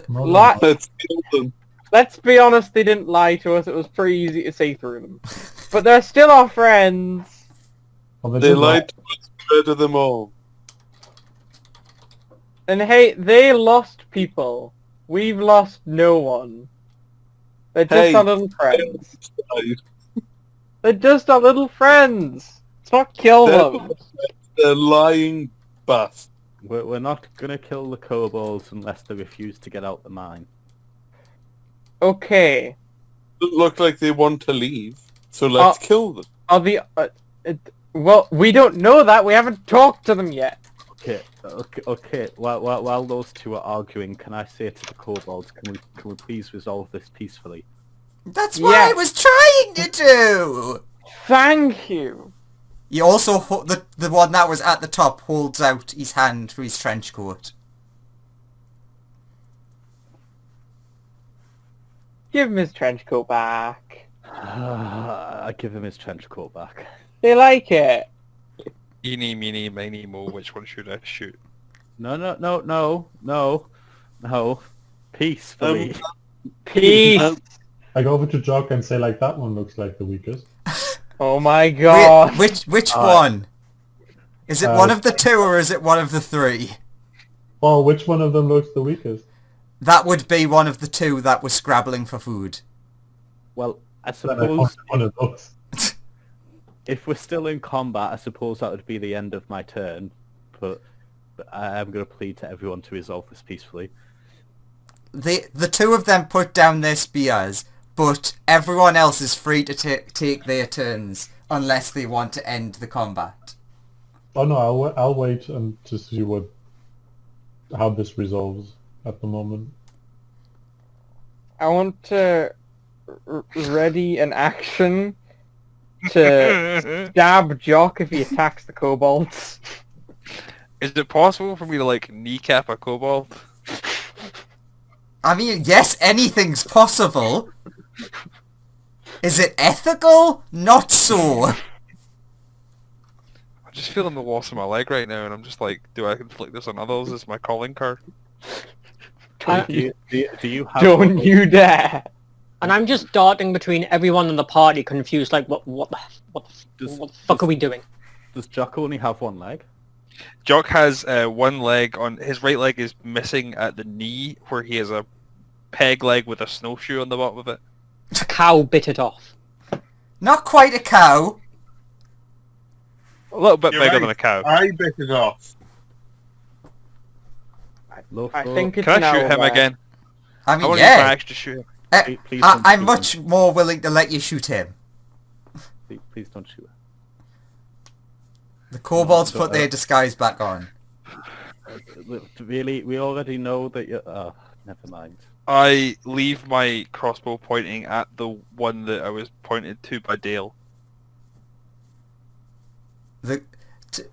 S5: Well,
S6: Let's kill them.
S3: Let's be honest, they didn't lie to us. It was pretty easy to see through them. But they're still our friends.
S5: well,
S6: They lied to us. Murder them all.
S3: And hey, they lost people. We've lost no one. They're just
S6: Hey.
S3: our little friends. They're just our little friends. Let's not kill them.
S6: They're lying bastards.
S7: We're not gonna kill the kobolds unless they refuse to get out the mine.
S3: Okay.
S6: Doesn't look like they want to leave, so let's kill them.
S3: Are the... well, we don't know that. We haven't talked to them yet.
S7: Okay. While those 2 are arguing, can I say to the kobolds, can we please resolve this peacefully?
S2: That's what
S3: Yes.
S2: I was trying to do!
S3: Thank you.
S2: He also, the one that was at the top holds out his hand for his trench coat.
S3: Give him his trench coat back.
S7: I give him his trench coat back.
S3: They like it.
S1: Eeny, meeny, miny, mo, which one should I shoot?
S7: No. Peacefully.
S3: Peace.
S5: I go over to Jock and say, like, that one looks like the weakest.
S3: Oh my god.
S2: Wait, which one? Is it one of the 2 or is it one of the 3?
S5: Well, which one of them looks the weakest?
S2: That would be one of the 2 that was scrabbling for food.
S7: Well, I
S5: Then I
S7: suppose
S5: point one of those.
S7: if we're still in combat, I suppose that would be the end of my turn. But I am going to plead to everyone to resolve this peacefully.
S2: The 2 of them put down their spears, but everyone else is free to take their turns unless they want to end the combat.
S5: Oh no, I'll wait and to see how this resolves at the moment.
S3: I want to ready an action to stab Jock if he attacks the kobolds.
S1: Is it possible for me to, like, kneecap a kobold?
S2: I mean, yes, anything's possible. Is it ethical? Not so.
S1: I'm just feeling the loss of my leg right now, and I'm just like, do I inflict this on others as my calling card?
S4: I-
S7: Do you have
S3: Don't you dare!
S4: And I'm just darting between everyone in the party, confused, like, what
S7: Does-
S4: the fuck are we doing?
S7: Does Jock only have one leg?
S1: Jock has one leg on his right leg is missing at the knee, where he has a peg leg with a snowshoe on the bottom of it.
S4: A cow bit it off.
S2: Not quite a cow.
S1: A little bit
S6: You're
S1: bigger
S6: right.
S1: than a cow.
S6: I bit it off.
S3: I think it's
S1: Can I
S3: an
S1: shoot him
S3: owlbear.
S1: again?
S2: I
S1: I
S2: mean,
S1: want to use my
S2: yeah.
S1: axe to shoot him.
S7: Please don't
S2: I'm
S7: shoot
S2: much more willing to let you shoot him.
S7: Please don't shoot.
S2: The kobolds
S7: So,
S2: put their disguise back on.
S7: Really, we already know that you're... Oh, never mind.
S1: I leave my crossbow pointing at the one that I was pointed to by Dale.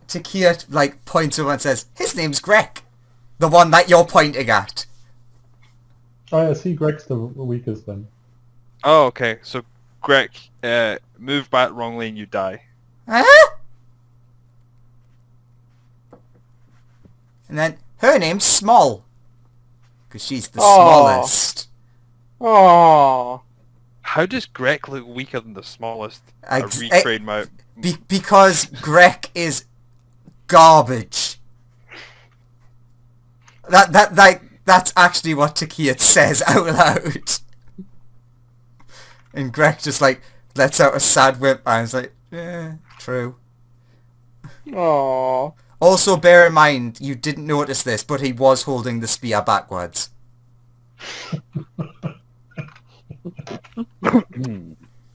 S2: Takia like points over and says, "His name's Greg, the one that you're pointing at."
S5: Oh, yeah, see, Greg's the weakest then.
S1: Oh, okay. So, Greg, move back wrongly and you die.
S2: Huh? And then her name's Small, because she's the
S3: Aw.
S2: smallest.
S3: Oh,
S1: How does Greg look weaker than the smallest? I
S2: Ex-
S1: retrain my...
S2: Because Greg is garbage. That's actually what Takia says out loud. And Greg just like lets out a sad whimper and is like, yeah, true.
S3: oh.
S2: Also bear in mind, you didn't notice this, but he was holding the spear backwards.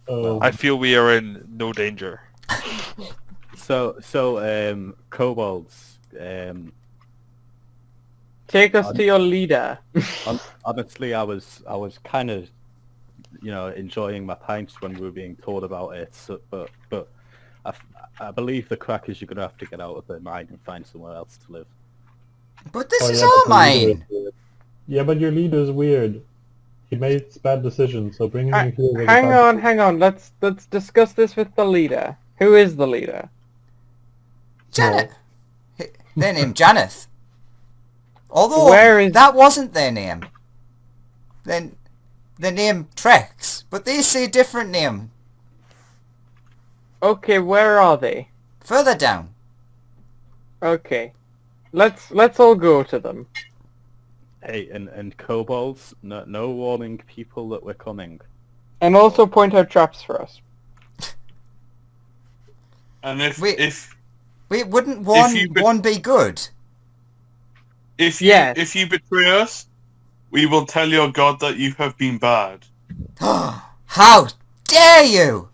S1: I feel we are in no danger.
S7: So, kobolds.
S3: Take us to your leader.
S7: Honestly, I was kind of, enjoying my pints when we were being told about it. So, but I believe the crackers you're gonna have to get out of their mine and find somewhere else to live.
S2: But this
S5: Oh,
S2: is
S5: yeah,
S2: all
S5: but the leader is
S2: mine.
S5: weird. Yeah, but your leader's weird. He makes bad decisions, so bringing him here was a
S3: Hang
S5: bad
S3: on, hang on. Let's discuss this with the leader. Who is the leader?
S2: Janet. Their name Janeth. Although
S3: Where is-
S2: that wasn't their name. Then their name Trex, but they say a different name
S3: Okay, where are they?
S2: further down.
S3: Okay, let's all go to them.
S7: Hey, and kobolds, no warning people that we're coming.
S3: And also point out traps for us.
S6: And
S2: Wait.
S6: if
S2: Wait, wouldn't
S6: you
S2: one be good?
S3: Yes.
S6: if you betray us, we will tell your god that you have been bad.
S2: How dare you!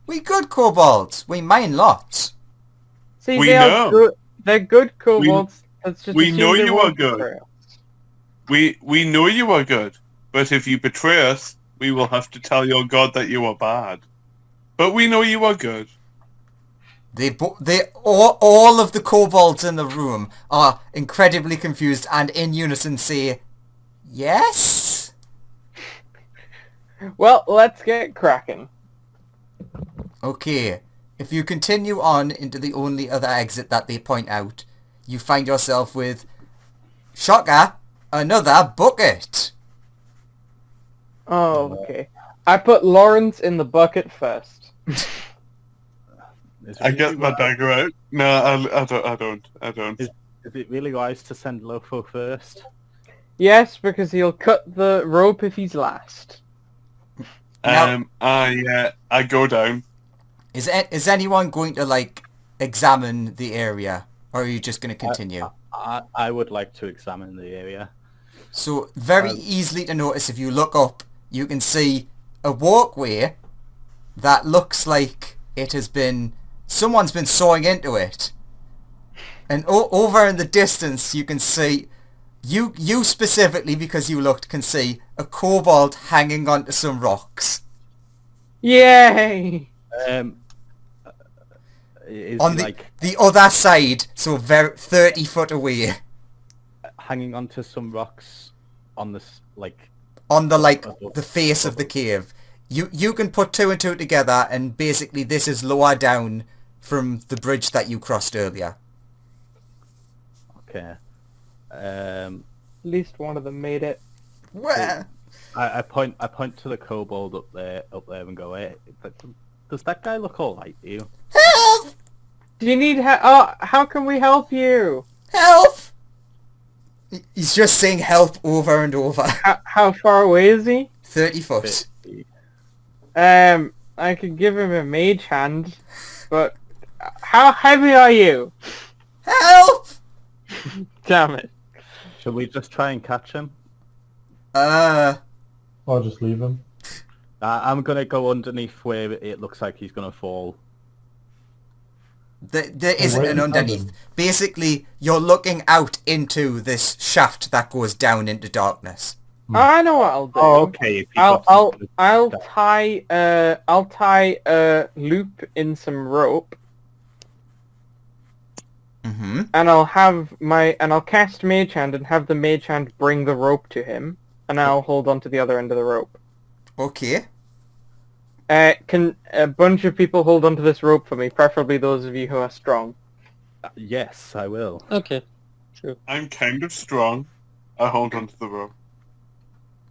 S2: We good kobolds. We mine lots.
S3: See,
S6: We
S3: they are
S6: know.
S3: good. They're good kobolds. Let's just
S6: we
S3: assume
S6: know
S3: they
S6: you
S3: won't
S6: are good.
S3: betray us.
S6: We know you are good, but if you betray us, we will have to tell your god that you are bad. But we know you are good.
S2: All of the kobolds in the room are incredibly confused and in unison say, yes?
S3: Well, let's get cracking.
S2: Okay, if you continue on into the only other exit that they point out, you find yourself with, shocker, another bucket.
S3: Oh, okay. I put Lawrence in the bucket first.
S7: Is it
S6: I get
S7: really
S6: my
S7: wise-
S6: dagger out. No, I don't.
S7: Is it really wise to send Lofo first?
S3: Yes, because he'll cut the rope if he's last.
S6: I go down.
S2: Is anyone going to, like, examine the area? Or are you just going to continue?
S7: I would like to examine the area.
S2: So, very easily to notice if you look up, you can see a walkway that looks like it has been... Someone's been sawing into it. And over in the distance, you can see... You specifically, because you looked, can see a kobold hanging onto some rocks.
S3: Yay!
S7: Is
S2: On
S7: he,
S2: the,
S7: like
S2: the other side, so 30 foot away.
S7: hanging onto some rocks on this
S2: On the, like, the face of the cave. You can put two and two together, and basically this is lower down from the bridge that you crossed earlier.
S7: Okay.
S3: At least one of them made it.
S2: Where?
S7: I point to the kobold up there, and go, "Hey, does that guy look all right to you?"
S2: Help!
S3: Do you need help? Oh, how can we help you?
S2: Help! He's just saying help over and over.
S3: How far away is he?
S2: 30 foot.
S3: I could give him a mage hand, but how heavy are you?
S2: Help!
S3: Damn it.
S7: Should we just try and catch him?
S5: Or just leave him.
S7: I'm gonna go underneath where it looks like he's gonna fall.
S2: There isn't
S5: where
S2: an
S5: is
S2: underneath.
S5: Adam?
S2: Basically, you're looking out into this shaft that goes down into darkness.
S3: I know what I'll do.
S7: Oh, okay. If he
S3: I'll
S7: drops,
S3: I'll
S7: he's
S3: I'll
S7: gonna
S3: tie a loop in some rope,
S2: Mm-hmm.
S3: and I'll cast Mage Hand and have the Mage Hand bring the rope to him, and I'll hold on to the other end of the rope.
S2: Okay.
S3: Can a bunch of people hold onto this rope for me, preferably those of you who are strong?
S7: Yes, I will.
S4: Okay. True.
S6: I'm kind of strong. I hold onto the rope.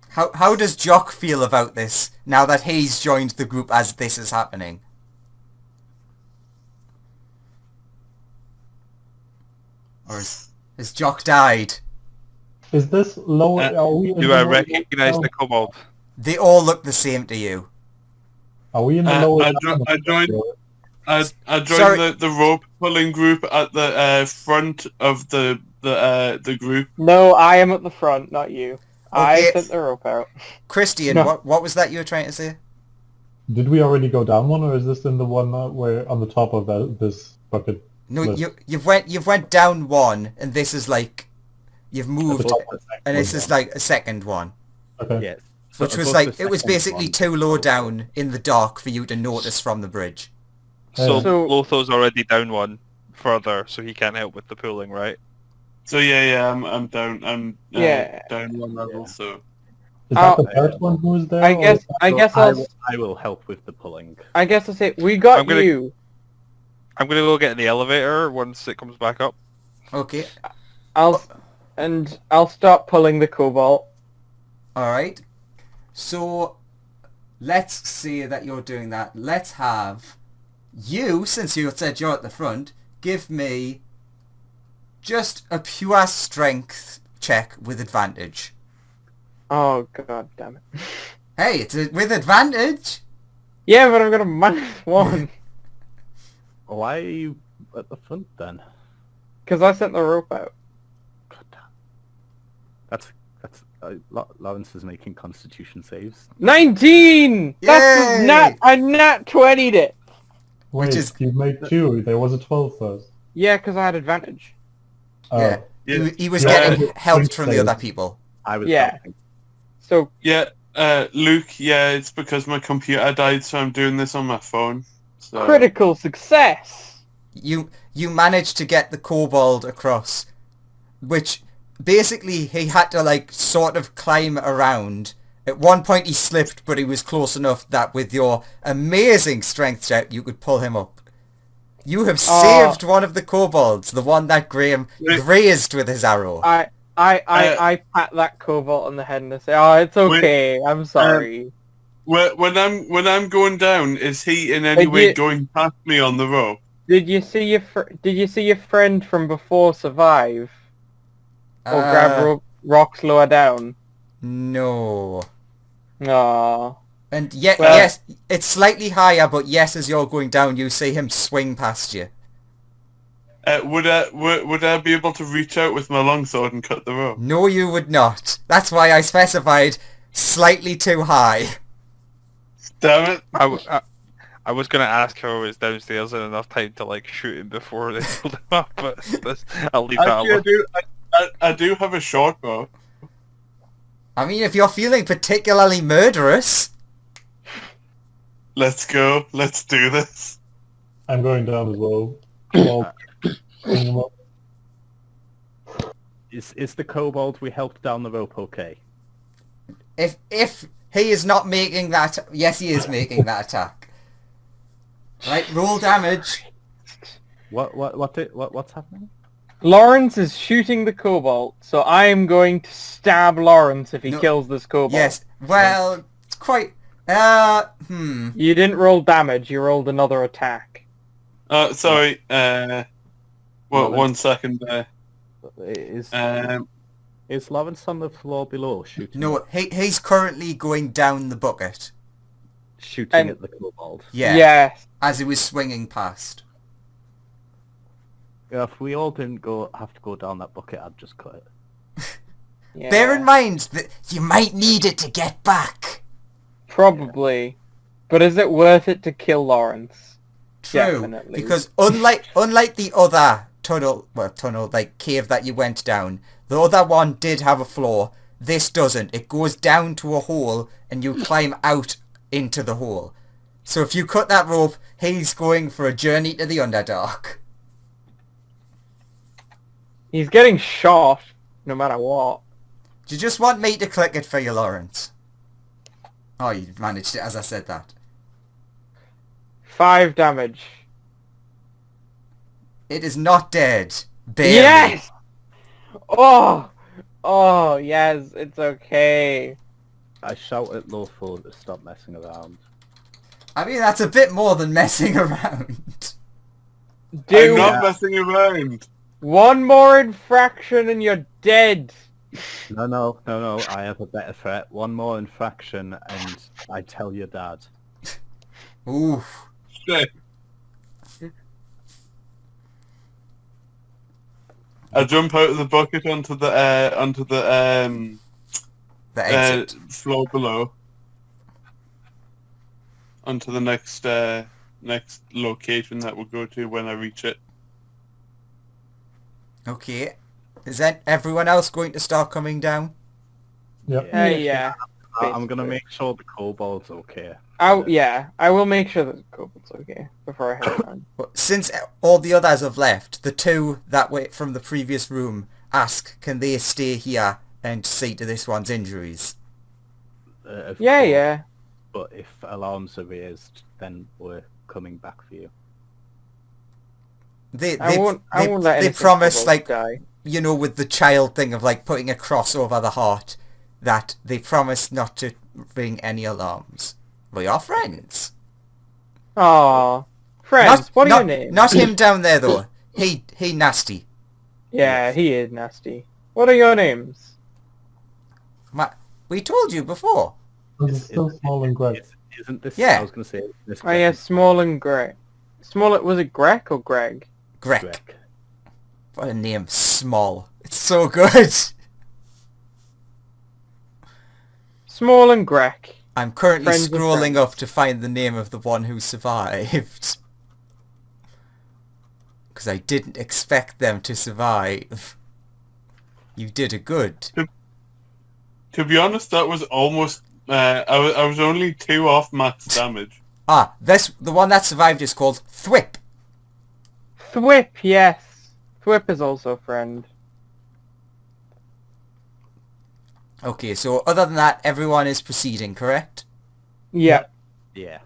S2: How does Jock feel about this, now that he's joined the group as this is happening? Or has Jock died?
S5: Is this lower? Are we in
S1: Do
S5: the
S1: I
S5: lower
S1: recognise
S5: down?
S1: the kobold?
S2: They all look the same to you.
S5: Are we in the lower?
S6: I
S5: down of the
S6: joined-
S5: floor?
S6: I
S2: Sorry.
S6: joined the rope pulling group at the front of the group.
S3: No, I am at the front, not you. I
S2: Okay.
S3: sent the rope out.
S2: Christian,
S3: No.
S2: what was that you were trying to say?
S5: Did we already go down one, or is this in the one where on the top of this bucket?
S2: No,
S5: List.
S2: you've went down one, and this is like you've moved,
S5: Above the second
S2: and this
S5: one
S2: is
S5: down.
S2: like a second one,
S5: Okay.
S7: Yes. So
S2: which was
S7: above
S2: like
S7: the
S2: it was
S7: second
S2: basically
S7: one.
S2: too low down in the dark for you to notice from the bridge.
S1: So,
S3: So-
S1: Lotho's already down one further, so he can't help with the pulling, right?
S6: So yeah, I'm down. I'm
S3: Yeah.
S6: down one level. So
S5: Is that
S3: Oh,
S5: the first one who's there?
S3: I
S5: or
S3: guess
S5: is that
S3: I
S5: the-
S3: guess
S7: I will help with the pulling.
S3: I guess I'll say we got
S1: I'm gonna-
S3: you.
S1: I'm gonna go get in the elevator once it comes back up.
S2: Okay,
S3: I'll stop pulling the cobalt.
S2: all right. So let's say that you're doing that. Let's have you, since you said you're at the front, give me just a pure strength check with advantage.
S3: Oh god damn it.
S2: Hey, it's with advantage.
S3: Yeah, but I've got a -1
S7: Why are you at the front then?
S3: because I sent the rope out.
S7: God damn. That's Lawrence is making Constitution saves.
S3: 19. That's
S2: Yay!
S3: I nat 20'd it.
S5: Wait,
S2: which is-
S5: you made two. There was a 12 first.
S3: Yeah, because I had advantage.
S5: Oh.
S2: Yeah.
S6: Yeah.
S2: He was
S5: Yeah.
S2: getting help from the other people.
S7: I was
S3: Yeah.
S7: helping.
S3: So
S6: yeah, Luke. Yeah, it's because my computer died, so I'm doing this on my phone. So
S3: critical success.
S2: You managed to get the kobold across, which basically he had to like sort of climb around. At one point he slipped, but he was close enough that with your amazing strength check you could pull him up. You have saved one of the kobolds, the one that Graham grazed with his arrow.
S3: I pat that cobalt on the head and I say, "Oh, it's okay. I'm sorry."
S6: when I'm going down, is he in any
S3: Like
S6: way
S3: you-
S6: going past me on the rope?
S3: Did you see your friend from before survive or grab rocks lower down?
S2: No.
S3: Aww.
S2: And
S3: Well-
S2: yes, it's slightly higher, but yes, as you're going down, you see him swing past you.
S6: Would I be able to reach out with my longsword and cut the rope?
S2: No, you would not. That's why I specified slightly too high.
S6: Damn it!
S1: I was gonna ask how he was downstairs in enough time to like shoot him before they pulled him up, but I'll leave that
S6: Actually,
S1: alone.
S6: I do have a short bow.
S2: I mean, if you're feeling particularly murderous...
S6: Let's go. Let's do this.
S5: I'm going down as well. Well, bring him up.
S7: Is the kobold we helped down the rope okay?
S2: If He is not making that... Yes, he is making that attack. Right, roll damage.
S7: What's happening?
S3: Lawrence is shooting the cobalt, so I am going to stab Lawrence if he
S2: No,
S3: kills this cobalt.
S2: Yes, well, it's quite...
S3: You didn't roll damage, you rolled another attack.
S6: Sorry. One second there.
S7: Is Lawrence on the floor below shooting?
S2: No, he's currently going down the bucket.
S7: Shooting at the kobold.
S2: Yeah,
S3: Yes.
S2: as he was swinging past.
S7: Yeah, if we all didn't have to go down that bucket, I'd just cut it.
S3: Yeah.
S2: Bear in mind that you might need it to get back.
S3: Probably. But is it worth it to kill Lawrence?
S2: True,
S3: Definitely.
S2: because unlike the other tunnel, like cave that you went down, the other one did have a floor. This doesn't. It goes down to a hole and you climb out into the hole. So if you cut that rope, he's going for a journey to the Underdark.
S3: He's getting shot, no matter what.
S2: Do you just want me to click it for you, Lawrence? Oh, you managed it as I said that.
S3: 5 damage.
S2: It is not dead. Barely.
S3: Yes! Oh! Oh, yes, it's okay.
S7: I shout at Lawful to stop messing around.
S2: I mean, that's a bit more than messing around.
S6: I'm
S3: Dude,
S6: not messing around.
S3: one more infraction and you're dead.
S7: No, I have a better threat. One more infraction and I tell your dad.
S2: Oof.
S6: Shit. I jump out of the bucket onto the
S2: The exit.
S6: floor below, onto the next location that we'll go to when I reach it.
S2: Okay. Is that everyone else going to start coming down?
S5: Yep.
S3: Yeah.
S7: I'm gonna
S3: basically.
S7: make sure the kobold's okay.
S3: I will make sure that the cobalt's okay before I head on.
S2: But since all the others have left, the two that were from the previous room ask, can they stay here and see to this one's injuries?
S7: Of
S3: Yeah,
S7: course,
S3: yeah.
S7: But if alarms are raised, then we're coming back for you.
S3: I won't let
S2: they
S3: innocent
S2: promise,
S3: kobolds
S2: like,
S3: die.
S2: you know, with the child thing of like putting a cross over the heart, that they promise not to ring any alarms. We are friends.
S3: Aw. Friends, what are your names?
S2: Not him down there though. He nasty.
S3: Yeah, he is nasty. What are your names?
S2: We told you before.
S5: This is still small and great.
S7: Isn't this?
S2: Yeah.
S7: I was gonna say this.
S3: Oh yeah, Small and Greg. Was it Greg or Greg?
S2: Greg.
S7: Greg.
S2: What a name. Small. It's so good.
S3: Small and Greg.
S2: I'm currently
S3: Friends of
S2: scrolling
S3: friends.
S2: up to find the name of the one who survived. Because I didn't expect them to survive. You did a good.
S6: To be honest, that was almost. I was only 2 off max damage.
S2: The one that survived is called Thwip.
S3: Thwip, yes. Thwip is also a friend.
S2: Okay, so other than that, everyone is proceeding, correct?
S3: Yeah.
S7: Yeah.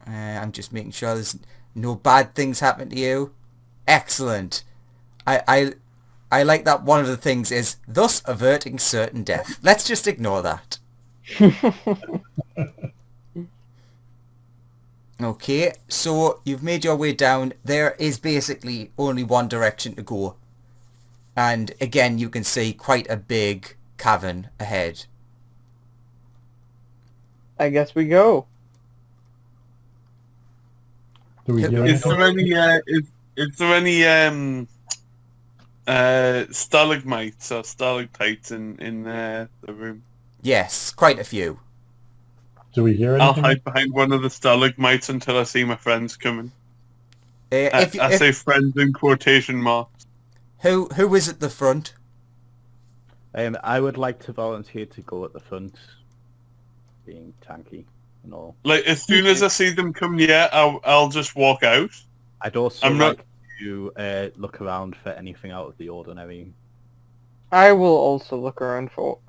S2: I'm just making sure there's no bad things happen to you. Excellent. I like that one of the things is thus averting certain death. Let's just ignore that. Okay, so you've made your way down. There is basically only one direction to go. And again, you can see quite a big cavern ahead.
S3: I guess we go.
S5: Do we hear
S6: Is
S5: anything?
S6: there any? Is there any stalagmites or stalactites in the room?
S2: Yes, quite a few.
S5: Do we hear
S6: I'll
S5: anything?
S6: hide behind one of the stalagmites until I see my friends coming. I
S2: If
S6: say friends in quotation marks.
S2: who is at the front?
S7: I would like to volunteer to go at the front, being tanky and all.
S6: Like as soon as I see them come near, I'll just walk out.
S7: I'd also
S6: I'm not-
S7: like to look around for anything out of the ordinary.
S3: I will also look around for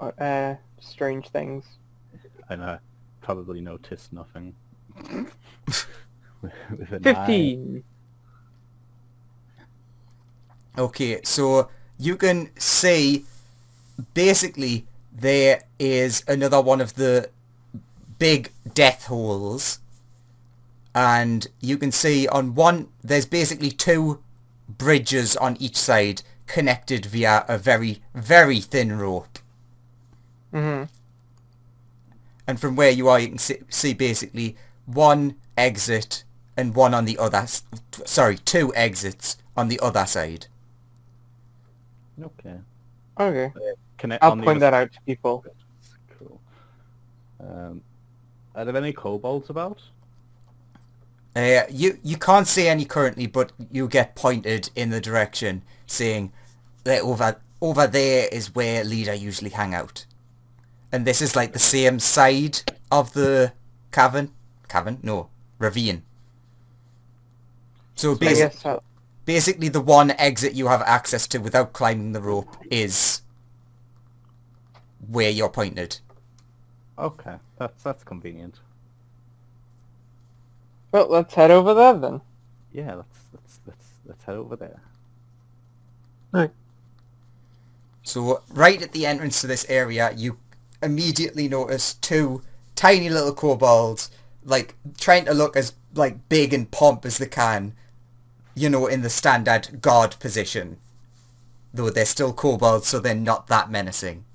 S3: strange things.
S7: And I probably noticed nothing. With an eye.
S3: 15.
S2: Okay, so you can see basically there is another one of the big death holes, and you can see on one there's basically two bridges on each side connected via a very, very thin rope.
S3: Mm-hmm.
S2: And from where you are you can see basically one exit and one on the other, two exits on the other side.
S7: Okay.
S3: Okay.
S7: Connect
S3: I'll
S7: on the
S3: point
S7: other
S3: that out to people.
S7: side. Cool. Are there any kobolds about?
S2: You can't see any currently, but you get pointed in the direction saying that over there is where leader usually hang out. And this is like the same side of the ravine. So
S3: I guess so.
S2: basically the one exit you have access to without climbing the rope is where you're pointed.
S7: Okay, that's convenient.
S3: Well, let's head over there then.
S7: Yeah, let's head over there.
S2: So right at the entrance to this area, you immediately notice two tiny little kobolds, like trying to look as like big and pomp as they can, you know, in the standard guard position. Though they're still kobolds, so they're not that menacing.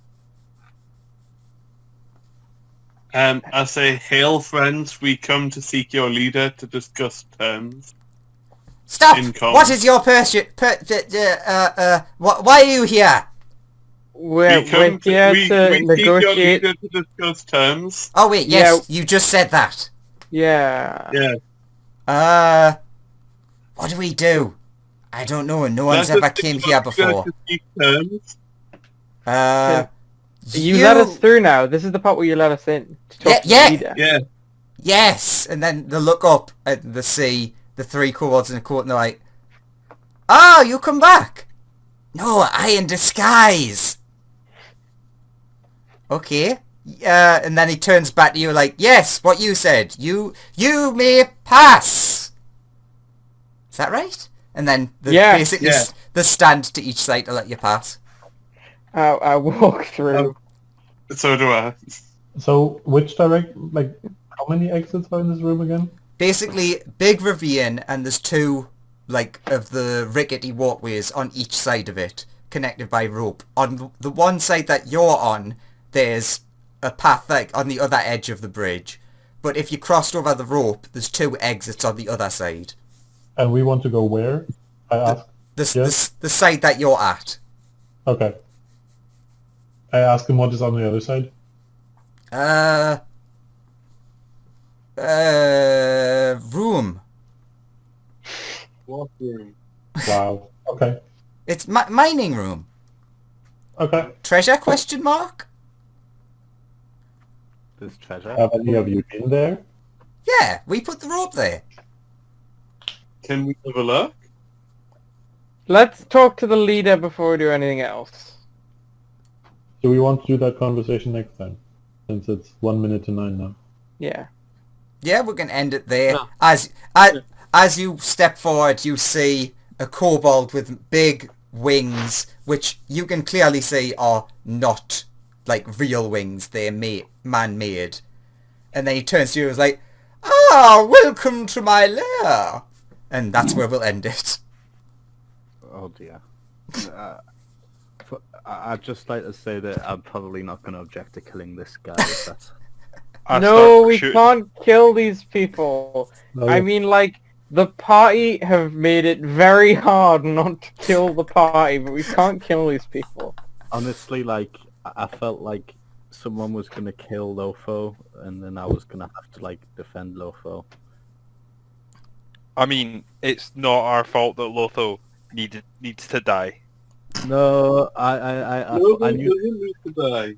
S6: I say, hail friends, we come to seek your leader to discuss terms.
S2: Stop!
S6: Income.
S2: What is your why are you here?
S3: We're
S6: we come
S3: here
S6: we
S3: to
S6: seek your
S3: negotiate.
S6: leader to discuss terms.
S2: Oh wait, yes, you just said that.
S3: Yeah.
S6: Yeah.
S2: What do we do? I don't know, no one's
S6: Let
S2: ever
S6: us
S2: came
S6: seek
S2: here
S6: your leader
S2: before.
S6: to seek terms.
S3: You let us through now. This is the part where you let us in to talk to
S2: Yeah.
S3: the leader.
S6: Yeah.
S2: Yes! And then they look up at the sea, the three kobolds in the court, and they're like, "Oh, you come back! No, I in disguise!" Okay. And then he turns back to you like, "Yes, what you said. You may pass!" Is that right? And then basically the stand to each side to let you pass.
S3: I walk through.
S6: So do I.
S5: So which how many exits are in this room again?
S2: Basically, big ravine, and there's two, like, of the rickety walkways on each side of it, connected by rope. On the one side that you're on, there's a path, like, on the other edge of the bridge. But if you crossed over the rope, there's two exits on the other side.
S5: And we want to go where? I asked.
S2: The side that you're at.
S5: Okay. I asked him what is on the other side.
S2: Room.
S6: What room?
S5: Wow. Okay.
S2: It's mining room.
S5: Okay.
S2: Treasure, question mark?
S7: There's treasure.
S5: Have any of you been there?
S2: Yeah, we put the rope there.
S6: Can we have a look?
S3: Let's talk to the leader before we do anything else.
S5: Do we want to do that conversation next time? Since it's 1 minute to 9 now.
S3: Yeah.
S2: Yeah, we can end it there.
S1: No.
S2: As you step forward, you see a kobold with big wings, which you can clearly see are not like real wings. They're man-made. And then he turns to you and is like, "Ah, welcome to my lair." And that's where we'll end it.
S7: Oh dear. I'd just like to say that I'm probably not going to object to killing this guy. If that's...
S3: No, we can't kill these people.
S5: No.
S3: I mean, like, the party have made it very hard not to kill the party, but we can't kill these people.
S7: Honestly, like, I felt like someone was going to kill Lofo, and then I was going to have to, like, defend Lofo.
S1: I mean, it's not our fault that Lotho needs to die.
S7: No, I
S6: Nobody
S7: knew...
S6: doesn't need to die.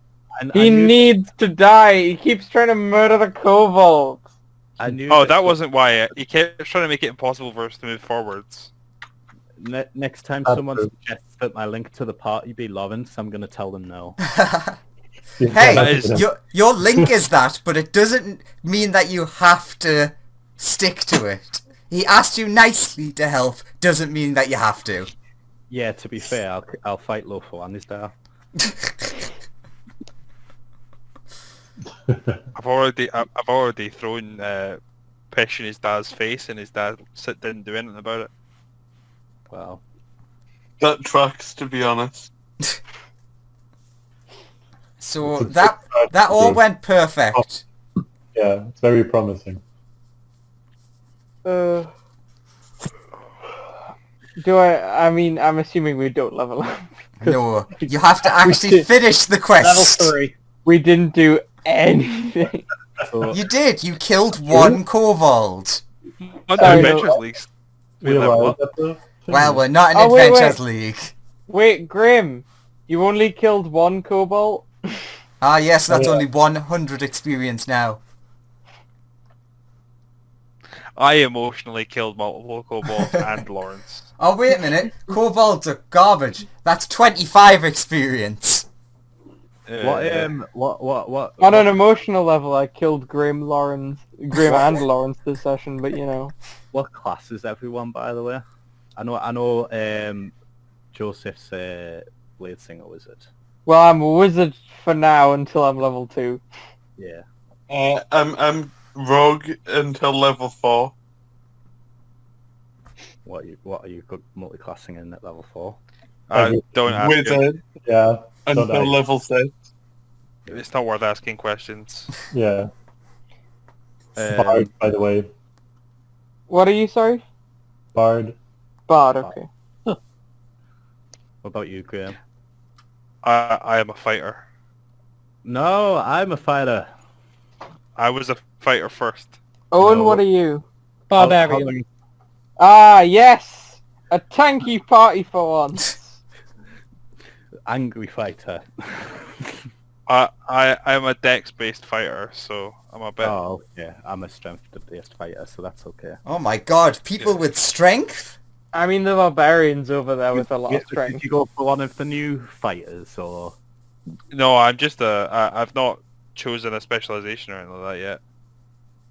S3: He needs to die. He keeps trying to murder the kobolds.
S7: I knew.
S1: Oh, that wasn't why. He kept trying to make it impossible for us to move forwards.
S7: Next time
S5: That's
S7: someone
S5: true.
S7: suggests that my link to the party be Lawrence, I'm going to tell them no.
S2: Hey,
S1: That is-
S2: your link is that, but it doesn't mean that you have to stick to it. He asked you nicely to help, doesn't mean that you have to.
S7: Yeah, to be fair, I'll fight Lofo on his day.
S1: I've already thrown pish in his dad's face, and his dad didn't do anything about it.
S7: Well,
S6: That tracks, to be honest.
S2: So
S5: It's a
S2: that all
S5: good-
S2: went perfect.
S5: Yeah, it's very promising.
S3: Do I mean, I'm assuming we don't level up.
S2: No, you have to actually finish the quest.
S4: Level 3.
S3: We didn't do anything.
S7: so
S2: You did. You killed one kobold.
S1: On the
S3: Sorry,
S1: Adventures
S3: no.
S1: Leagues,
S5: We
S1: we level
S5: arrived
S1: up.
S5: at the...
S2: Well, we're not in
S3: Oh, wait,
S2: Adventures
S3: wait.
S2: League.
S3: Wait, Grim, you only killed one kobold?
S2: Ah, yes, that's
S5: Yeah.
S2: only 100 experience now.
S1: I emotionally killed multiple kobolds and Lawrence.
S2: Oh, wait a minute. Kobolds are garbage. That's 25 experience.
S7: what
S3: On an emotional level, I killed Grim and Lawrence this session, but you know.
S7: what class is everyone, by the way? I know Joseph's Blade Singer Wizard.
S3: Well, I'm a wizard for now until I'm level 2.
S7: Yeah.
S6: I'm rogue until level 4.
S7: What are you good multi-classing in at level 4?
S1: Don't ask. It.
S6: Wizard
S5: Yeah,
S6: until
S5: don't I?
S6: level 6.
S1: It's not worth asking questions.
S5: yeah.
S7: Um,
S5: Bard, by the way.
S3: What are you, sorry?
S5: Bard.
S3: Bard, okay.
S7: What about you, Graham?
S1: I am a fighter.
S7: No, I'm a fighter.
S1: I was a fighter first.
S3: Owen,
S7: No.
S3: what are you?
S4: Barbarian.
S3: Ah, yes! A tanky party for once.
S7: Angry fighter.
S1: I am a dex-based fighter, so I'm a bit.
S7: Oh, yeah. I'm a strength-based fighter, so that's okay.
S2: Oh my god, people with strength?
S3: I mean, the barbarians over there with a lot of
S7: Did
S3: strength.
S7: you go for one of the new fighters, or...
S1: No, I'm just I've not chosen a specialization or anything like that yet.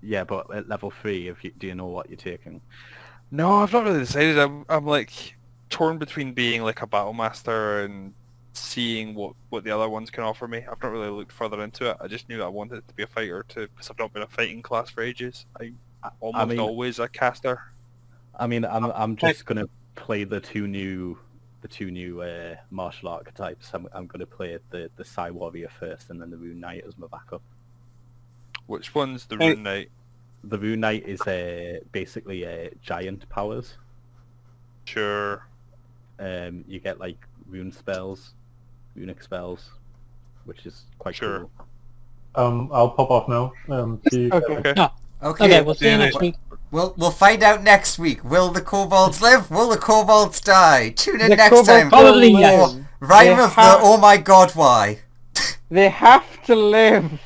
S7: Yeah, but at level 3, do you know what you're taking?
S1: No, I've not really decided. I'm like torn between being like a battle master and seeing what the other ones can offer me. I've not really looked further into it. I just knew I wanted to be a fighter too, because I've not been a fighting class for ages. I'm almost always a caster.
S7: I mean, I'm just gonna play the two new martial archetypes. I'm gonna play the Psy Warrior first, and then the Rune Knight as my backup.
S1: Which one's the
S6: Hey.
S1: Rune Knight?
S7: The Rune Knight is basically giant powers.
S1: Sure.
S7: You get like runic spells, which is quite
S1: Sure.
S7: cool.
S5: I'll pop off now. See
S3: Okay.
S1: Okay.
S2: Okay,
S4: Okay, we'll see you
S6: Yeah,
S4: next week.
S2: we'll find out next week. Will the kobolds live? Will the kobolds die? Tune in
S3: The
S2: next
S3: kobolds
S2: time.
S4: Probably
S3: will
S4: yes.
S3: live.
S2: Rhyme
S3: They
S2: of the
S3: have-
S2: Oh My God Why.
S3: They have to live.